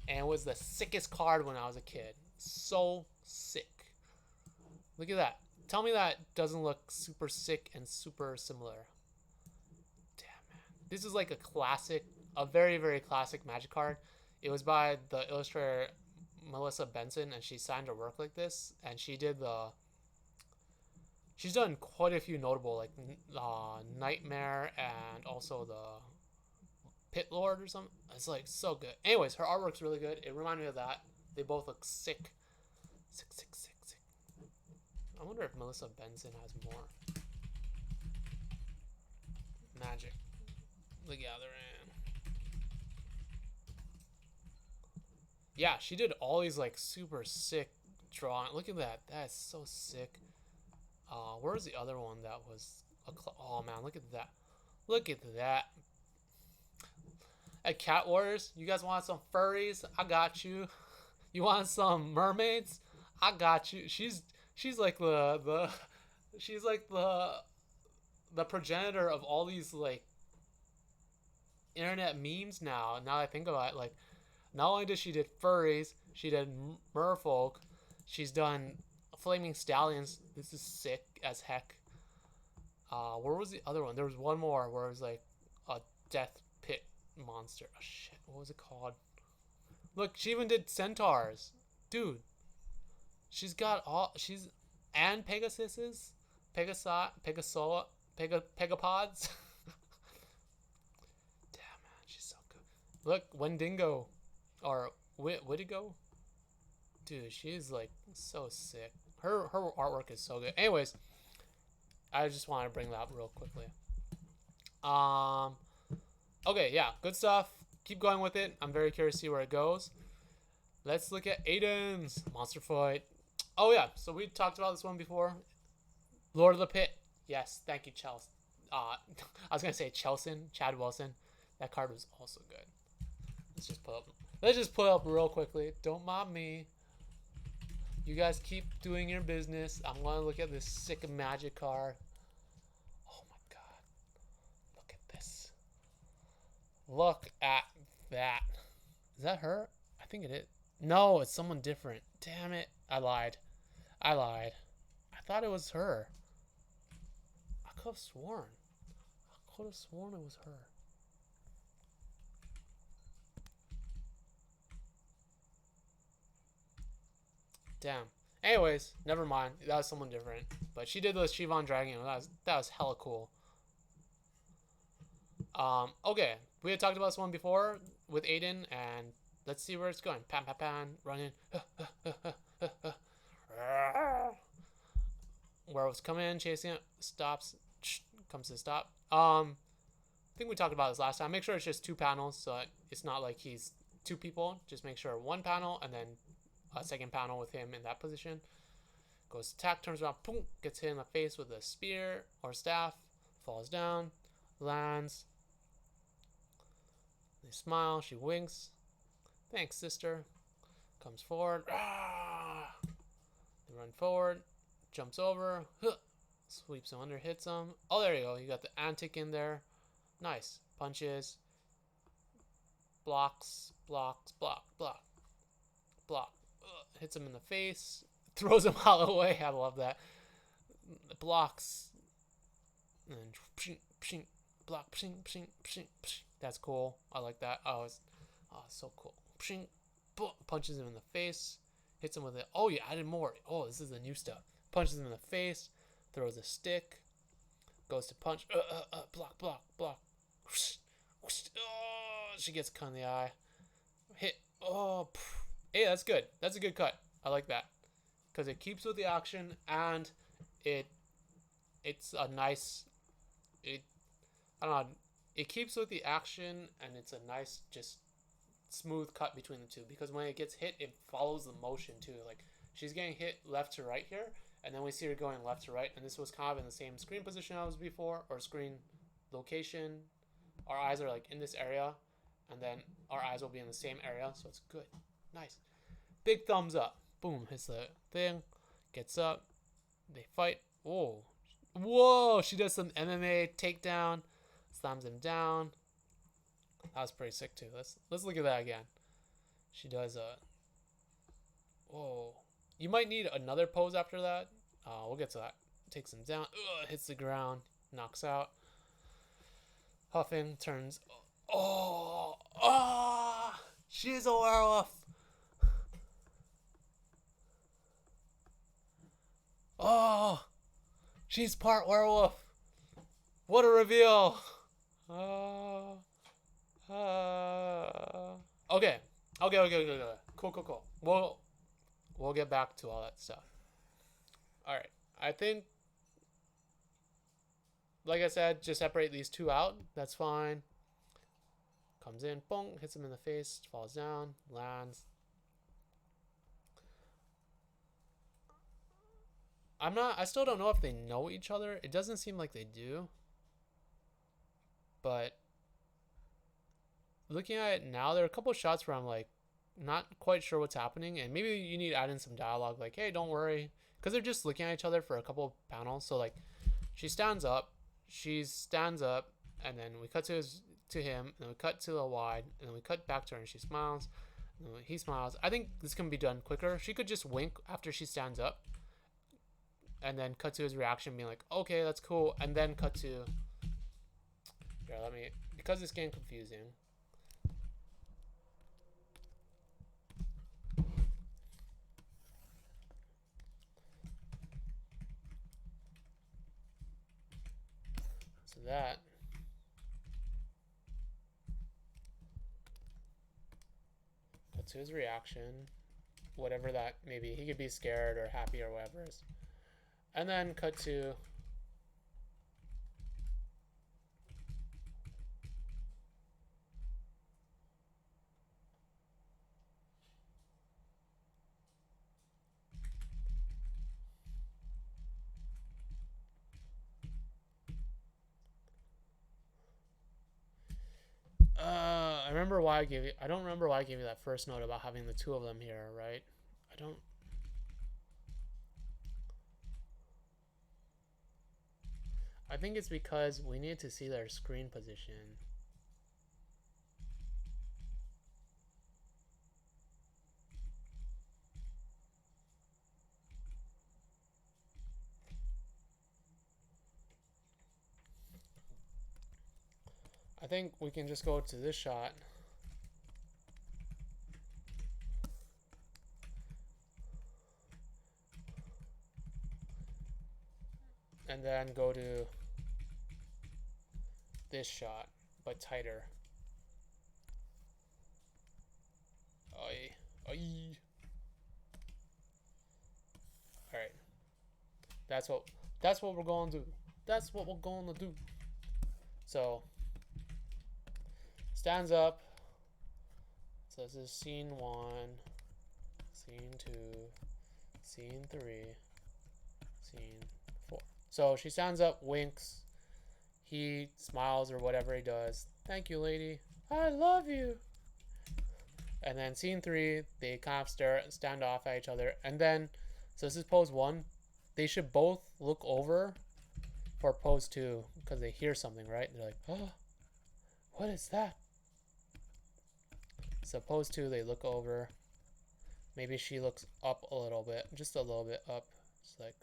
[SPEAKER 1] And it was the sickest card when I was a kid. So sick. Look at that. Tell me that doesn't look super sick and super similar. Damn, man. This is like a classic, a very, very classic Magic card. It was by the illustrator Melissa Benson, and she signed her work like this. And she did she's done quite a few notable, like Nightmare and also the Pit Lord or something. It's like so good. Anyways, her artwork's really good. It reminded me of that. They both look sick. Sick, sick, sick. I wonder if Melissa Benson has more. Magic. The Gathering. Yeah, she did all these like super sick drawing. Look at that. That is so sick. Where was the other one that was oh man, look at that. Look at that. At Cat Warriors, you guys want some furries? I got you. You want some mermaids? I got you. She's like the progenitor of all these like internet memes now. Now that I think about it, like not only did she did furries, she did merfolk, she's done flaming stallions. This is sick as heck. Where was the other one? There was one more where it was like a death pit monster. Oh shit, what was it called? Look, she even did centaurs, dude. She's got all and Pegasuses, Pegapods. Damn man, she's so good. Look, Wendigo, or Wittigo. Dude, she's like so sick. Her artwork is so good. Anyways, I just want to bring that up real quickly. Okay, yeah, good stuff. Keep going with it. I'm very curious to see where it goes. Let's look at Aiden's monster fight. Oh yeah, so we talked about this one before. Lord of the Pit. Yes, thank you, Chelsea. I was gonna say Chad Wilson. That card was also good. Let's just put up real quickly. Don't mob me. You guys keep doing your business. I'm gonna look at this sick Magic card. Oh my god. Look at this. Look at that. Is that her? I think it is. No, it's someone different. Damn it. I lied. I thought it was her. I could have sworn it was her. Damn. Anyways, never mind. That was someone different. But she did the Shivan Dragon. That was hella cool. Okay. We had talked about this one before with Aiden, and let's see where it's going. Pan, pan, pan, running. Where it was coming in, chasing it, stops, comes to stop. I think we talked about this last time. Make sure it's just 2 panels, so it's not like he's 2 people. Just make sure 1 panel and then a second panel with him in that position. Goes attack, turns around, boom, gets hit in the face with a spear or staff, falls down, lands. They smile, she winks. Thanks, sister. Comes forward. They run forward. jumps over, sweeps him under, hits him. Oh, there you go. You got the antic in there. Nice. Punches. Blocks. Block. Hits him in the face. Throws him all the way. I love that. Blocks. And pshing, pshing, block. Pshing, pshing, pshing, pshing. That's cool. I like that. Oh, so cool. Pshing. Punches him in the face. Hits him with it. Oh, you added more. Oh, this is the new stuff. Punches him in the face. Throws a stick. Goes to punch. Block. Oh, she gets cut in the eye. Hit. Oh, hey, that's good. That's a good cut. I like that because it keeps with the action and it's a nice. I don't know. It keeps with the action and it's a nice just smooth cut between the two because when it gets hit, it follows the motion too. Like she's getting hit left to right here, and then we see her going left to right, and this was kind of in the same screen position I was before or screen location. Our eyes are like in this area, and then our eyes will be in the same area, so it's good. Nice. Big thumbs up. Boom, hits the thing. Gets up. They fight. Oh. Whoa, she does some MMA takedown. Slams him down. That was pretty sick too. Let's look at that again. She does a... Whoa. You might need another pose after that. We'll get to that. Takes him down. Hits the ground. Knocks out. Huffing turns. Oh, she's a werewolf. Oh, she's part werewolf. What a reveal. Okay. Cool. We'll get back to all that stuff. All right. I think, like I said, just separate these two out. That's fine. Comes in, boom, hits him in the face, falls down, lands. I still don't know if they know each other. It doesn't seem like they do. But looking at it now, there are a couple of shots where I'm like, not quite sure what's happening. And maybe you need to add in some dialogue like, hey, don't worry. Because they're just looking at each other for a couple of panels. So like, she stands up, and then we cut to him, and then we cut to a wide, and then we cut back to her, and she smiles, and then he smiles. I think this can be done quicker. She could just wink after she stands up, and then cut to his reaction, being like, okay, that's cool, and then cut to... Here, because it's getting confusing. So that... Cut to his reaction. Whatever that may be. He could be scared or happy or whatever. And then cut to... I remember why I gave you... I don't remember why I gave you that first note about having the two of them here, right? I think it's because we need to see their screen position. I think we can just go to this shot. And then go to this shot, but tighter. Oi. Alright. That's what we're going to do. That's what we're going to do. So, stands up. So this is scene 1, scene 2, scene 3, scene 4. So she stands up, winks. He smiles or whatever he does. Thank you, lady. I love you. And then scene 3, they kind of stand off at each other. And then, so this is pose 1. they should both look over for pose 2 because they hear something, right? They're like, oh, what is that? So pose 2, they look over. Maybe she looks up a little bit, just a little bit up. It's like,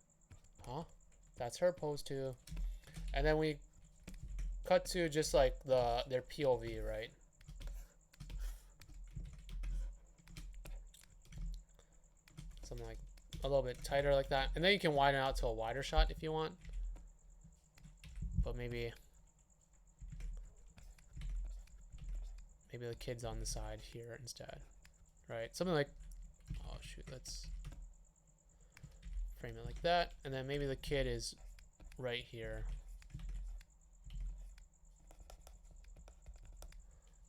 [SPEAKER 1] huh? That's her pose 2. And then we cut to just like their POV, right? Something like a little bit tighter like that. And then you can widen out to a wider shot if you want. But maybe the kid's on the side here instead. Right? Something like, oh shoot, let's frame it like that. And then maybe the kid is right here.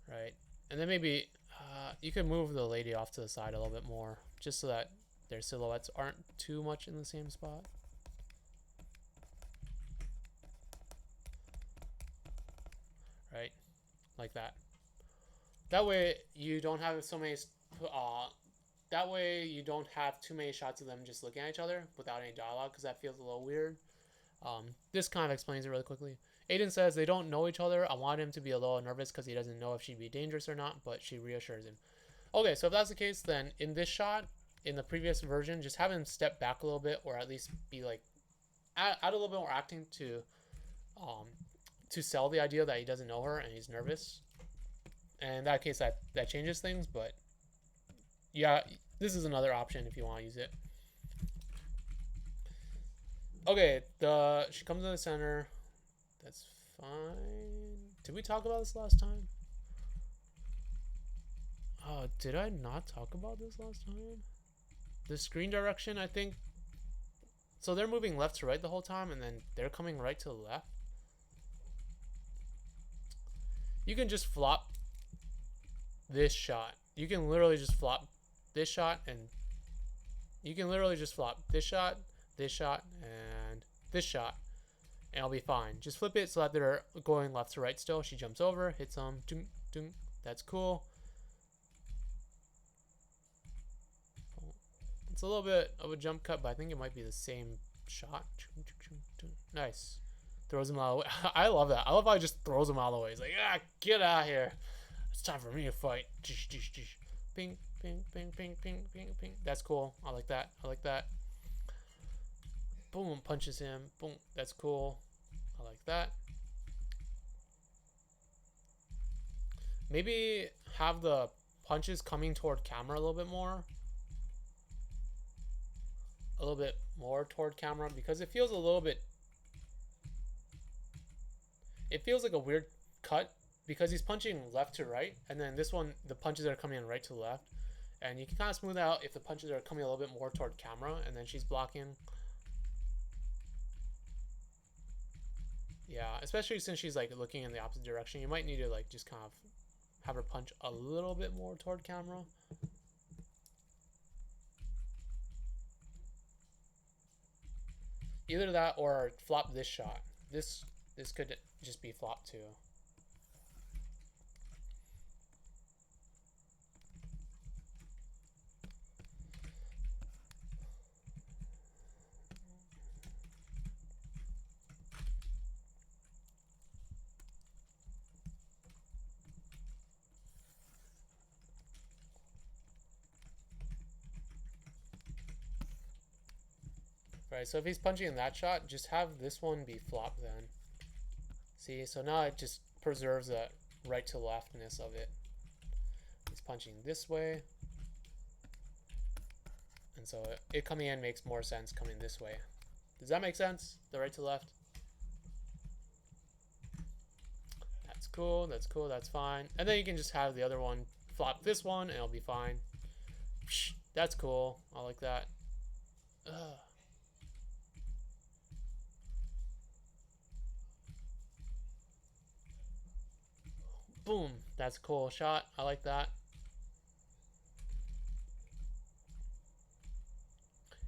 [SPEAKER 1] Right? And then maybe you could move the lady off to the side a little bit more, just so that their silhouettes aren't too much in the same spot. Right? Like that. That way you don't have so many that way you don't have too many shots of them just looking at each other without any dialogue, because that feels a little weird. This kind of explains it really quickly. Aiden says they don't know each other. I want him to be a little nervous because he doesn't know if she'd be dangerous or not, but she reassures him. Okay, so if that's the case, then in this shot, in the previous version, just have him step back a little bit, or at least be like, add a little bit more acting to sell the idea that he doesn't know her and he's nervous. And in that case, that changes things, but yeah, this is another option if you want to use it. Okay, she comes to the center. That's fine. Did we talk about this last time? Oh, did I not talk about this last time? The screen direction, I think. So they're moving left to right the whole time, and then they're coming right to the left. You can just flop this shot. You can literally just flop this shot, and you can literally just flop this shot, and this shot, and it'll be fine. Just flip it so that they're going left to right still. She jumps over, hits them, ding, ding. That's cool. It's a little bit of a jump cut, but I think it might be the same shot. Nice. Throws him out of the way. I love that. I love how he just throws him out of the way. He's like, get out of here. It's time for me to fight. Ping, ping, ping, ping, ping, ping, ping. That's cool. I like that. I like that. Boom, punches him. Boom, that's cool. I like that. Maybe have the punches coming toward camera a little bit more. A little bit more toward camera, because it feels a little bit... It feels like a weird cut, because he's punching left to right, and then this one, the punches are coming in right to left. And you can kind of smooth out if the punches are coming a little bit more toward camera, and then she's blocking. Yeah, especially since she's like looking in the opposite direction, you might need to like just kind of have her punch a little bit more toward camera. Either that or flop this shot. This could just be flop too. Right, so if he's punching in that shot, just have this one be flop then. See, so now it just preserves that right to leftness of it. He's punching this way. And so it coming in makes more sense coming this way. Does that make sense? The right to left? That's cool, that's cool, that's fine. And then you can just have the other one flop this one and it'll be fine. That's cool. I like that. Ugh. Boom. That's a cool shot. I like that.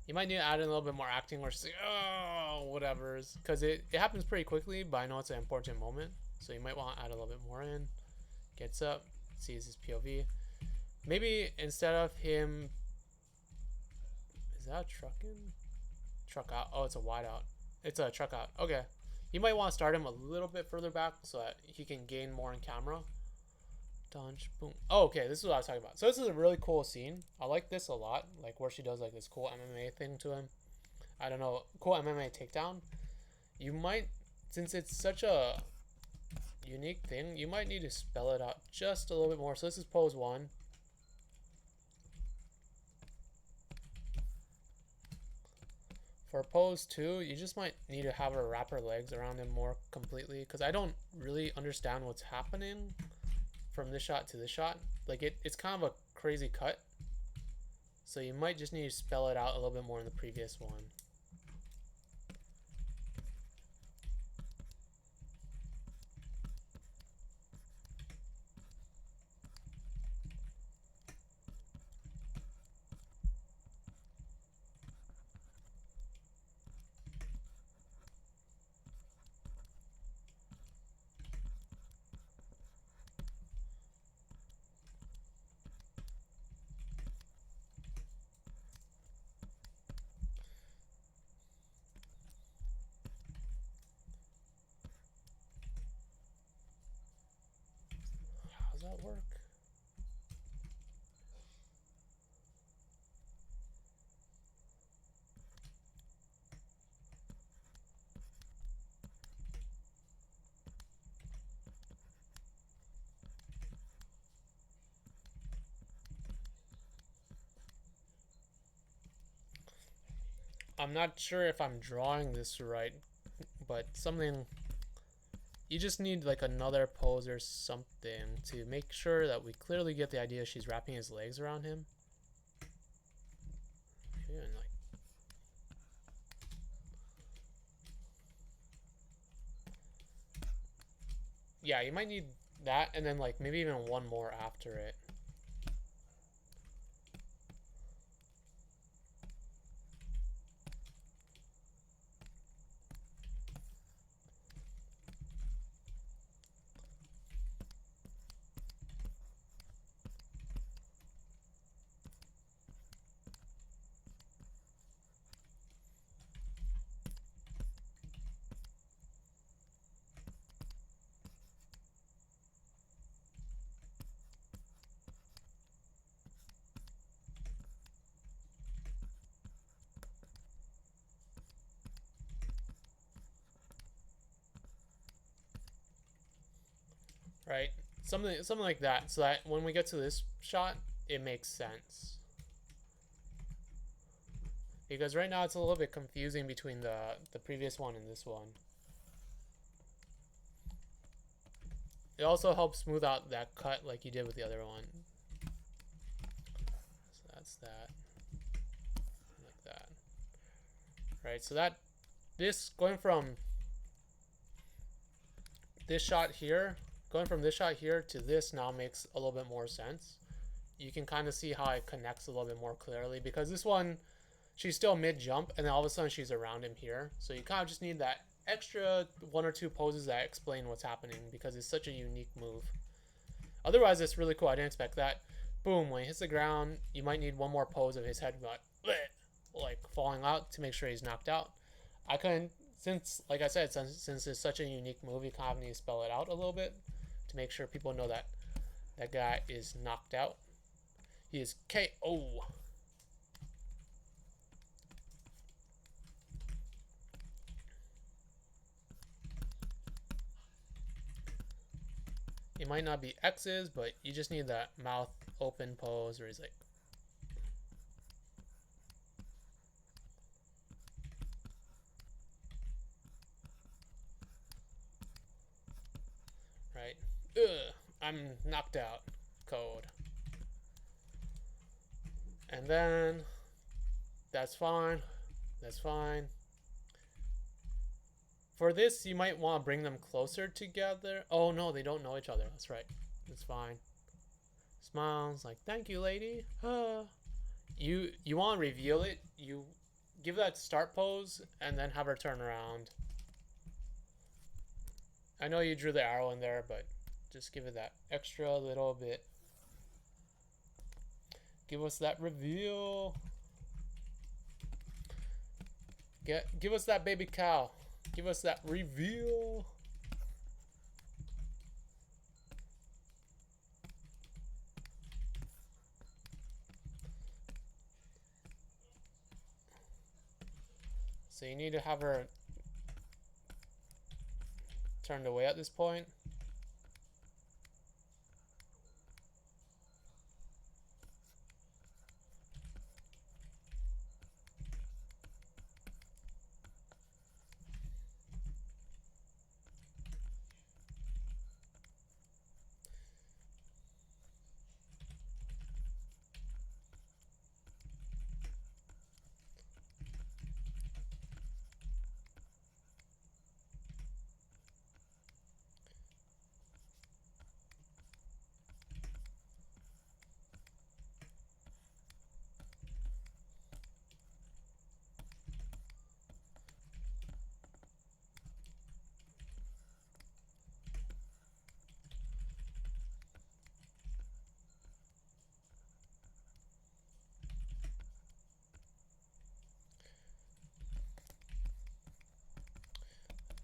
[SPEAKER 1] You might need to add in a little bit more acting where she's like, oh, whatever. Because it happens pretty quickly, but I know it's an important moment. So you might want to add a little bit more in. Gets up. Sees his POV. Maybe instead of him... Is that a trucking? truck out. Oh, it's a wide out. It's a truck out. Okay. You might want to start him a little bit further back so that he can gain more in camera. Dodge, boom. Oh, okay, this is what I was talking about. So this is a really cool scene. I like this a lot. Like where she does like this cool MMA thing to him. I don't know, cool MMA takedown. You might, since it's such a unique thing, you might need to spell it out just a little bit more. So this is pose 1. For pose 2, you just might need to have her wrap her legs around him more completely, because I don't really understand what's happening from this shot to this shot. Like it's kind of a crazy cut. So you might just need to spell it out a little bit more in the previous one. How does that work? I'm not sure if I'm drawing this right, but something, you just need like another pose or something to make sure that we clearly get the idea she's wrapping his legs around him. And like, yeah, you might need that, and then like maybe even one more after it. Right? Something like that, so that when we get to this shot, it makes sense. Because right now it's a little bit confusing between the previous one and this one. It also helps smooth out that cut like you did with the other one. So that's that. Like that. Right, so that, this, going from this shot here, going from this shot here to this now makes a little bit more sense. You can kind of see how it connects a little bit more clearly, because this one, she's still mid-jump, and then all of a sudden she's around him here. So you kind of just need that extra 1 or 2 poses that explain what's happening, because it's such a unique move. Otherwise, it's really cool. I didn't expect that. Boom, when he hits the ground, you might need one more pose of his head like falling out to make sure he's knocked out. I couldn't, since, like I said, since it's such a unique move, you kind of need to spell it out a little bit to make sure people know that that guy is knocked out. He is KO. It might not be X's, but you just need that mouth open pose where he's like, right? Ugh, I'm knocked out. Code. And then that's fine. That's fine. For this, you might want to bring them closer together. Oh no, they don't know each other. That's right. It's fine. Smiles like, thank you, lady. You want to reveal it. You give that start pose and then have her turn around. I know you drew the arrow in there, but just give it that extra little bit. Give us that reveal. Give us that baby cow. Give us that reveal. So you need to have her turned away at this point.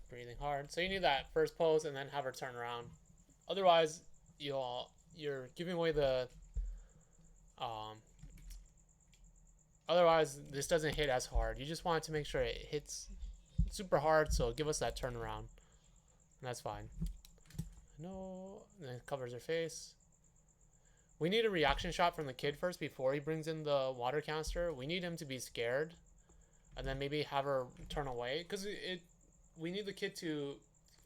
[SPEAKER 1] Breathing hard. So you need that first pose and then have her turn around. Otherwise, you're giving away the otherwise this doesn't hit as hard. You just want to make sure it hits super hard, so give us that turnaround. And that's fine. No, and then it covers her face. We need a reaction shot from the kid first before he brings in the water canister. We need him to be scared and then maybe have her turn away, because we need the kid to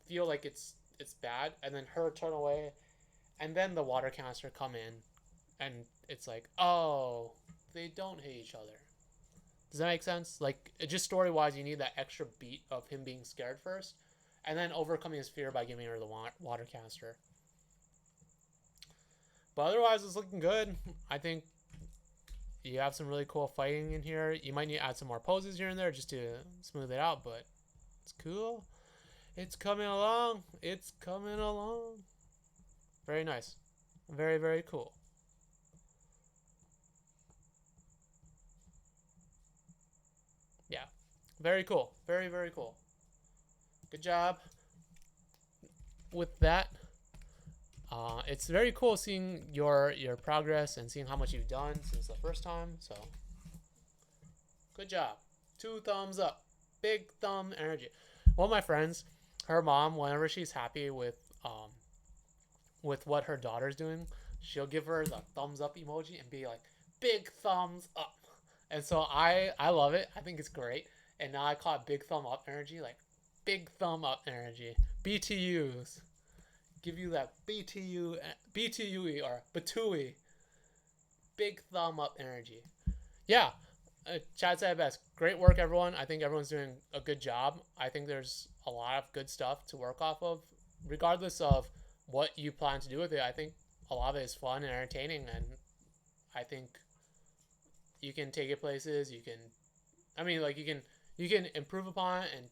[SPEAKER 1] feel like it's bad, and then her turn away, and then the water canister come in, and it's like, oh, they don't hate each other. Does that make sense? Like, just story-wise, you need that extra beat of him being scared first, and then overcoming his fear by giving her the water canister. But otherwise, it's looking good. I think you have some really cool fighting in here. You might need to add some more poses here and there just to smooth it out, but it's cool. It's coming along. It's coming along. Very nice. Very, very cool. Yeah. Very cool. Very, very cool. Good job with that. It's very cool seeing your progress and seeing how much you've done since the first time. So, good job. 2 thumbs up. Big thumb energy. One of my friends, her mom, whenever she's happy with what her daughter's doing, she'll give her the thumbs up emoji and be like, big thumbs up. And so I love it. I think it's great. And now I call it big thumb up energy, like big thumb up energy. BTUs. Give you that BTUE or Batui. Big thumb up energy. Yeah. Chad said best. Great work, everyone. I think everyone's doing a good job. I think there's a lot of good stuff to work off of. Regardless of what you plan to do with it, I think a lot of it is fun and entertaining, and I think you can take it places. You can improve upon it, and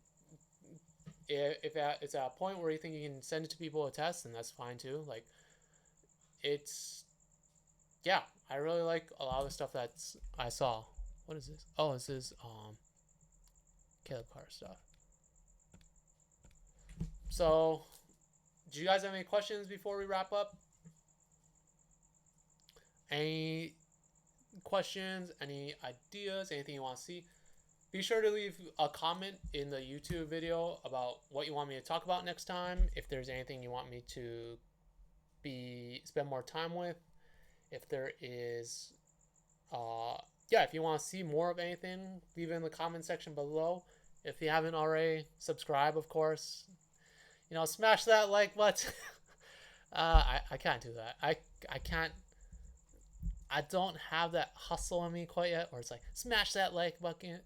[SPEAKER 1] if it's at a point where you think you can send it to people to test, then that's fine too. Like, I really like a lot of the stuff I saw. What is this? Oh, this is Caleb Carr stuff. So, do you guys have any questions before we wrap up? Any questions? Any ideas? Anything you want to see? Be sure to leave a comment in the YouTube video about what you want me to talk about next time. If there's anything you want me to spend more time with. If there is, if you want to see more of anything, leave it in the comment section below. If you haven't already, subscribe, of course. Smash that like button. I can't do that. I can't. I don't have that hustle in me quite yet, where it's like, smash that like button,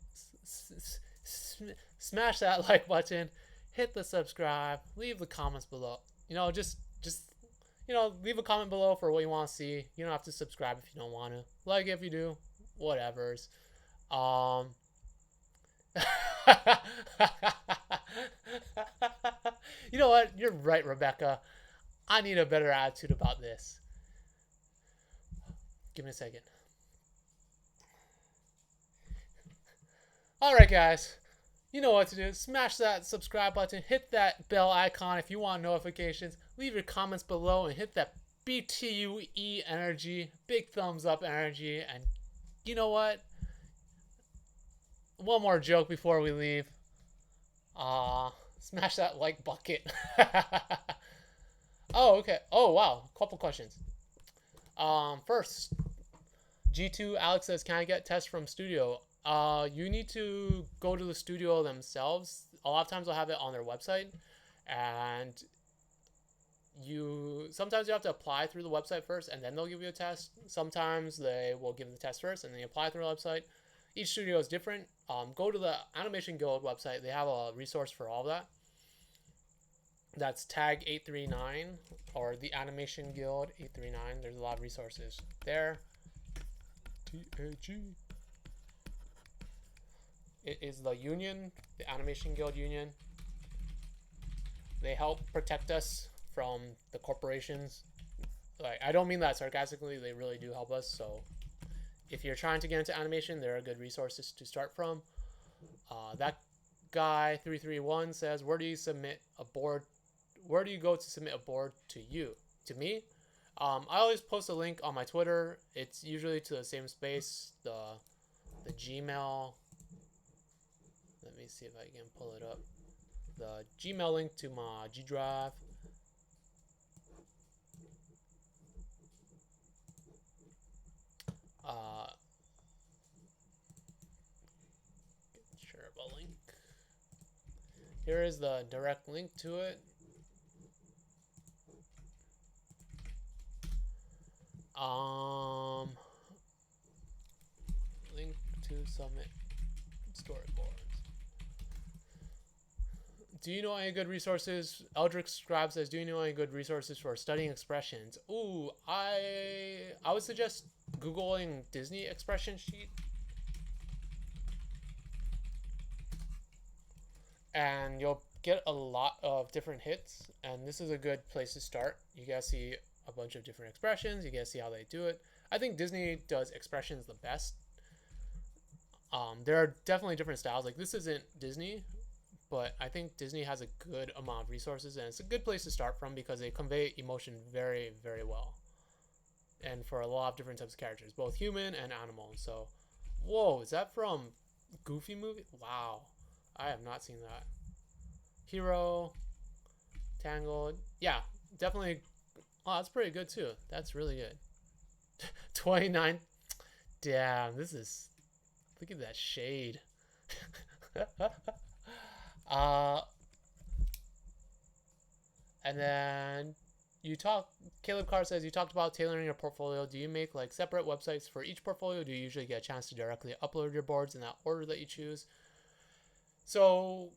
[SPEAKER 1] smash that like button, hit the subscribe, leave the comments below. Just leave a comment below for what you want to see. You don't have to subscribe if you don't want to. Like if you do, whatever's. You know what? You're right, Rebecca. I need a better attitude about this. Give me a second. Alright, guys. You know what to do. Smash that subscribe button. Hit that bell icon if you want notifications. Leave your comments below and hit that BTUE energy. Big thumbs up energy. And you know what? One more joke before we leave. Smash that like bucket. Oh, okay. Oh, wow. Couple questions. First, G2 Alex says, "Can I get tests from studio?" You need to go to the studio themselves. A lot of times they'll have it on their website, and sometimes you have to apply through the website first, and then they'll give you a test. Sometimes they will give the test first, and then you apply through the website. Each studio is different. Go to the Animation Guild website. They have a resource for all of that. That's tag 839 or the Animation Guild 839. There's a lot of resources there. TAG. It is the union, the Animation Guild union. They help protect us from the corporations. Like, I don't mean that sarcastically. They really do help us. So if you're trying to get into animation, there are good resources to start from. That guy 331 says, "Where do you submit a board? Where do you go to submit a board to you?" To me, I always post a link on my Twitter. It's usually to the same space, the Gmail. Let me see if I can pull it up. The Gmail link to my G Drive. Shareable link. Here is the direct link to it. Link to Summit Storyboards. Do you know any good resources? Eldrick Scribe says, "Do you know any good resources for studying expressions?" Ooh, I would suggest Googling Disney expression sheet. And you'll get a lot of different hits, and this is a good place to start. You guys see a bunch of different expressions. You guys see how they do it. I think Disney does expressions the best. There are definitely different styles. Like, this isn't Disney, but I think Disney has a good amount of resources, and it's a good place to start from because they convey emotion very, very well. And for a lot of different types of characters, both human and animal. So, whoa, is that from Goofy movie? Wow, I have not seen that. Hero, Tangled, yeah, definitely. Oh, that's pretty good too. That's really good. 29. Damn, this is. Look at that shade. And then Caleb Carr says, "You talked about tailoring your portfolio. Do you make like separate websites for each portfolio? Do you usually get a chance to directly upload your boards in that order that you choose?" So,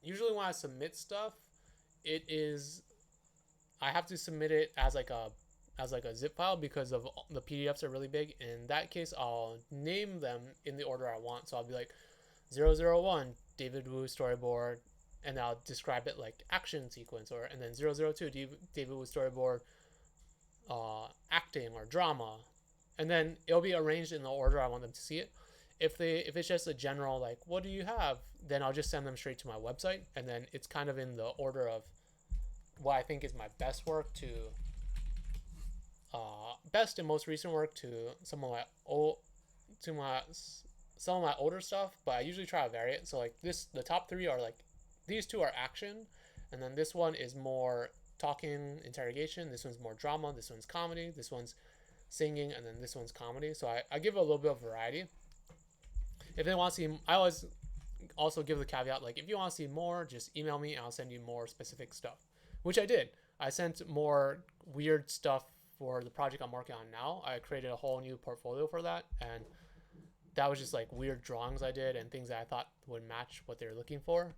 [SPEAKER 1] usually when I submit stuff, I have to submit it as like a zip file because of the PDFs are really big. In that case, I'll name them in the order I want. So I'll be like 001 David Dwoo storyboard, and I'll describe it like action sequence, and then 002 David Dwoo storyboard, acting or drama, and then it'll be arranged in the order I want them to see it. If it's just a general like, "What do you have?" then I'll just send them straight to my website, and then it's kind of in the order of what I think is my best work to best and most recent work to some of my older stuff. But I usually try to vary it. So like the top three are like, these two are action, and then this one is more talking interrogation. This one's more drama. This one's comedy. This one's singing, and then this one's comedy. So I give a little bit of variety. If they want to see, I always also give the caveat, like, if you want to see more, just email me and I'll send you more specific stuff, which I did. I sent more weird stuff for the project I'm working on now. I created a whole new portfolio for that, and that was just like weird drawings I did and things that I thought would match what they're looking for.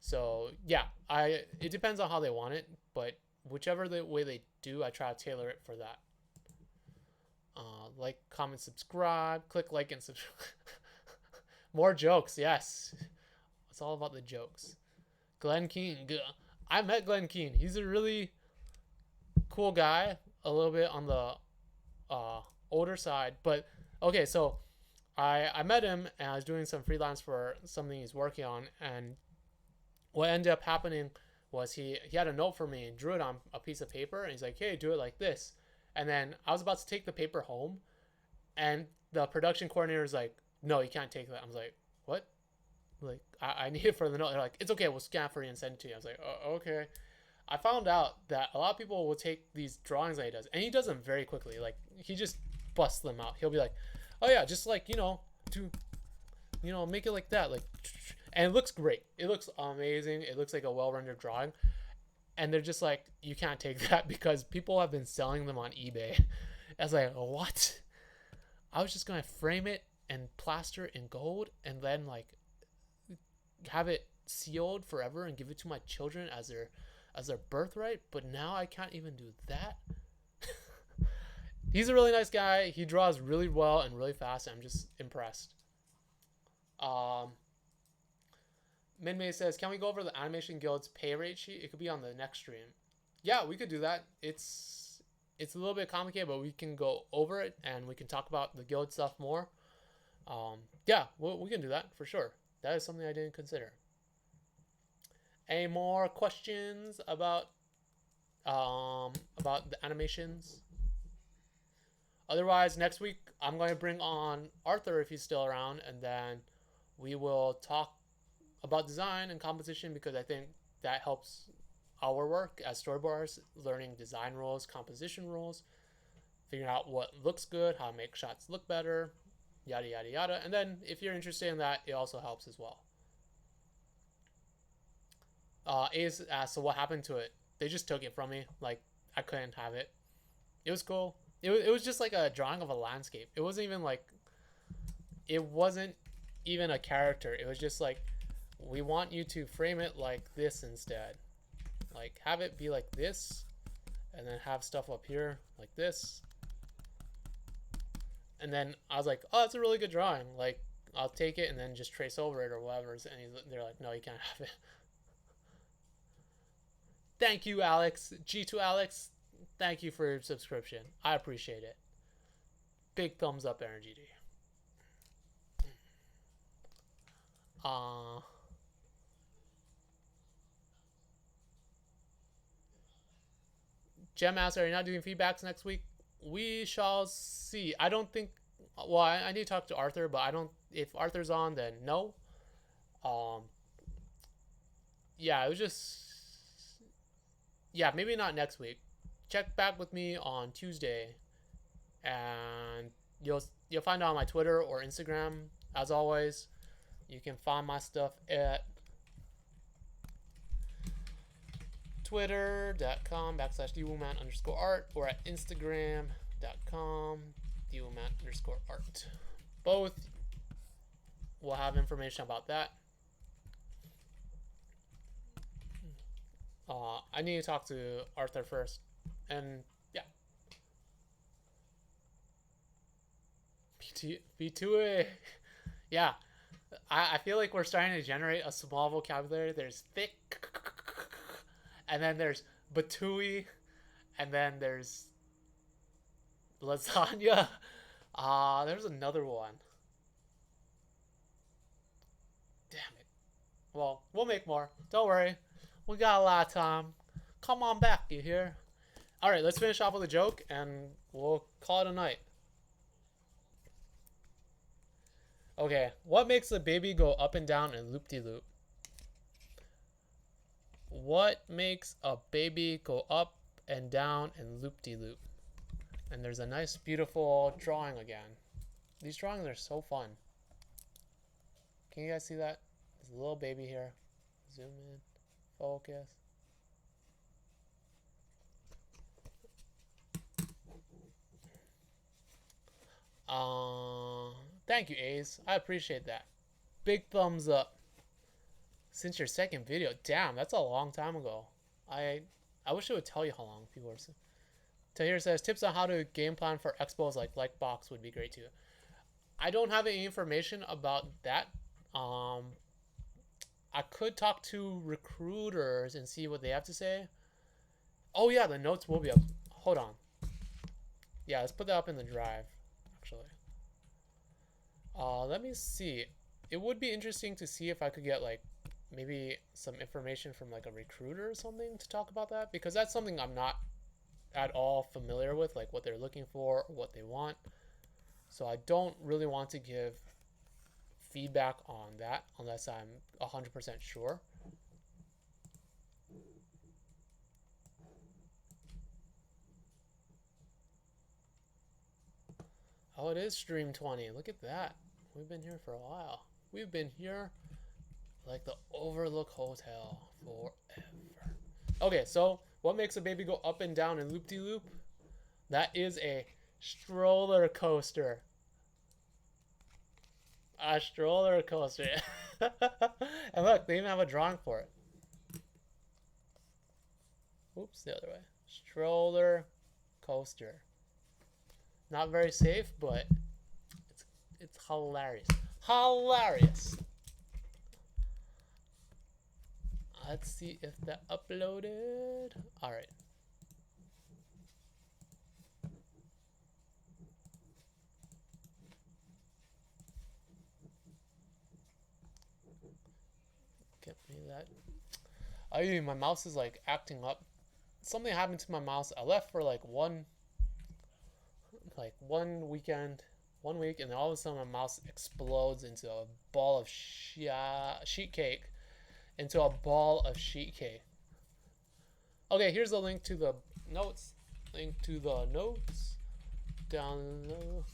[SPEAKER 1] So yeah, it depends on how they want it, but whichever the way they do, I try to tailor it for that. Like, comment, subscribe, click like and subscribe. More jokes, yes. It's all about the jokes. Glenn Keane. I met Glenn Keane. He's a really cool guy. A little bit on the older side. But okay, so I met him and I was doing some freelance for something he's working on, and what ended up happening was he had a note for me and drew it on a piece of paper, and he's like, hey, do it like this. And then I was about to take the paper home, and the production coordinator was like, no, you can't take that. I was like, what? Like, I need it for the note. They're like, it's okay, we'll scan for you and send it to you. I was like, oh, okay. I found out that a lot of people will take these drawings that he does, and he does them very quickly. Like, he just busts them out. He'll be like, oh yeah, just like, make it like that. Like, and it looks great. It looks amazing. It looks like a well-rendered drawing. And they're just like, you can't take that because people have been selling them on eBay. I was like, what? I was just going to frame it and plaster it in gold and then like have it sealed forever and give it to my children as their birthright, but now I can't even do that. He's a really nice guy. He draws really well and really fast. I'm just impressed. Minmay says, can we go over the Animation Guild's pay rate sheet? It could be on the next stream. Yeah, we could do that. It's a little bit complicated, but we can go over it and we can talk about the guild stuff more. Yeah, we can do that for sure. That is something I didn't consider. Any more questions about the animations? Otherwise, next week I'm going to bring on Arthur if he's still around, and then we will talk about design and composition, because I think that helps our work as storyboarders, learning design rules, composition rules, figuring out what looks good, how to make shots look better, yada yada yada. And then if you're interested in that, it also helps as well. Ace asked, so what happened to it? They just took it from me. Like, I couldn't have it. It was cool. It was just like a drawing of a landscape. It wasn't even a character. It was just like, we want you to frame it like this instead. Like, have it be like this, and then have stuff up here like this. And then I was like, oh, that's a really good drawing. Like, I'll take it and then just trace over it or whatever. And they're like, no, you can't have it. Thank you, Alex. G2 Alex, thank you for your subscription. I appreciate it. Big thumbs up, energy to you. Gem asks, are you not doing feedbacks next week? We shall see. I don't think. Well, I need to talk to Arthur, but I don't. If Arthur's on, then no. Yeah, it was just. Yeah, maybe not next week. Check back with me on Tuesday, and you'll find out on my Twitter or Instagram. As always, you can find my stuff at twitter.com/dwooman_art or at instagram.com/dwooman_art. Both will have information about that. I need to talk to Arthur first, and yeah. B2A. Yeah, I feel like we're starting to generate a small vocabulary. There's thick, and then there's batui, and then there's lasagna. There's another one. Damn it. Well, we'll make more. Don't worry. We got a lot of time. Come on back, you hear? Alright, let's finish off with a joke, and we'll call it a night. Okay, what makes a baby go up and down and loop-de-loop? What makes a baby go up and down and loop-de-loop? And there's a nice, beautiful drawing again. These drawings are so fun. Can you guys see that? There's a little baby here. Zoom in. Focus. Thank you, Ace. I appreciate that. Big thumbs up. Since your second video. Damn, that's a long time ago. I wish it would tell you how long people are. Tahir says, tips on how to game plan for expos like Lightbox would be great too. I don't have any information about that. I could talk to recruiters and see what they have to say. Oh yeah, the notes will be up. Hold on. Yeah, let's put that up in the drive. Let me see. It would be interesting to see if I could get like maybe some information from like a recruiter or something to talk about that, because that's something I'm not at all familiar with, like what they're looking for or what they want. So I don't really want to give feedback on that unless I'm 100% sure. Oh, it is stream 20. Look at that. We've been here for a while. We've been here like the Overlook Hotel forever. Okay, so what makes a baby go up and down and loop-de-loop? That is a stroller coaster. A stroller coaster. And look, they even have a drawing for it. Oops, the other way. Stroller coaster. Not very safe, but it's hilarious. Hilarious. Let's see if that uploaded. All right. Get me that. Oh, my mouse is like acting up. Something happened to my mouse. I left for like one weekend, 1 week, and then all of a sudden my mouse explodes into a ball of sheet cake. Into a ball of sheet cake. Okay, here's the link to the notes. Link to the notes. Down low.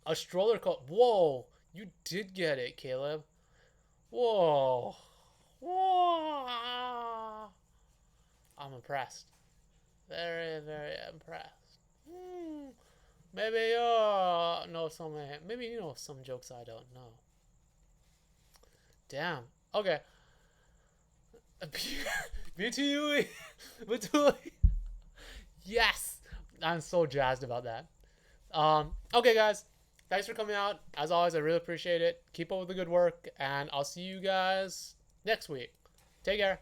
[SPEAKER 1] A stroller coat. Whoa, you did get it, Caleb. Whoa. Whoa. I'm impressed. Very, very impressed. Maybe you know some. Maybe you know some jokes I don't know. Damn. Okay. Beauty. Yes. I'm so jazzed about that. Okay, guys. Thanks for coming out. As always, I really appreciate it. Keep up with the good work, and I'll see you guys next week. Take care.